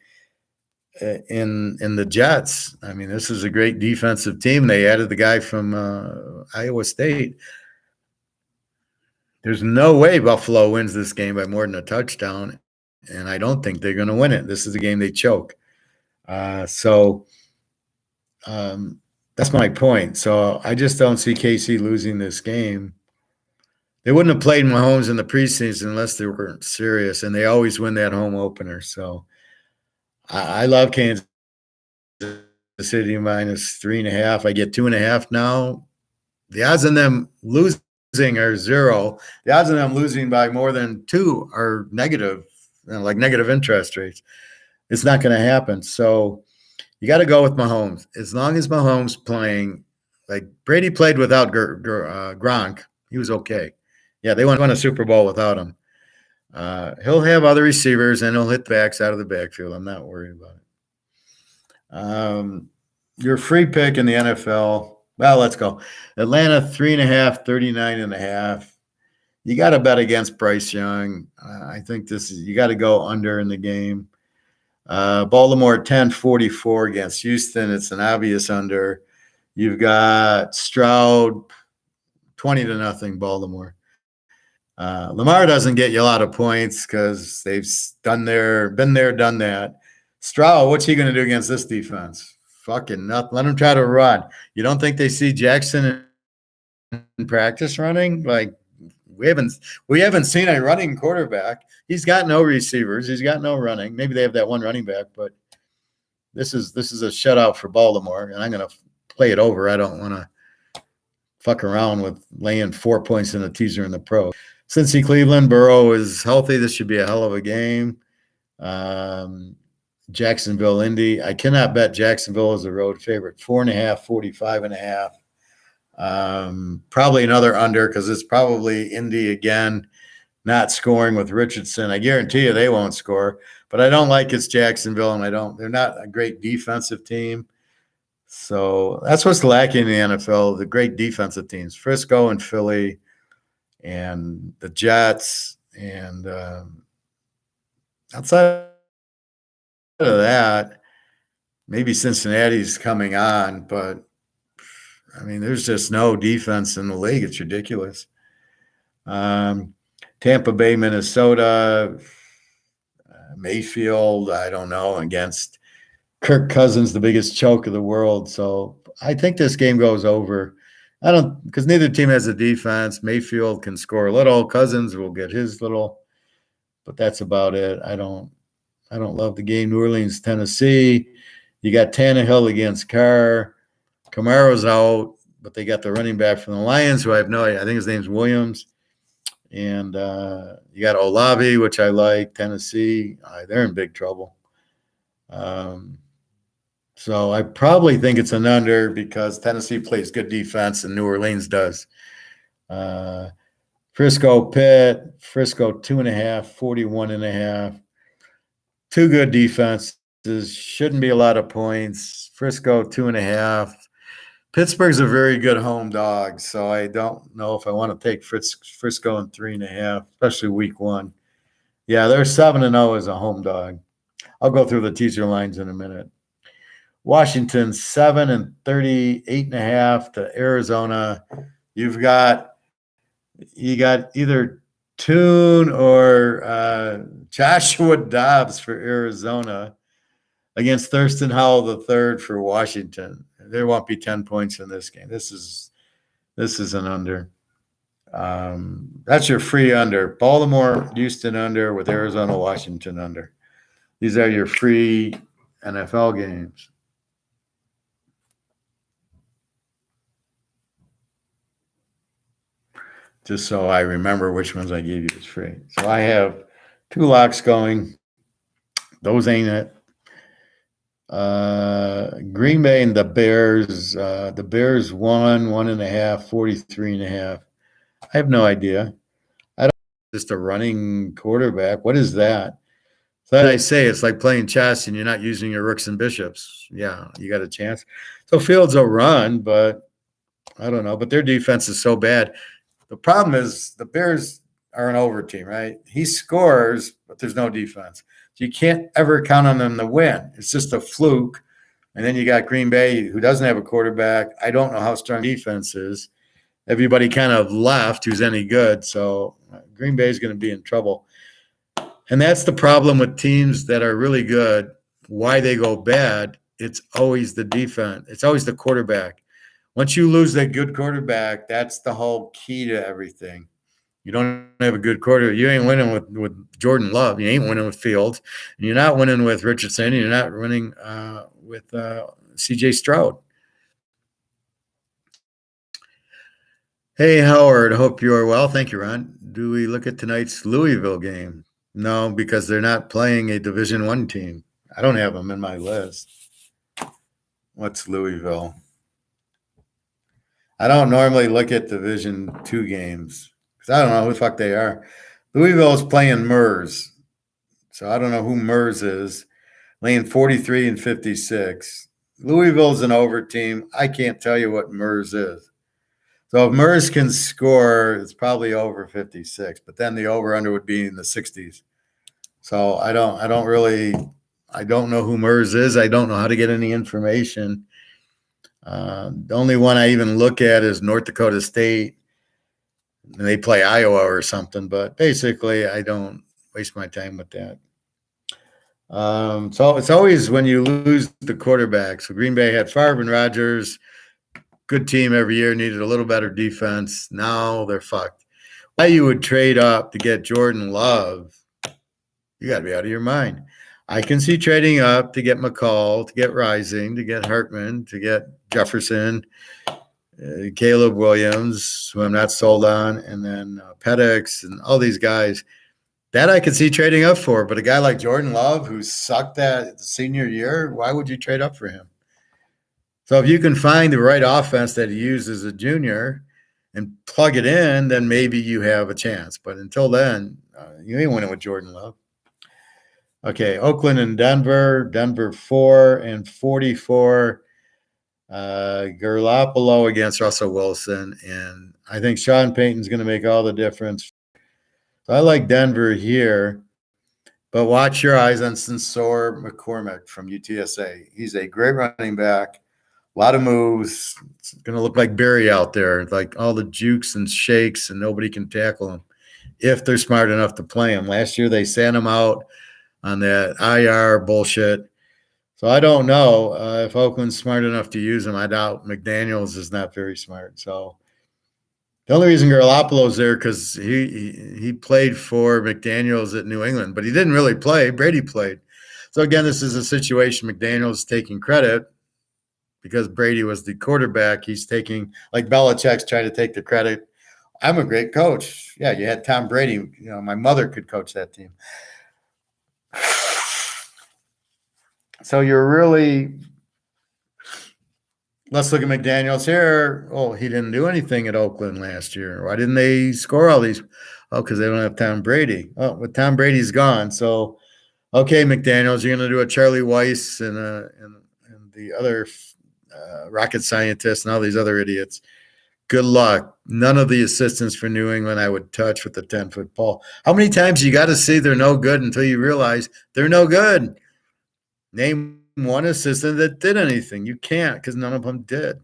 in the Jets. I mean, this is a great defensive team. They added the guy from Iowa State. There's no way Buffalo wins this game by more than a touchdown, and I don't think they're going to win it. This is a game they choke. So that's my point. So I just don't see KC losing this game. They wouldn't have played Mahomes in the preseason unless they weren't serious, and they always win that home opener. So I love Kansas City minus 3.5. I get 2.5 now. The odds on them losing are 0. The odds on them losing by more than 2 are negative, like negative interest rates. It's not going to happen. So you got to go with Mahomes. As long as Mahomes playing, like Brady played without Gronk, he was okay. Yeah, they won a Super Bowl without him. He'll have other receivers, and he'll hit the backs out of the backfield. I'm not worried about it. Your free pick in the NFL. Well, let's go. Atlanta 3.5, 39.5. You got to bet against Bryce Young. I think you got to go under in the game. Baltimore 10-44 against Houston. It's an obvious under. You've got Stroud 20-0 Baltimore. Lamar doesn't get you a lot of points because they've been there, done that. Stroud, what's he going to do against this defense? Fucking nothing. Let him try to run. You don't think they see Jackson in practice running? Like we haven't seen a running quarterback. He's got no receivers. He's got no running. Maybe they have that one running back, but this is a shutout for Baltimore, and I'm going to play it over. I don't want to fuck around with laying 4 points in the teaser in the pro. Cincy Cleveland, Burrow is healthy. This should be a hell of a game. Jacksonville, Indy. I cannot bet Jacksonville as a road favorite. 4.5, 45.5. Probably another under because it's probably Indy again, not scoring with Richardson. I guarantee you they won't score, but I don't like it's Jacksonville, and they're not a great defensive team. So that's what's lacking in the NFL, the great defensive teams, Frisco and Philly and the Jets. And outside of that, maybe Cincinnati's coming on, but I mean, there's just no defense in the league. It's ridiculous. Tampa Bay, Minnesota, Mayfield, I don't know, against Kirk Cousins, the biggest choke of the world. So I think this game goes over. Because neither team has a defense. Mayfield can score a little. Cousins will get his little, but that's about it. I don't love the game. New Orleans, Tennessee. You got Tannehill against Carr. Kamaro's out, but they got the running back from the Lions, who I have no idea. I think his name's Williams. And you got Olave, which I like. Tennessee, they're in big trouble. So I probably think it's an under because Tennessee plays good defense and New Orleans does. Frisco, Pitt. Frisco 2.5, 41.5. Two good defenses. Shouldn't be a lot of points. Frisco 2.5. Pittsburgh's a very good home dog, so I don't know if I want to take Frisco in 3.5, especially week 1. Yeah, they're 7-0 as a home dog. I'll go through the teaser lines in a minute. Washington 7 38.5 to Arizona. You got either Tune or Joshua Dobbs for Arizona against Thurston Howell III for Washington. There won't be 10 points in this game. This is an under. That's your free under. Baltimore, Houston under with Arizona, Washington under. These are your free NFL games. Just so I remember which ones I gave you as free. So I have 2 locks going. Those ain't it. Green Bay and the Bears. The Bears 1.5, 43.5. I have no idea. I don't just a running quarterback. What is that? So I say it's like playing chess and you're not using your rooks and bishops. Yeah, you got a chance. So Fields will run, but I don't know. But their defense is so bad. The problem is the Bears are an over team, right? He scores, but there's no defense. So you can't ever count on them to win. It's just a fluke. And then you got Green Bay, who doesn't have a quarterback. I don't know how strong defense is. everybody kind of left who's any good. So Green Bay is going to be in trouble. And that's the problem with teams that are really good. Why they go bad, it's always the defense. It's always the quarterback. Once you lose that good quarterback, that's the whole key to everything. You don't have a good quarter. You ain't winning with Jordan Love. You ain't winning with Fields. And you're not winning with Richardson. You're not winning with C.J. Stroud. Hey, Howard. Hope you are well. Thank you, Ron. Do we look at tonight's Louisville game? No, because they're not playing a Division I team. I don't have them in my list. What's Louisville? I don't normally look at Division II games because I don't know who the fuck they are. Louisville is playing MERS. So I don't know who MERS is. Laying 43 and 56. Louisville's an over team. I can't tell you what MERS is. So if MERS can score, it's probably over 56, but then the over-under would be in the 60s. So I don't know who MERS is. I don't know how to get any information. The only one I even look at is North Dakota State. They play Iowa or something, but basically I don't waste my time with that. So it's always when you lose the quarterback. So Green Bay had Favre and Rodgers. Good team every year, needed a little better defense. Now they're fucked. Why you would trade up to get Jordan Love, you got to be out of your mind. I can see trading up to get McCall, to get Rising, to get Hartman, to get Jefferson, Caleb Williams, who I'm not sold on, and then Penix and all these guys. That I could see trading up for. But a guy like Jordan Love, who sucked that senior year, why would you trade up for him? So if you can find the right offense that he used as a junior and plug it in, then maybe you have a chance. But until then, you ain't winning with Jordan Love. Okay, Oakland and Denver. Denver 4 and 44. Garoppolo against Russell Wilson. And I think Sean Payton's going to make all the difference. So I like Denver here. But watch your eyes on Sensor McCormick from UTSA. He's a great running back. A lot of moves. It's going to look like Barry out there, like all the jukes and shakes, and nobody can tackle him if they're smart enough to play him. Last year, they sent him out on that IR bullshit. So I don't know if Oakland's smart enough to use him. I doubt McDaniels is not very smart. So the only reason Garoppolo's there because he played for McDaniels at New England, but he didn't really play. Brady played. So, again, this is a situation McDaniels taking credit. Because Brady was the quarterback, he's taking, like Belichick's trying to take the credit. I'm a great coach. Yeah, you had Tom Brady. You know, my mother could coach that team. So you're really, let's look at McDaniels here. Oh, he didn't do anything at Oakland last year. Why didn't they score all these? Oh, because they don't have Tom Brady. Oh, but Tom Brady's gone. So, okay, McDaniels, you're going to do a Charlie Weiss and the other rocket scientists and all these other idiots. Good luck. None of the assistants for New England I would touch with the 10-foot pole. How many times you got to see they're no good until you realize they're no good? Name one assistant that did anything. You can't because none of them did.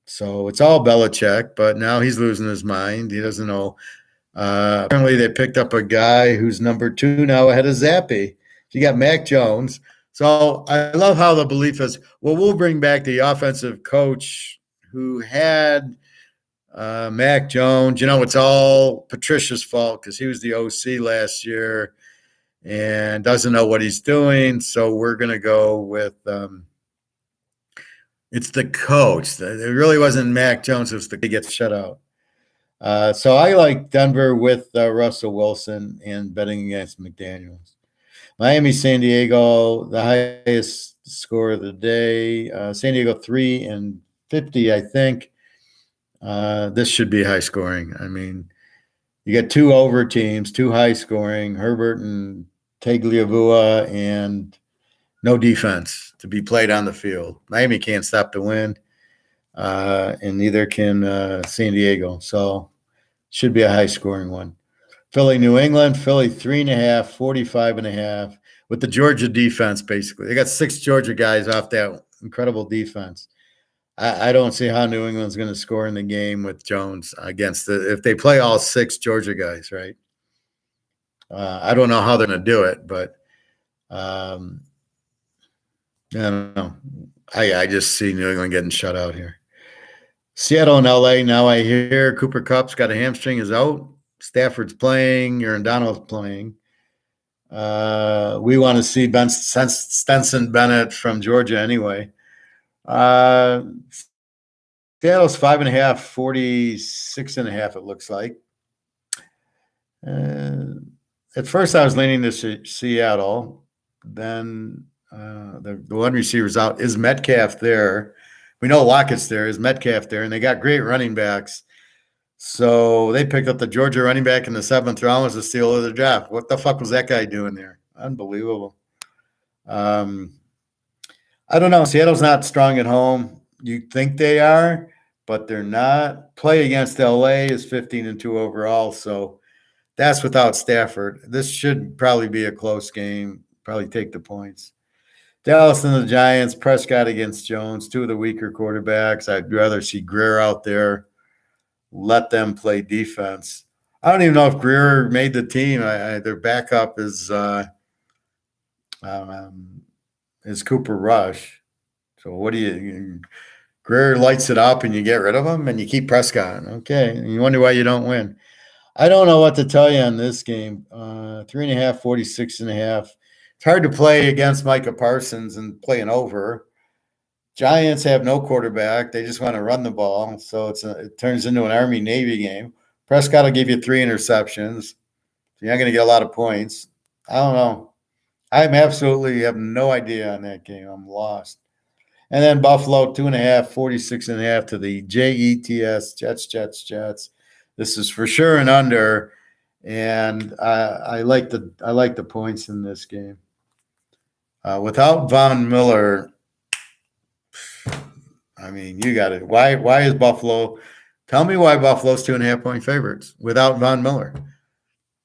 So it's all Belichick, but now he's losing his mind. He doesn't know. Apparently they picked up a guy who's number 2 now ahead of Zappe. You got Mac Jones. So I love how the belief is, well, we'll bring back the offensive coach who had Mac Jones. You know, it's all Patricia's fault because he was the OC last year and doesn't know what he's doing. So we're going to go with it's the coach. It really wasn't Mac Jones. It was he gets shut out. So I like Denver with Russell Wilson and betting against McDaniels. Miami, San Diego, the highest score of the day. San Diego 3 and 50, I think. This should be high scoring. I mean, you got 2 over teams, 2 high scoring, Herbert and Tagliavua, and no defense to be played on the field. Miami can't stop the win, and neither can San Diego. So should be a high scoring one. Philly, New England, Philly 3.5, 45.5 with the Georgia defense, basically. They got 6 Georgia guys off that incredible defense. I don't see how New England's going to score in the game with Jones against if they play all 6 Georgia guys, right? I don't know how they're going to do it, but um, I don't know. I just see New England getting shut out here. Seattle and LA. Now I hear Cooper Kupp's got a hamstring, is out. Stafford's playing. Aaron Donald's playing. We want to see Stenson Bennett from Georgia anyway. Seattle's 5.5, 46.5, it looks like. At first, I was leaning to Seattle. Then the one receiver's out. Is Metcalf there? We know Lockett's there. Is Metcalf there? And they got great running backs. So they picked up the Georgia running back in the 7th round as a steal of the draft. What the fuck was that guy doing there? Unbelievable. I don't know. Seattle's not strong at home. You think they are, but they're not. Play against LA is 15-2 overall. So that's without Stafford. This should probably be a close game. Probably take the points. Dallas and the Giants, Prescott against Jones, 2 of the weaker quarterbacks. I'd rather see Greer out there. Let them play defense. I don't even know if Greer made the team. Their backup is Cooper Rush. So what do you Greer lights it up and you get rid of him and you keep Prescott. Okay. And you wonder why you don't win. I don't know what to tell you on this game. 3.5, 46.5. It's hard to play against Micah Parsons and play an over. Giants have no quarterback. They just want to run the ball. So it turns into an Army-Navy game. Prescott will give you 3 interceptions. So you're not going to get a lot of points. I don't know. I have no idea on that game. I'm lost. And then Buffalo, 2.5, 46.5 to the Jets, Jets. This is for sure an under. And I like the points in this game. Without Von Miller, I mean, you got it. Why is Buffalo? Tell me why Buffalo's 2.5-point favorites without Von Miller.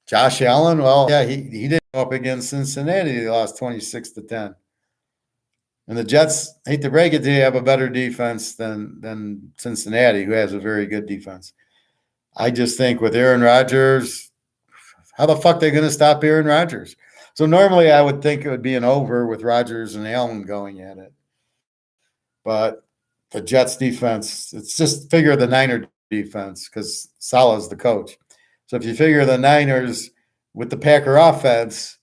Josh Allen, well, yeah, he didn't go up against Cincinnati. They lost 26-10. And the Jets, hate to break it to you, have a better defense than Cincinnati, who has a very good defense. I just think with Aaron Rodgers, how the fuck are they going to stop Aaron Rodgers? So normally I would think it would be an over with Rodgers and Allen going at it. But the Jets defense, it's just figure the Niner defense because Salah's the coach. So if you figure the Niners with the Packer offense,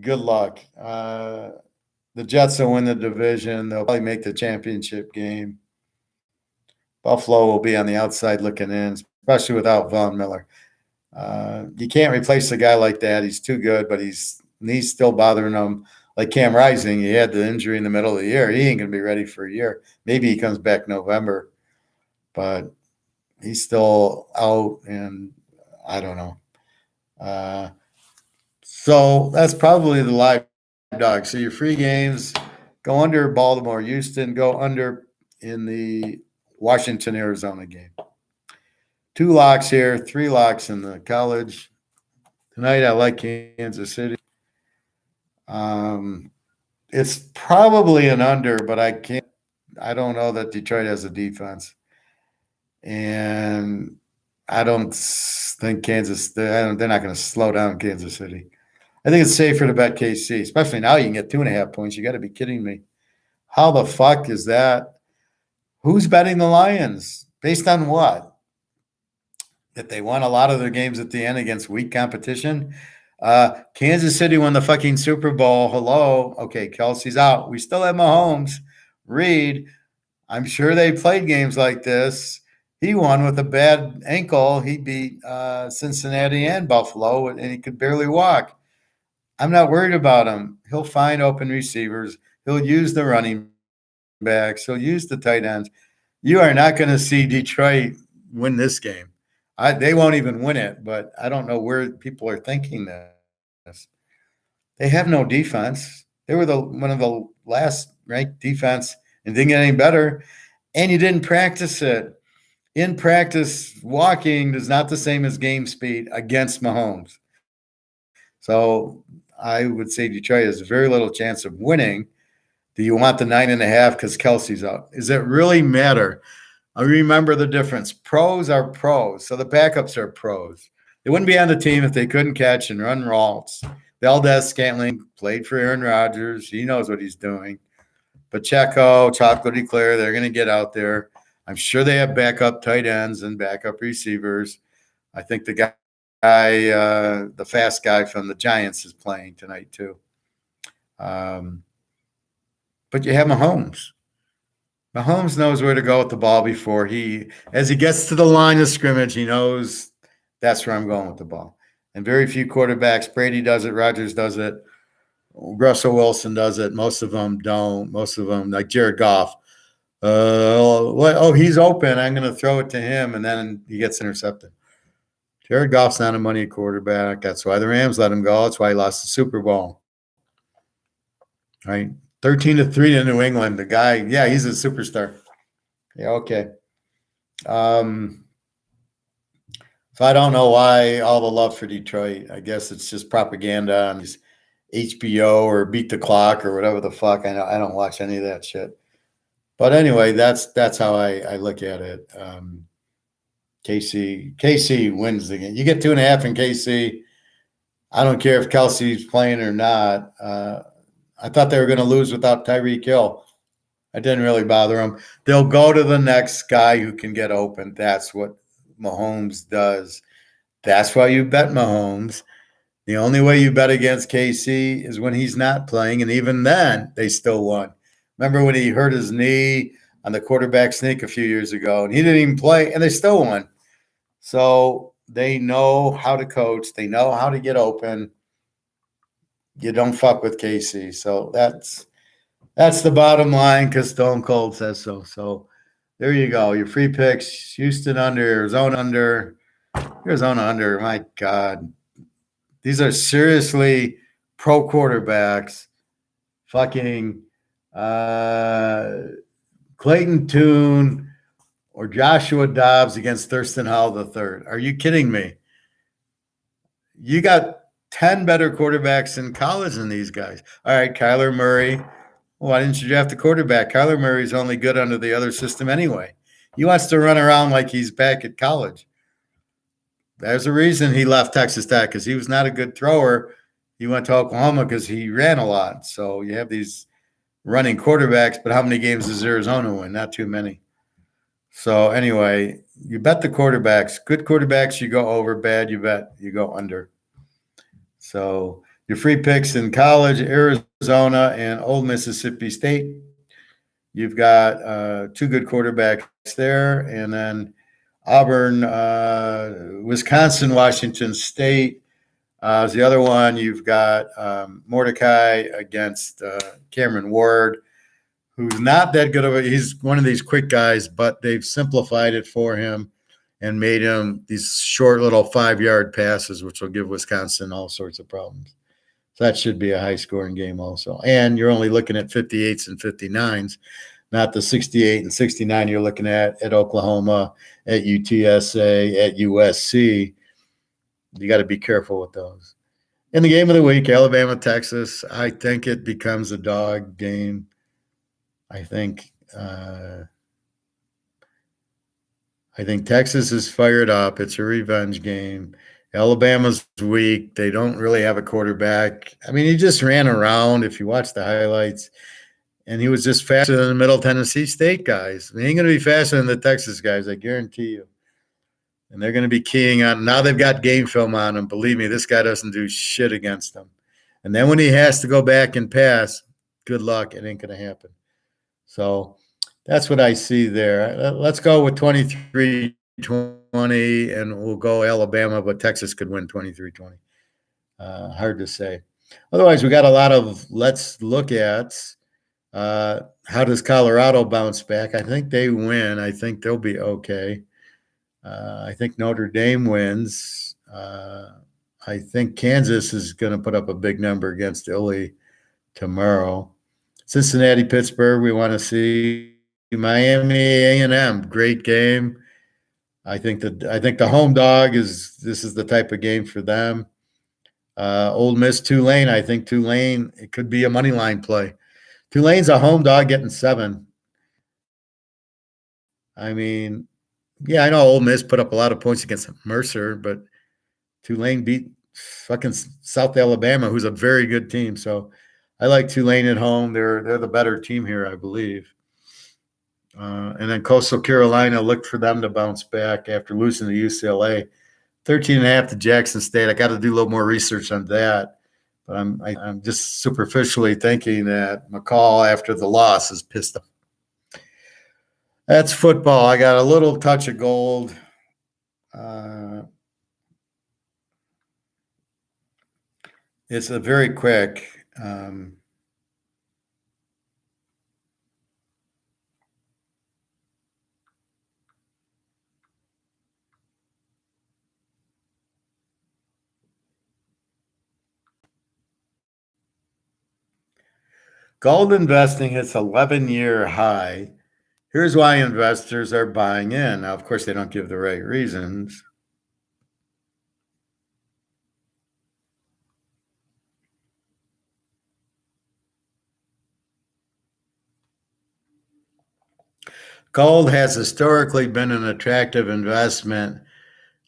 good luck. The Jets will win the division. They'll probably make the championship game. Buffalo will be on the outside looking in, especially without Von Miller. You can't replace a guy like that. He's too good, but his knee's still bothering him. Like Cam Rising, he had the injury in the middle of the year. He ain't going to be ready for a year. Maybe he comes back November, but he's still out, and I don't know. So that's probably the live dog. So your free games, go under Baltimore, Houston, go under in the Washington, Arizona game. 2 locks here, 3 locks in the college. Tonight I like Kansas City. It's probably an under, but I don't know that Detroit has a defense. And I don't think they're not going to slow down Kansas City. I think it's safer to bet KC, especially now you can get 2.5 points. You got to be kidding me. How the fuck is that? Who's betting the Lions? Based on what? That they won a lot of their games at the end against weak competition? Kansas City won the fucking Super Bowl. Hello. Okay, Kelsey's out. We still have Mahomes. Reed, I'm sure they played games like this. He won with a bad ankle. He beat Cincinnati and Buffalo, and he could barely walk. I'm not worried about him. He'll find open receivers. He'll use the running backs. He'll use the tight ends. You are not going to see Detroit win this game. They won't even win it, but I don't know where people are thinking this. They have no defense. They were one of the last ranked defense and didn't get any better, and you didn't practice it. In practice, walking is not the same as game speed against Mahomes. So I would say Detroit has very little chance of winning. Do you want the 9.5 because Kelsey's out? Does it really matter? I remember the difference. Pros are pros, so the backups are pros. They wouldn't be on the team if they couldn't catch and run routes. Valdez-Scantling played for Aaron Rodgers. He knows what he's doing. Pacheco, Chocolate Eclair, they're going to get out there. I'm sure they have backup tight ends and backup receivers. I think the guy, the fast guy from the Giants is playing tonight too. But you have Mahomes. Mahomes knows where to go with the ball before as he gets to the line of scrimmage, he knows that's where I'm going with the ball. And very few quarterbacks, Brady does it, Rodgers does it, Russell Wilson does it. Most of them don't. Most of them, like Jared Goff, he's open. I'm going to throw it to him, and then he gets intercepted. Jared Goff's not a money quarterback. That's why the Rams let him go. That's why he lost the Super Bowl. Right? 13-3 to New England. The guy, yeah, he's a superstar. Yeah, okay. So I don't know why all the love for Detroit. I guess it's just propaganda on these HBO or Beat the Clock or whatever the fuck. I know I don't watch any of that shit. But anyway, that's how I look at it. KC wins the game. You get 2.5 in KC. I don't care if Kelsey's playing or not. I thought they were going to lose without Tyreek Hill. It didn't really bother them. They'll go to the next guy who can get open. That's what Mahomes does. That's why you bet Mahomes. The only way you bet against KC is when he's not playing, and even then, they still won. Remember when he hurt his knee on the quarterback sneak a few years ago, and he didn't even play, and they still won. So they know how to coach. They know how to get open. You don't fuck with KC. So that's the bottom line because Stone Cold says so. So there you go. Your free picks, Houston under, Arizona under. Arizona under, my God. These are seriously pro quarterbacks. Fucking Clayton Tune or Joshua Dobbs against Thurston Howell III. Are you kidding me? You got 10 better quarterbacks in college than these guys. All right, Kyler Murray. Why didn't you draft a quarterback? Kyler Murray's only good under the other system anyway. He wants to run around like he's back at college. There's a reason he left Texas Tech because he was not a good thrower. He went to Oklahoma because he ran a lot. So you have these running quarterbacks, but how many games does Arizona win? Not too many. So anyway, you bet the quarterbacks. Good quarterbacks, you go over. Bad, you bet you go under. So your free picks in college, Arizona and Old Mississippi State. You've got 2 good quarterbacks there. And then Auburn, Wisconsin, Washington State is the other one. You've got Mordecai against Cameron Ward, who's not that good of he's one of these quick guys, but they've simplified it for him and made him these short little 5-yard passes, which will give Wisconsin all sorts of problems. So that should be a high-scoring game also. And you're only looking at 58s and 59s, not the 68 and 69 you're looking at Oklahoma, at UTSA, at USC. You got to be careful with those. In the game of the week, Alabama, Texas, I think it becomes a dog game. I think Texas is fired up. It's a revenge game. Alabama's weak. They don't really have a quarterback. I mean, he just ran around, if you watch the highlights, and he was just faster than the Middle Tennessee State guys. He ain't going to be faster than the Texas guys, I guarantee you. And they're going to be keying on – now they've got game film on him. Believe me, this guy doesn't do shit against them. And then when he has to go back and pass, good luck. It ain't going to happen. So that's what I see there. Let's go with 23-20, and we'll go Alabama, but Texas could win 23-20. Hard to say. Otherwise, we got a lot of let's look at how does Colorado bounce back. I think they win. I think they'll be okay. I think Notre Dame wins. I think Kansas is going to put up a big number against Illy tomorrow. Cincinnati, Pittsburgh, we want to see. Miami, A&M, great game. I think the home dog this is the type of game for them. Ole Miss, Tulane, I think Tulane, it could be a money line play. Tulane's a home dog getting 7. I mean, yeah, I know Ole Miss put up a lot of points against Mercer, but Tulane beat fucking South Alabama, who's a very good team. So I like Tulane at home. They're the better team here, I believe. And then Coastal Carolina, looked for them to bounce back after losing to UCLA. 13.5 to Jackson State. I got to do a little more research on that. But I'm just superficially thinking that McCall, after the loss, is pissed off. That's football. I got a little touch of gold. It's a very quick. Gold investing hits 11-year high. Here's why investors are buying in. Now, of course, they don't give the right reasons. Gold has historically been an attractive investment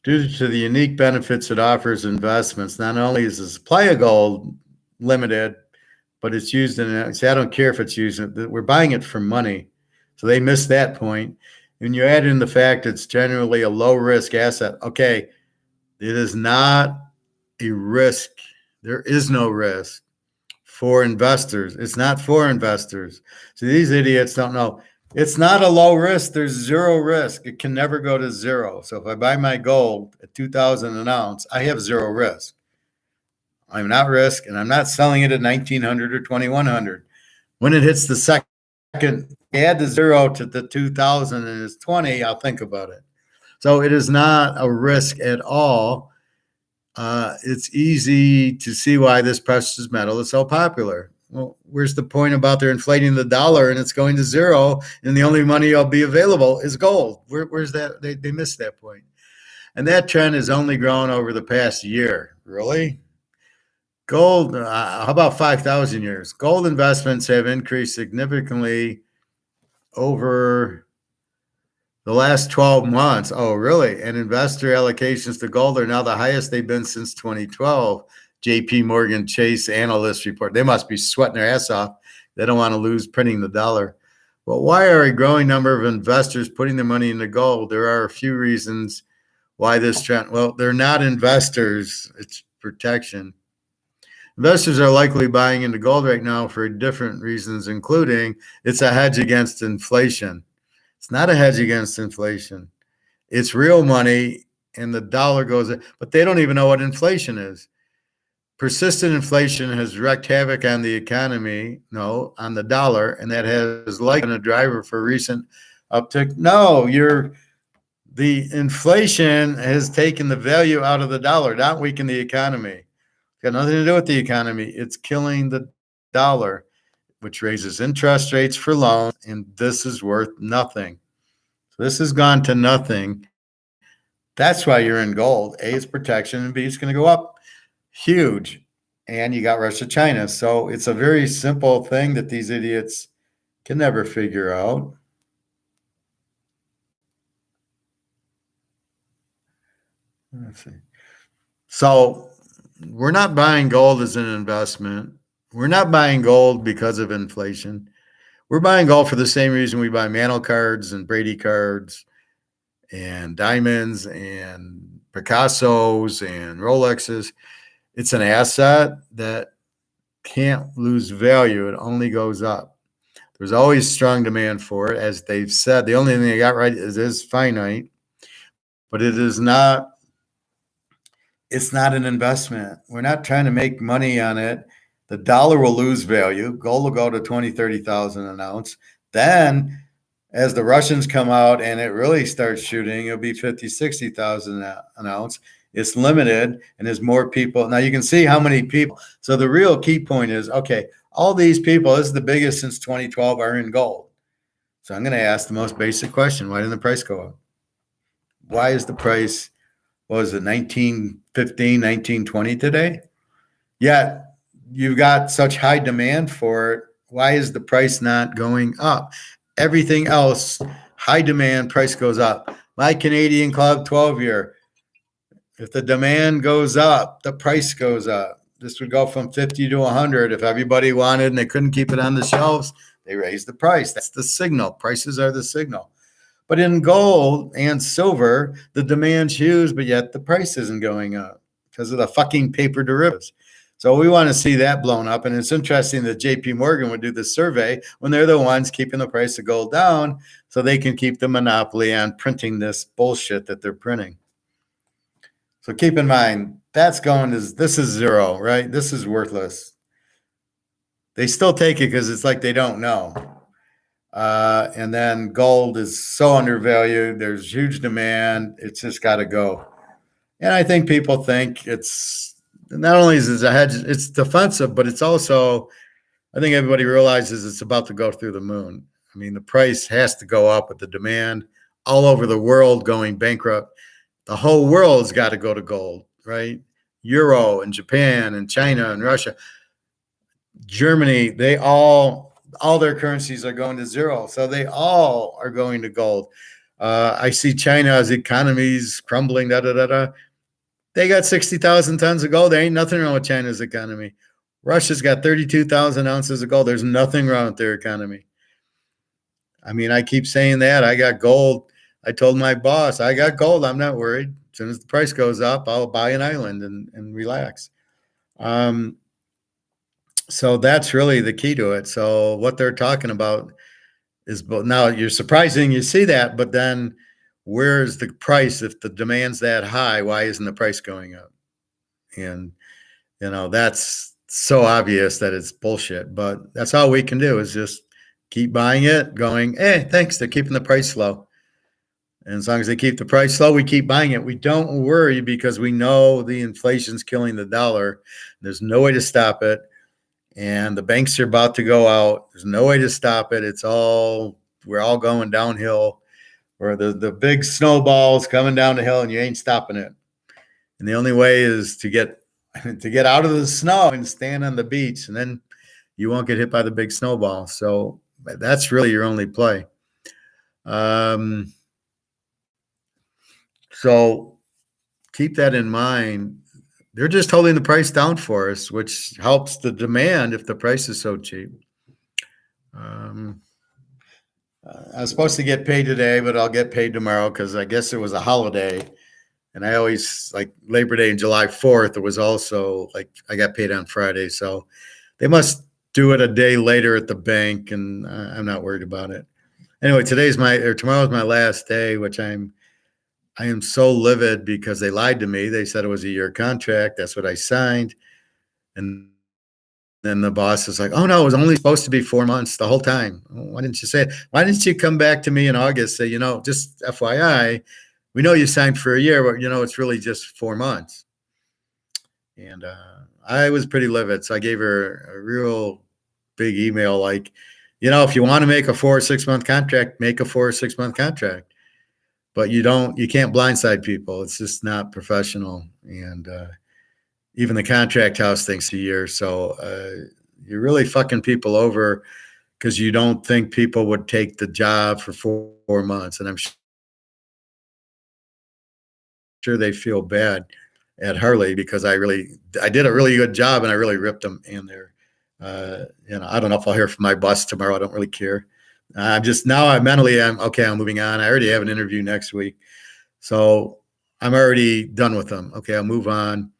due to the unique benefits it offers investments. Not only is the supply of gold limited, but it's used in. See, I don't care if it's used. We're buying it for money, so they missed that point. When you add in the fact it's generally a low risk asset, okay, it is not a risk. There is no risk for investors. It's not for investors. So these idiots don't know. It's not a low risk. There's zero risk. It can never go to zero. So if I buy my gold at 2,000 an ounce, I have zero risk. I'm not risk, and I'm not selling it at 1,900 or 2,100. When it hits the second, add the zero to the 2,000 and it's 20, I'll think about it. So it is not a risk at all. It's easy to see why this precious metal is so popular. Well, where's the point about they're inflating the dollar and it's going to zero and the only money will be available is gold? Where's that? They missed that point. And that trend has only grown over the past year. Really? Gold, how about 5,000 years? Gold investments have increased significantly over the last 12 months. Oh, really? And investor allocations to gold are now the highest they've been since 2012. JP Morgan Chase analyst report. They must be sweating their ass off. They don't want to lose printing the dollar. Well, why are a growing number of investors putting their money into gold? There are a few reasons why this trend. Well, they're not investors. It's protection. Investors are likely buying into gold right now for different reasons, including it's a hedge against inflation. It's not a hedge against inflation. It's real money, and the dollar goes, but they don't even know what inflation is. Persistent inflation has wreaked havoc on the economy, on the dollar, and that has likely been a driver for recent uptick. No, the inflation has taken the value out of the dollar, not weakened the economy. It's got nothing to do with the economy. It's killing the dollar, which raises interest rates for loans, and this is worth nothing. So this has gone to nothing. That's why you're in gold. A, it's protection, and B, it's going to go up huge. And you got Russia, China. So it's a very simple thing that these idiots can never figure out. Let's see. So we're not buying gold as an investment. We're not buying gold because of inflation. We're buying gold for the same reason we buy Mantle cards and Brady cards and diamonds and Picassos and Rolexes. It's an asset that can't lose value. It only goes up. There's always strong demand for it. As they've said, the only thing they got right is it is finite, but it is not. It's not an investment. We're not trying to make money on it. The dollar will lose value. Gold will go to 20, 30,000 an ounce. Then as the Russians come out and it really starts shooting, it'll be 50, 60,000 an ounce. It's limited, and there's more people. Now you can see how many people. So the real key point is, okay, all these people, this is the biggest since 2012, are in gold. So I'm going to ask the most basic question. Why didn't the price go up? Why is the price, what was it, 1915, 1920 today? Yet you've got such high demand for it. Why is the price not going up? Everything else, high demand, price goes up. My Canadian Club 12-year, if the demand goes up, the price goes up. This would go from 50 to 100. If everybody wanted and they couldn't keep it on the shelves, they raised the price. That's the signal. Prices are the signal. But in gold and silver, the demand's huge, but yet the price isn't going up because of the fucking paper derivatives. So we want to see that blown up. And it's interesting that JP Morgan would do this survey when they're the ones keeping the price of gold down so they can keep the monopoly on printing this bullshit that they're printing. So keep in mind, this is zero, right? This is worthless. They still take it because it's like they don't know. And then gold is so undervalued. There's huge demand. It's just got to go. And I think people think it's not only is it a hedge, it's defensive, but it's also, I think everybody realizes it's about to go through the moon. I mean, the price has to go up with the demand all over the world going bankrupt. The whole world's got to go to gold, right? Euro and Japan and China and Russia, Germany, they all their currencies are going to zero. So they all are going to gold. I see China's economy's crumbling, They got 60,000 tons of gold. There ain't nothing wrong with China's economy. Russia's got 32,000 ounces of gold. There's nothing wrong with their economy. I mean, I keep saying that. I got gold. I told my boss, I got gold. I'm not worried. As soon as the price goes up, I'll buy an island and relax. So that's really the key to it. So what they're talking about is, now you're surprising you see that, but then where's the price? If the demand's that high, why isn't the price going up? And, that's so obvious that it's bullshit, but that's all we can do is just keep buying it, going, hey, thanks. They're keeping the price low. And as long as they keep the price low, we keep buying it. We don't worry because we know the inflation's killing the dollar. There's no way to stop it. And the banks are about to go out. There's no way to stop it. We're all going downhill, or the big snowball's coming down the hill and you ain't stopping it. And the only way is to get out of the snow and stand on the beach, and then you won't get hit by the big snowball. So that's really your only play. So keep that in mind. They're just holding the price down for us, which helps the demand if the price is so cheap. I was supposed to get paid today, but I'll get paid tomorrow because I guess it was a holiday. And I always, like Labor Day and July 4th, it was also like I got paid on Friday. So they must do it a day later at the bank, and I'm not worried about it. Anyway, tomorrow's my last day, which I am so livid because they lied to me. They said it was a year contract. That's what I signed. And then the boss was like, oh, no, it was only supposed to be 4 months the whole time. Why didn't you say it? Why didn't you come back to me in August, say, just FYI, we know you signed for a year, but, it's really just 4 months. And I was pretty livid. So I gave her a real big email like, if you want to make a 4 or 6 month contract, make a 4 or 6 month contract. But you can't blindside people. It's just not professional. And even the contract house thinks a year. So you're really fucking people over because you don't think people would take the job for 4 months. And I'm sure they feel bad at Harley because I did a really good job and I really ripped them in there. I don't know if I'll hear from my boss tomorrow. I don't really care. I'm okay. I'm moving on. I already have an interview next week. So I'm already done with them. Okay. I'll move on,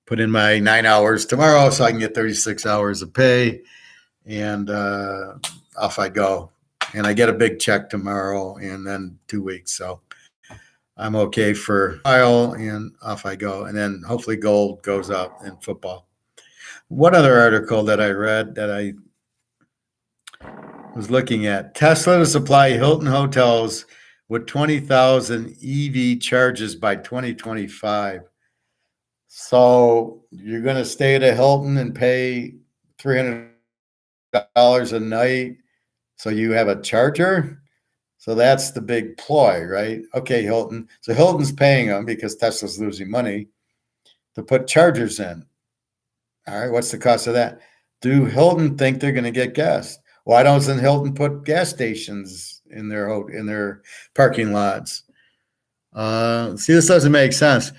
put in my 9 hours tomorrow so I can get 36 hours of pay, and off I go. And I get a big check tomorrow and then 2 weeks. So I'm okay for a while and off I go. And then hopefully gold goes up in football. One other article that I read that I was looking at: Tesla to supply Hilton hotels with 20,000 EV charges by 2025. So you're going to stay at a Hilton and pay $300 a night so you have a charger? So that's the big ploy, right? Okay, Hilton. So Hilton's paying them because Tesla's losing money to put chargers in. All right, what's the cost of that? Do Hilton think they're going to get gas? Why doesn't Hilton put gas stations in their parking lots? See, this doesn't make sense.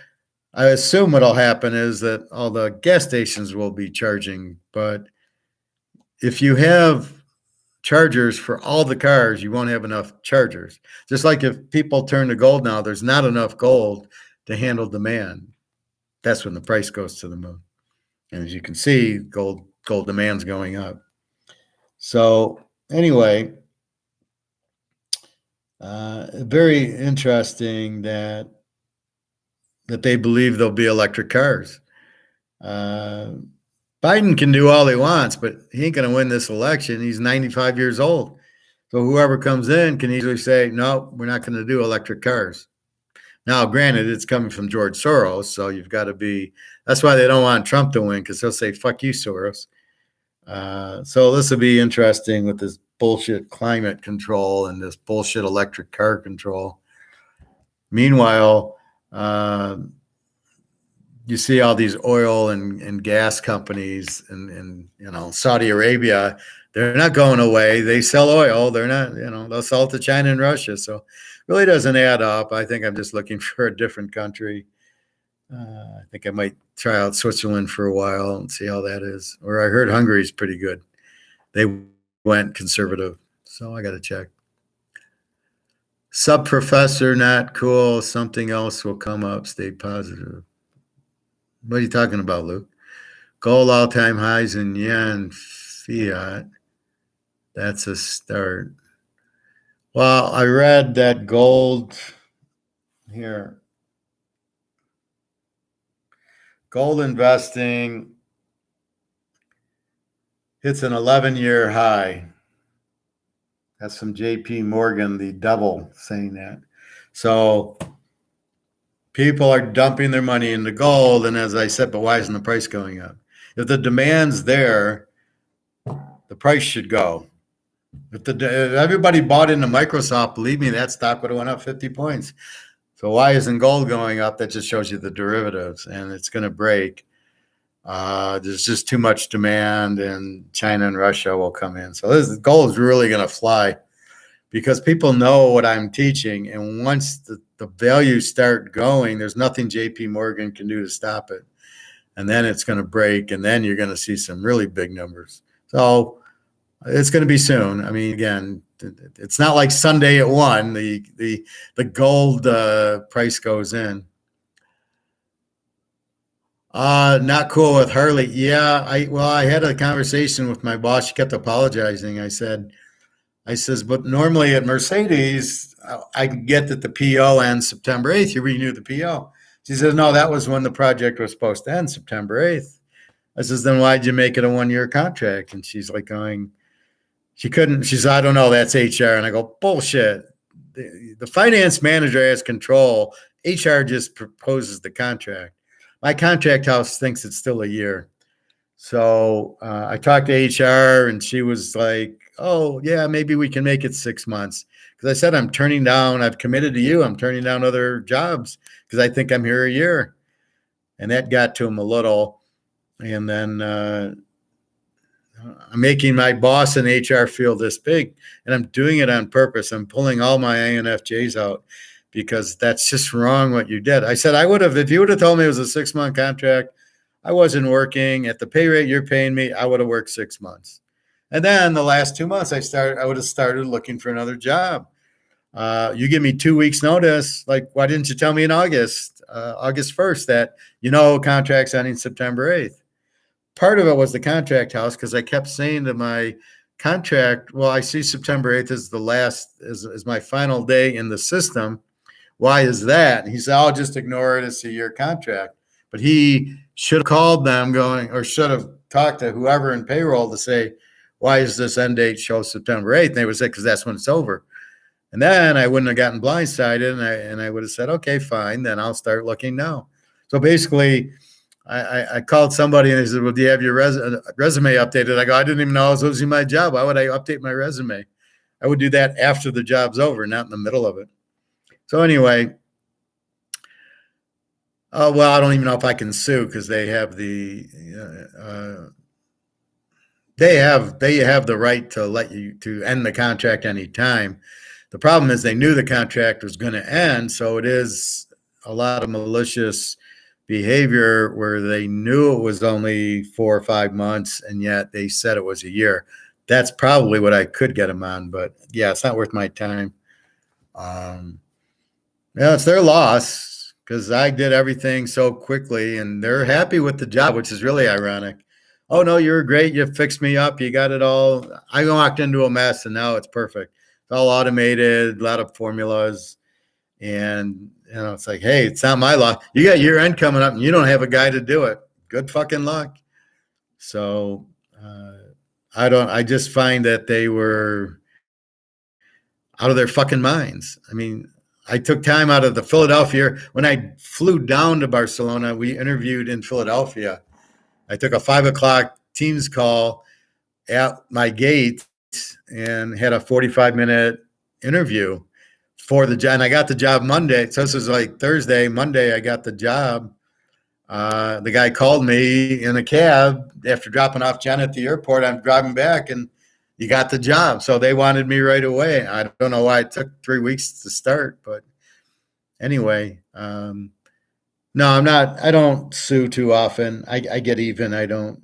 I assume what'll happen is that all the gas stations will be charging, but if you have chargers for all the cars, you won't have enough chargers. Just like if people turn to gold now, there's not enough gold to handle demand. That's when the price goes to the moon. And as you can see, gold demand's going up. So anyway, very interesting that they believe there'll be electric cars. Biden can do all he wants, but he ain't going to win this election. He's 95 years old. So whoever comes in can easily say, no, we're not going to do electric cars. Now, granted, it's coming from George Soros, so you've got to be – that's why they don't want Trump to win, because he'll say, fuck you, Soros. So this will be interesting with this bullshit climate control and this bullshit electric car control. Meanwhile, you see all these oil and gas companies and Saudi Arabia, they're not going away. They sell oil. They're not, they'll sell it to China and Russia. So it really doesn't add up. I think I'm just looking for a different country. I think I might try out Switzerland for a while and see how that is. Or I heard Hungary's pretty good. They went conservative. So I got to check. Sub-professor, not cool. Something else will come up. Stay positive. What are you talking about, Luke? Gold all-time highs in yen, fiat. That's a start. Well, I read that gold here. Gold investing hits an 11-year high. That's from JP Morgan, the devil, saying that. So people are dumping their money into gold, and as I said, but why isn't the price going up? If the demand's there, the price should go. If everybody bought into Microsoft, believe me, that stock would have went up 50 points. So why isn't gold going up? That just shows you the derivatives, and it's going to break. There's just too much demand, and China and Russia will come in. So gold is really going to fly because people know what I'm teaching, and once the values start going, there's nothing JP Morgan can do to stop it. And then it's going to break, and then you're going to see some really big numbers. So it's going to be soon. I mean, again, it's not like Sunday at 1, the gold price goes in. Not cool with Harley. Yeah, I had a conversation with my boss. She kept apologizing. I says, but normally at Mercedes, I can get that the PO ends September 8th. You renew the PO. She says, no, that was when the project was supposed to end, September 8th. I says, then why'd you make it a 1-year contract? And she's like going, she couldn't. She said, I don't know. That's HR. And I go, bullshit. The finance manager has control. HR just proposes the contract. My contract house thinks it's still a year. So I talked to HR, and she was like, oh, yeah, maybe we can make it 6 months. Because I said, I've committed to you. I'm turning down other jobs because I think I'm here a year. And that got to him a little. And then I'm making my boss in HR feel this big, and I'm doing it on purpose. I'm pulling all my INFJs out because that's just wrong what you did. I said, if you would have told me it was a 6-month contract, I wasn't working at the pay rate you're paying me, I would have worked 6 months. And then the last 2 months I would have started looking for another job. You give me 2 weeks notice. Like, why didn't you tell me in August 1st that, contract's ending September 8th? Part of it was the contract house, because I kept saying to my contract, well, I see September 8th as the last, is my final day in the system. Why is that? And he said, I'll just ignore it. It's a year contract. But he should have called them or should have talked to whoever in payroll to say, why is this end date show September 8th? And they would say, because that's when it's over. And then I wouldn't have gotten blindsided, and I would have said, okay, fine, then I'll start looking now. So basically, I called somebody, and they said, well, do you have your resume updated? I go, I didn't even know I was losing my job. Why would I update my resume? I would do that after the job's over, not in the middle of it. So anyway, I don't even know if I can sue because they have the They have the right to let you to end the contract anytime. The problem is they knew the contract was going to end, so it is a lot of malicious behavior where they knew it was only 4 or 5 months, and yet they said it was a year. That's probably what I could get them on, but yeah, it's not worth my time. Um, yeah, it's their loss because I did everything so quickly, and they're happy with the job, which is really ironic. Oh no, you're great. You fixed me up. You got it all. I walked into a mess, and now it's perfect. It's all automated, a lot of formulas, and it's like, hey, it's not my loss. You got year end coming up, and you don't have a guy to do it. Good fucking luck. So I don't. I just find that they were out of their fucking minds. I mean, I took time out of the Philadelphia. When I flew down to Barcelona, we interviewed in Philadelphia. I took a 5 o'clock Teams call at my gate and had a 45-minute interview for the job. And I got the job Monday. So this was like Thursday. Monday, I got the job. The guy called me in a cab after dropping off Jen at the airport. I'm driving back, and you got the job. So they wanted me right away. I don't know why it took 3 weeks to start, but anyway, no, I'm not. I don't sue too often. I get even. I don't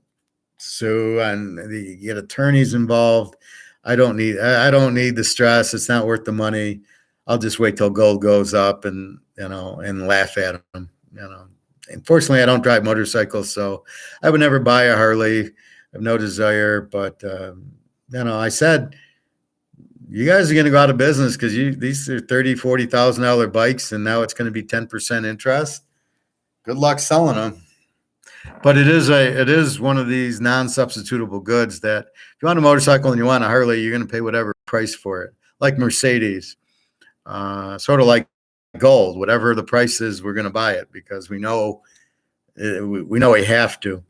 sue, and you get attorneys involved. I don't need the stress. It's not worth the money. I'll just wait till gold goes up and laugh at them. Unfortunately, I don't drive motorcycles, so I would never buy a Harley. I have no desire, but I said, you guys are going to go out of business because these are $30,000-$40,000 bikes, and now it's going to be 10% interest. Good luck selling them. But it is one of these non-substitutable goods that if you want a motorcycle and you want a Harley, you're going to pay whatever price for it. Like Mercedes, sort of like gold. Whatever the price is, we're going to buy it because we know we have to.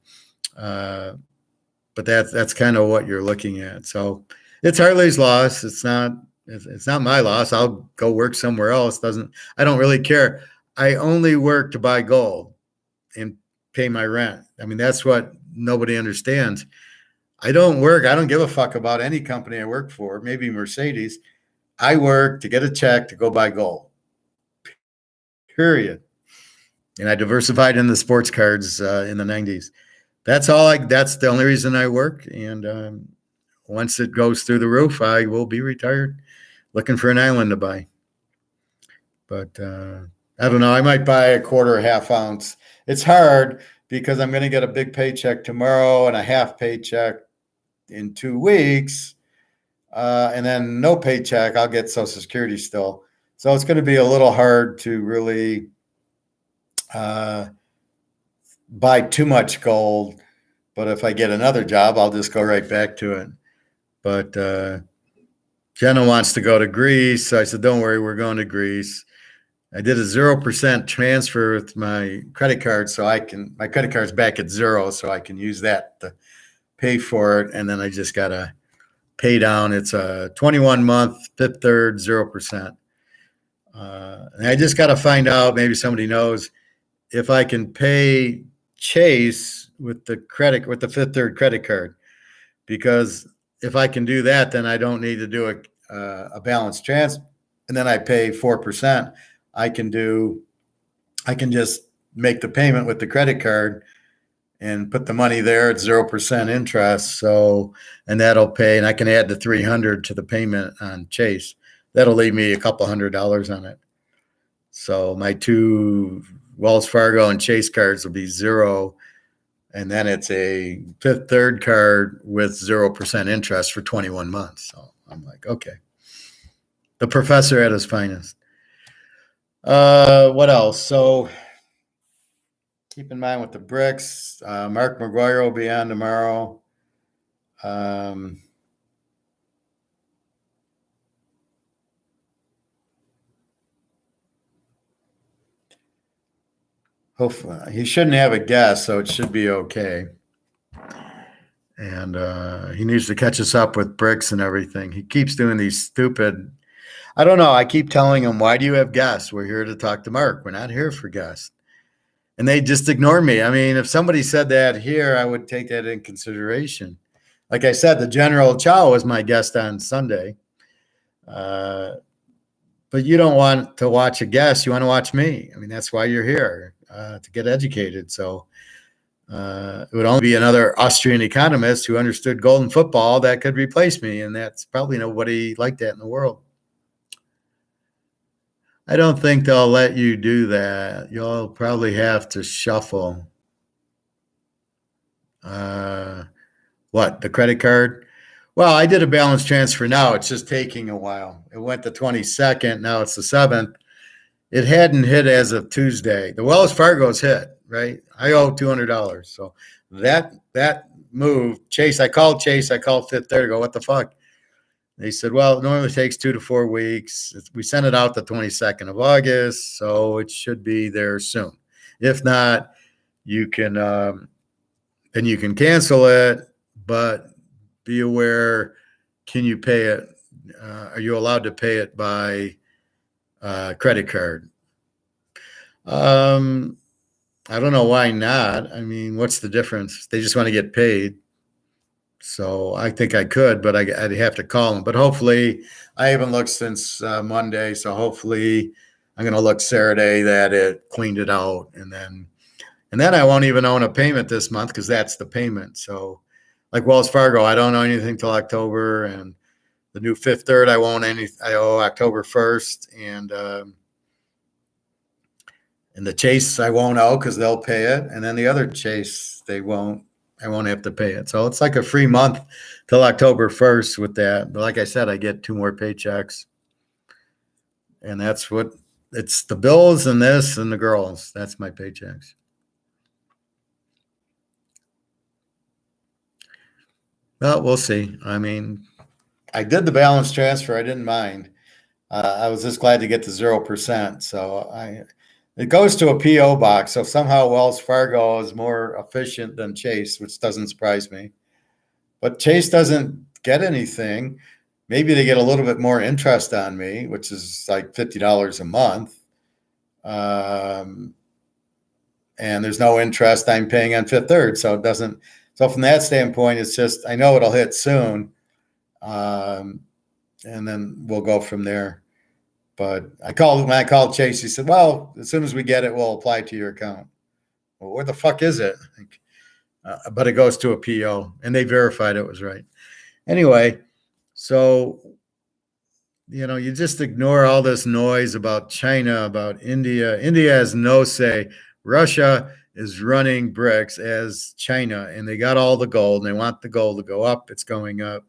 But that's kind of what you're looking at. So it's Harley's loss. It's not my loss. I'll go work somewhere else. I don't really care. I only work to buy gold and pay my rent. I mean, that's what nobody understands. I don't give a fuck about any company I work for, maybe Mercedes. I work to get a check to go buy gold. Period. And I diversified in the sports cards in the 90s. That's the only reason I work. And once it goes through the roof, I will be retired, looking for an island to buy. But I don't know. I might buy a quarter or half ounce. It's hard because I'm going to get a big paycheck tomorrow and a half paycheck in 2 weeks. And then no paycheck. I'll get Social Security still. So it's going to be a little hard to really buy too much gold. But if I get another job, I'll just go right back to it. But Jenna wants to go to Greece. So I said, don't worry, we're going to Greece. I did a 0% transfer with my credit card. So my credit card's back at zero. So I can use that to pay for it. And then I just got to pay down. It's a 21-month, Fifth Third, 0%. And I just got to find out, maybe somebody knows, if I can pay Chase with the Fifth Third credit card. Because if I can do that, then I don't need to do a balance transfer, and then I pay 4%. I can just make the payment with the credit card and put the money there at 0% interest. So, and that'll pay, and I can add the $300 to the payment on Chase. That'll leave me a couple $100 on it. So my 2 Wells Fargo and Chase cards will be zero. And then it's a Fifth Third card with 0% interest for 21 months. So I'm like, okay. The professor at his finest. What else? So keep in mind with the BRICS, Mark McGuire will be on tomorrow. Hopefully, he shouldn't have a guest, so it should be okay. And he needs to catch us up with BRICS and everything. He keeps doing these stupid. I don't know. I keep telling him, why do you have guests? We're here to talk to Mark. We're not here for guests. And they just ignore me. I mean, if somebody said that here, I would take that in consideration. like I said, the General Chow was my guest on Sunday. But you don't want to watch a guest. You want to watch me. I mean, that's why you're here, to get educated. So it would only be another Austrian economist who understood golden football that could replace me. And that's probably nobody like that in the world. I don't think they'll let you do that. You'll probably have to shuffle. What, the credit card? Well, I did a balance transfer now. It's just taking a while. It went the 22nd. Now it's the 7th. It hadn't hit as of Tuesday. The Wells Fargo's hit, right? I owe $200. So that move, Chase, I called Fifth Third to go, what the fuck? They said, well, it normally takes 2 to 4 weeks. We sent it out the 22nd of August, so it should be there soon. If not, you can then you can cancel it, but be aware, can you pay it? Are you allowed to pay it by credit card? I don't know why not. I mean, what's the difference? They just want to get paid. So I think I could, but I'd have to call them. But hopefully, I haven't looked since Monday. So hopefully, I'm going to look Saturday that it cleaned it out, and then I won't even own a payment this month because that's the payment. So, like Wells Fargo, I don't owe anything till October, and the new Fifth Third, I owe October 1st, and the Chase I won't owe because they'll pay it, and then the other Chase I won't have to pay it. So it's like a free month till October 1st with that. But like I said, I get 2 more paychecks. And that's what it's, the bills and this and the girls. That's my paychecks. Well, we'll see. I mean, I did the balance transfer. I didn't mind. I was just glad to get to 0%. So it goes to a PO box. So somehow Wells Fargo is more efficient than Chase, which doesn't surprise me. But Chase doesn't get anything. Maybe they get a little bit more interest on me, which is like $50 a month. And there's no interest I'm paying on Fifth Third. So it doesn't. So from that standpoint, it's just, I know it'll hit soon. And then we'll go from there. But when I called Chase, he said, well, as soon as we get it, we'll apply to your account. Well, where the fuck is it? But it goes to a PO, and they verified it was right. Anyway, so, you just ignore all this noise about China, about India. India has no say. Russia is running BRICS as China, and they got all the gold, and they want the gold to go up. It's going up.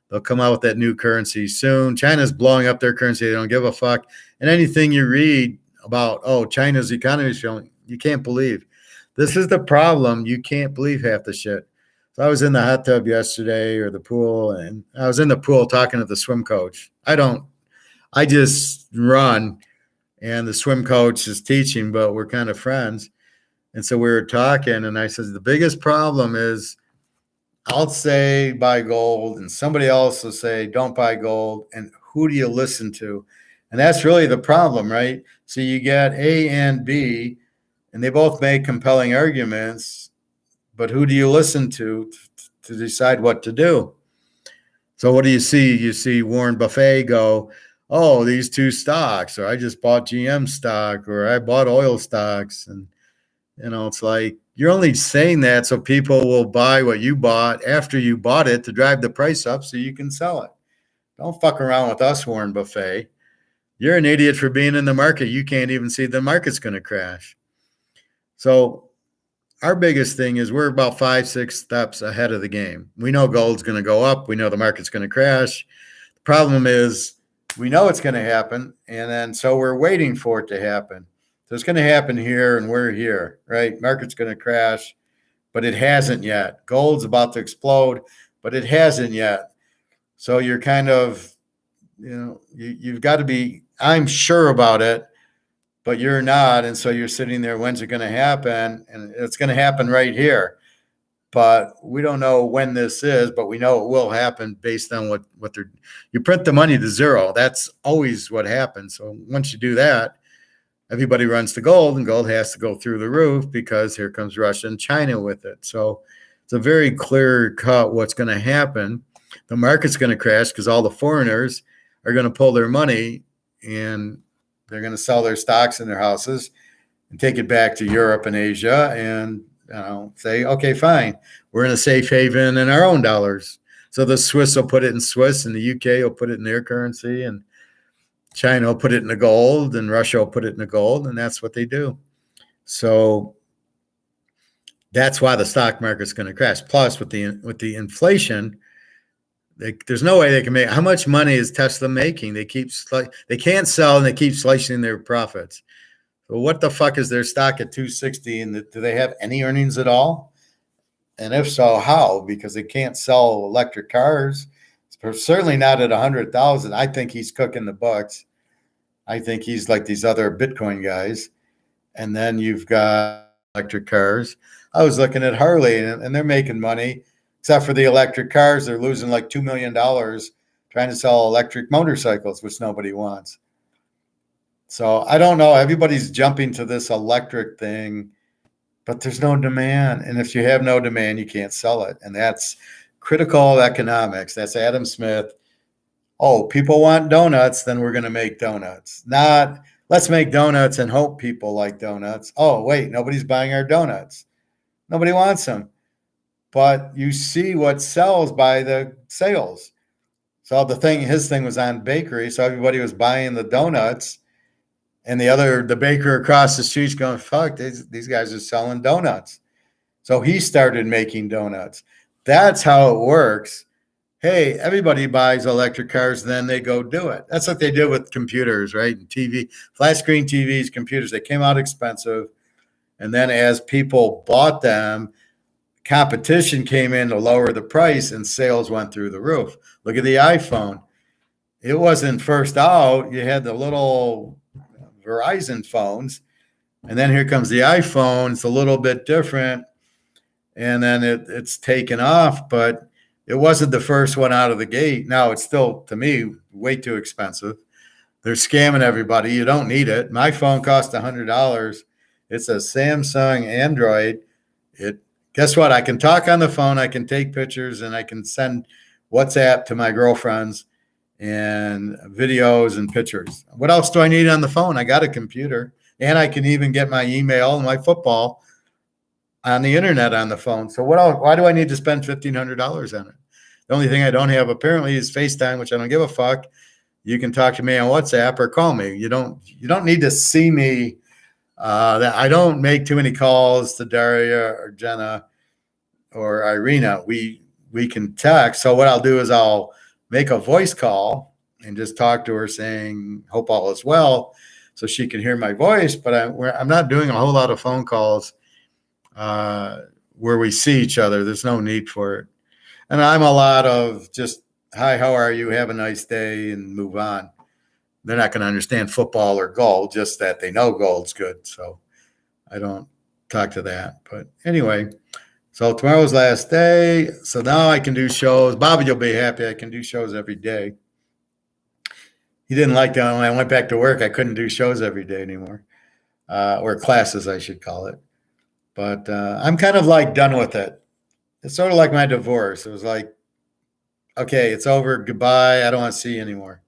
They'll come out with that new currency soon. China's blowing up their currency. They don't give a fuck. And anything you read about, China's economy is showing, you can't believe. This is the problem. You can't believe half the shit. So I was in the hot tub yesterday, or the pool, and I was in the pool talking to the swim coach. I just run, and the swim coach is teaching, but we're kind of friends. And so we were talking, and I said, the biggest problem is, I'll say buy gold, and somebody else will say don't buy gold. And who do you listen to? And that's really the problem, right? So you get A and B, and they both make compelling arguments, but who do you listen to decide what to do? So what do you see? You see Warren Buffett go, these 2 stocks, or I just bought GM stock, or I bought oil stocks. And, it's like, you're only saying that so people will buy what you bought after you bought it to drive the price up so you can sell it. Don't fuck around with us, Warren Buffett. You're an idiot for being in the market. You can't even see the market's going to crash. So our biggest thing is we're about 5-6 steps ahead of the game. We know gold's going to go up. We know the market's going to crash. The problem is we know it's going to happen, and then so we're waiting for it to happen. So it's going to happen here, and we're here, right? Market's going to crash, but it hasn't yet. Gold's about to explode, but it hasn't yet. So you're kind of, you've got to be, I'm sure about it, but you're not. And so you're sitting there, when's it going to happen? And it's going to happen right here. But we don't know when this is, but we know it will happen based on what you print the money to zero. That's always what happens. So once you do that, everybody runs to gold, and gold has to go through the roof because here comes Russia and China with it. So It's a very clear cut what's going to happen. The market's going to crash because all the foreigners are going to pull their money and they're going to sell their stocks and their houses and take it back to Europe and Asia and say, okay, fine, we're in a safe haven in our own dollars. So the Swiss will put it in Swiss, and the UK will put it in their currency, and China will put it in the gold, and Russia will put it in the gold, and that's what they do. So that's why the stock market's going to crash. Plus, with the inflation, there's no way they can make. How much money is Tesla making? They can't sell, and they keep slicing their profits. So what the fuck is their stock at 260? And do they have any earnings at all? And if so, how? Because they can't sell electric cars. Certainly not at 100,000. I think he's cooking the books. I think he's like these other Bitcoin guys. And then you've got electric cars. I was looking at Harley, and they're making money, except for the electric cars. They're losing like $2 million trying to sell electric motorcycles, which nobody wants. So I don't know. Everybody's jumping to this electric thing, but there's no demand. And if you have no demand, you can't sell it. And that's critical economics. That's Adam Smith. Oh, people want donuts, then we're going to make donuts. Not let's make donuts and hope people like donuts. Oh, wait, nobody's buying our donuts. Nobody wants them. But you see what sells by the sales. So his thing was on bakery. So everybody was buying the donuts. And the baker across the street's going, fuck, these guys are selling donuts. So he started making donuts. That's how it works. Hey, everybody buys electric cars, then they go do it. That's what they did with computers, right? And TV, flat screen TVs, computers, they came out expensive. And then as people bought them, competition came in to lower the price and sales went through the roof. Look at the iPhone. It wasn't first out. You had the little Verizon phones, and then here comes the iPhone. It's a little bit different, and then it's taken off, but it wasn't the first one out of the gate. Now it's still, to me, way too expensive. They're scamming everybody. You don't need it. My phone cost $100. It's a Samsung Android. Guess what? I can talk on the phone, I can take pictures, and I can send WhatsApp to my girlfriends and videos and pictures. What else do I need on the phone? I got a computer, and I can even get my email and my football on the internet on the phone. So what else? Why do I need to spend $1,500 on it? The only thing I don't have apparently is FaceTime, which I don't give a fuck. You can talk to me on WhatsApp or call me. You don't need to see me. I don't make too many calls to Daria or Jenna or Irina. We can text. So what I'll do is I'll make a voice call and just talk to her saying, hope all is well, so she can hear my voice. But I'm not doing a whole lot of phone calls where we see each other. There's no need for it. And I'm a lot of just, hi, how are you? Have a nice day and move on. They're not going to understand football or gold, just that they know gold's good. So I don't talk to that. But anyway, so tomorrow's last day. So now I can do shows. Bobby, you'll be happy. I can do shows every day. He didn't like that when I went back to work. I couldn't do shows every day anymore, or classes, I should call it. But I'm kind of like done with it. It's sort of like my divorce. It was like, okay, it's over. Goodbye. I don't want to see you anymore.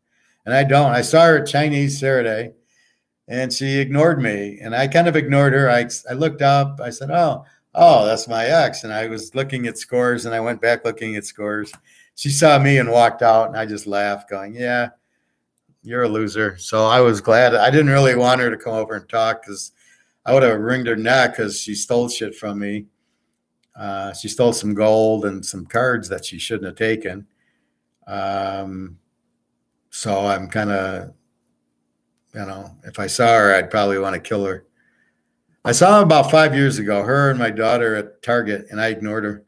And I don't. I saw her at Chinese Saturday, and she ignored me. And I kind of ignored her. I looked up. I said, oh, that's my ex. And I was looking at scores, and I went back looking at scores. She saw me and walked out, and I just laughed, going, yeah, you're a loser. So I was glad. I didn't really want her to come over and talk because I would have wringed her neck because she stole shit from me. She stole some gold and some cards that she shouldn't have taken. So I'm kind of, if I saw her, I'd probably want to kill her. I saw her about 5 years ago, her and my daughter at Target, and I ignored her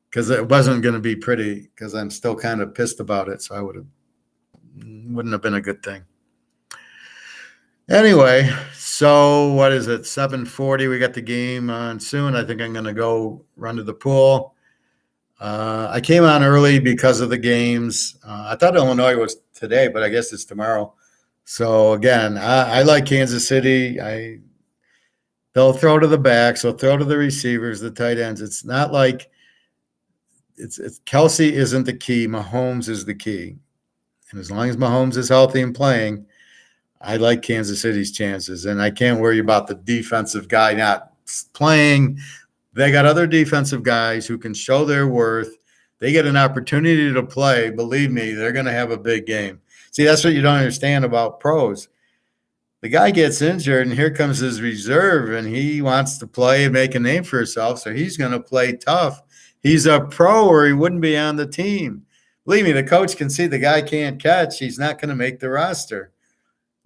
because it wasn't going to be pretty because I'm still kind of pissed about it. So wouldn't have been a good thing. Anyway, so what is it? 7:40. We got the game on soon. I think I'm going to go run to the pool. I came on early because of the games. I thought Illinois was today, but I guess it's tomorrow. So again, I like Kansas City. They'll throw to the backs. They'll throw to the receivers, the tight ends. It's not like it's Kelsey isn't the key. Mahomes is the key. And as long as Mahomes is healthy and playing, I like Kansas City's chances. And I can't worry about the defensive guy not playing. They got other defensive guys who can show their worth. They get an opportunity to play. Believe me, they're going to have a big game. See, that's what you don't understand about pros. The guy gets injured, and here comes his reserve, and he wants to play and make a name for himself, so he's going to play tough. He's a pro, or he wouldn't be on the team. Believe me, the coach can see the guy can't catch. He's not going to make the roster.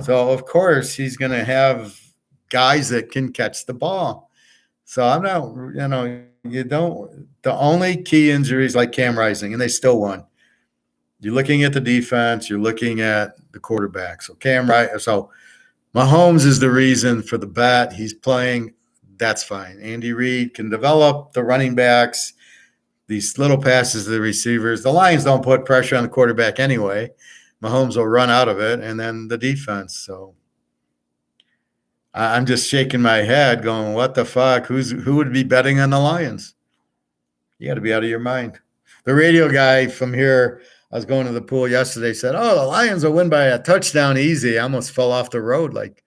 So, of course, he's going to have guys that can catch the ball. So I'm not, the only key injuries like Cam Rising, and they still won. You're looking at the defense, you're looking at the quarterback. So Mahomes is the reason for the bet. He's playing. That's fine. Andy Reid can develop the running backs, these little passes to the receivers. The Lions don't put pressure on the quarterback anyway. Mahomes will run out of it, and then the defense. So I'm just shaking my head going, what the fuck? Who would be betting on the Lions? You got to be out of your mind. The radio guy from here, I was going to the pool yesterday, said, oh, the Lions will win by a touchdown easy. I almost fell off the road. Like,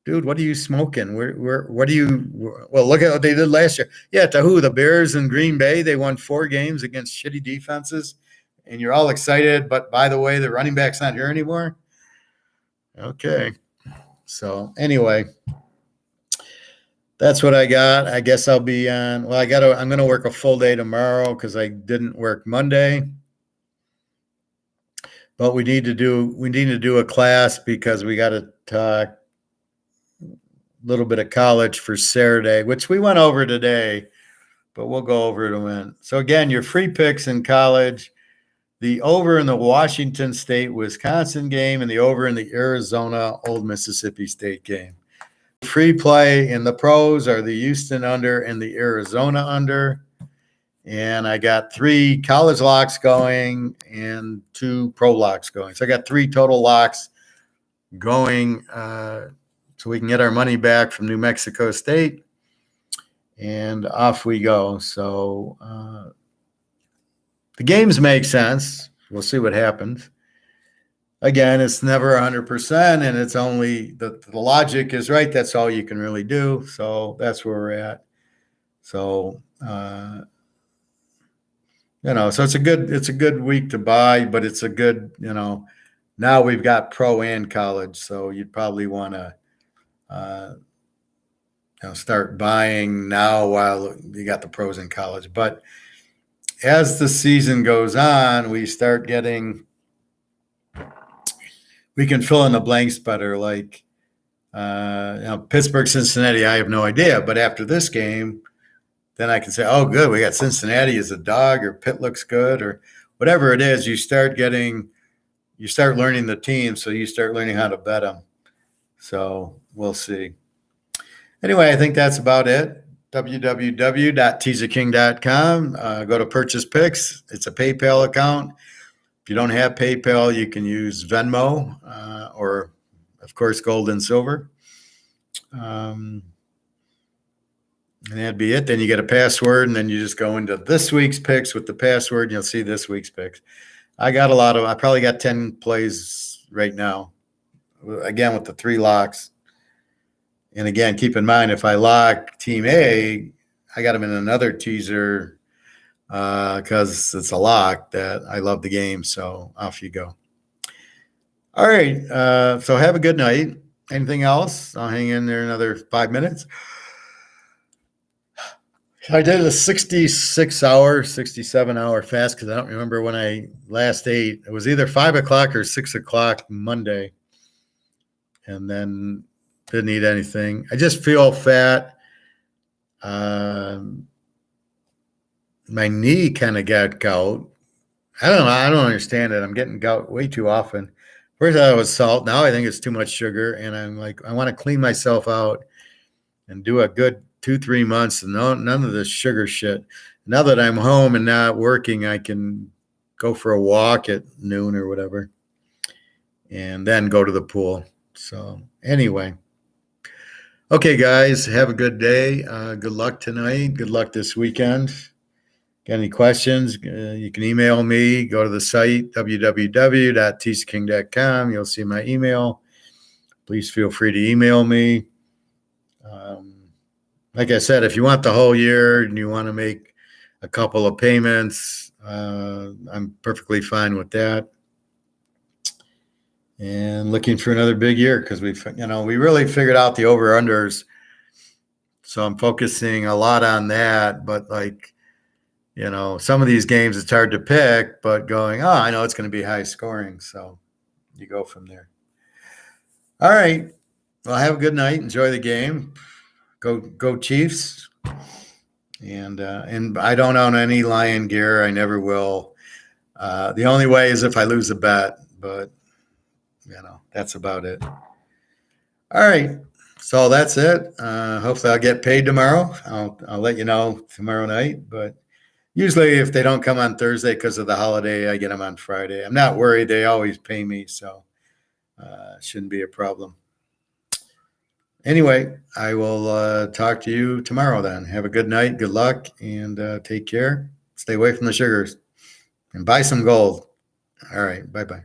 dude, what are you smoking? What do you – well, look at what they did last year. Yeah, to who? The Bears and Green Bay, they won 4 games against shitty defenses, and you're all excited. But, by the way, the running back's not here anymore? Okay. So, anyway, that's what I got. I guess I'll be on – well, I'm going to work a full day tomorrow because I didn't work Monday. But we need to do a class because we got to talk a little bit of college for Saturday, which we went over today, but we'll go over it again. So again, your free picks in college, the over in the Washington State-Wisconsin game and the over in the Arizona-Old Mississippi State game. Free play in the pros are the Houston under and the Arizona under. And I got 3 college locks going and 2 pro locks going. So I got 3 total locks going so we can get our money back from New Mexico State. And off we go. So the games make sense. We'll see what happens. Again, it's never 100%, and it's only the logic is right. That's all you can really do. So that's where we're at. So, so it's a good week to buy, but it's a good, now we've got pro and college. So you'd probably want to, start buying now while you got the pros in college. But as the season goes on, we start getting, we can fill in the blanks better. Like, Pittsburgh, Cincinnati, I have no idea. But after this game, then I can say, oh, good, we got Cincinnati as a dog, or Pitt looks good, or whatever it is. You start learning the team, so you start learning how to bet them. So we'll see. Anyway, I think that's about it. www.teaserking.com. Go to purchase picks. It's a PayPal account. If you don't have PayPal, you can use Venmo or, of course, gold and silver. And that'd be it. Then you get a password, and then you just go into this week's picks with the password, and you'll see this week's picks. I probably got 10 plays right now, again, with the 3 locks. And again, keep in mind, if I lock Team A, I got them in another teaser because it's a lock that I love the game. So off you go. All right. So have a good night. Anything else? I'll hang in there another 5 minutes. I did a 66-hour, 67-hour fast because I don't remember when I last ate. It was either 5 o'clock or 6 o'clock Monday, and then didn't eat anything. I just feel fat. My knee kind of got gout. I don't know. I don't understand it. I'm getting gout way too often. First I thought it was salt. Now I think it's too much sugar, and I'm like, I want to clean myself out and do a good 2-3 months and none of this sugar shit. Now that I'm home and not working, I can go for a walk at noon or whatever and then go to the pool. So anyway, okay, guys, have a good day. Good luck tonight. Good luck this weekend. Got any questions? You can email me. Go to the site, www.teaserking.com. You'll see my email. Please feel free to email me. Like I said, if you want the whole year and you want to make a couple of payments, I'm perfectly fine with that. And looking for another big year because we really figured out the over-unders. So I'm focusing a lot on that. But some of these games it's hard to pick, but I know it's going to be high scoring. So you go from there. All right. Well, have a good night. Enjoy the game. Go Chiefs. And I don't own any Lion gear. I never will. The only way is if I lose a bet, but that's about it. All right. So that's it. Hopefully I'll get paid tomorrow. I'll let you know tomorrow night, but usually if they don't come on Thursday because of the holiday, I get them on Friday. I'm not worried. They always pay me, so it shouldn't be a problem. Anyway, I will talk to you tomorrow then. Have a good night. Good luck, and take care. Stay away from the sugars and buy some gold. All right. Bye-bye.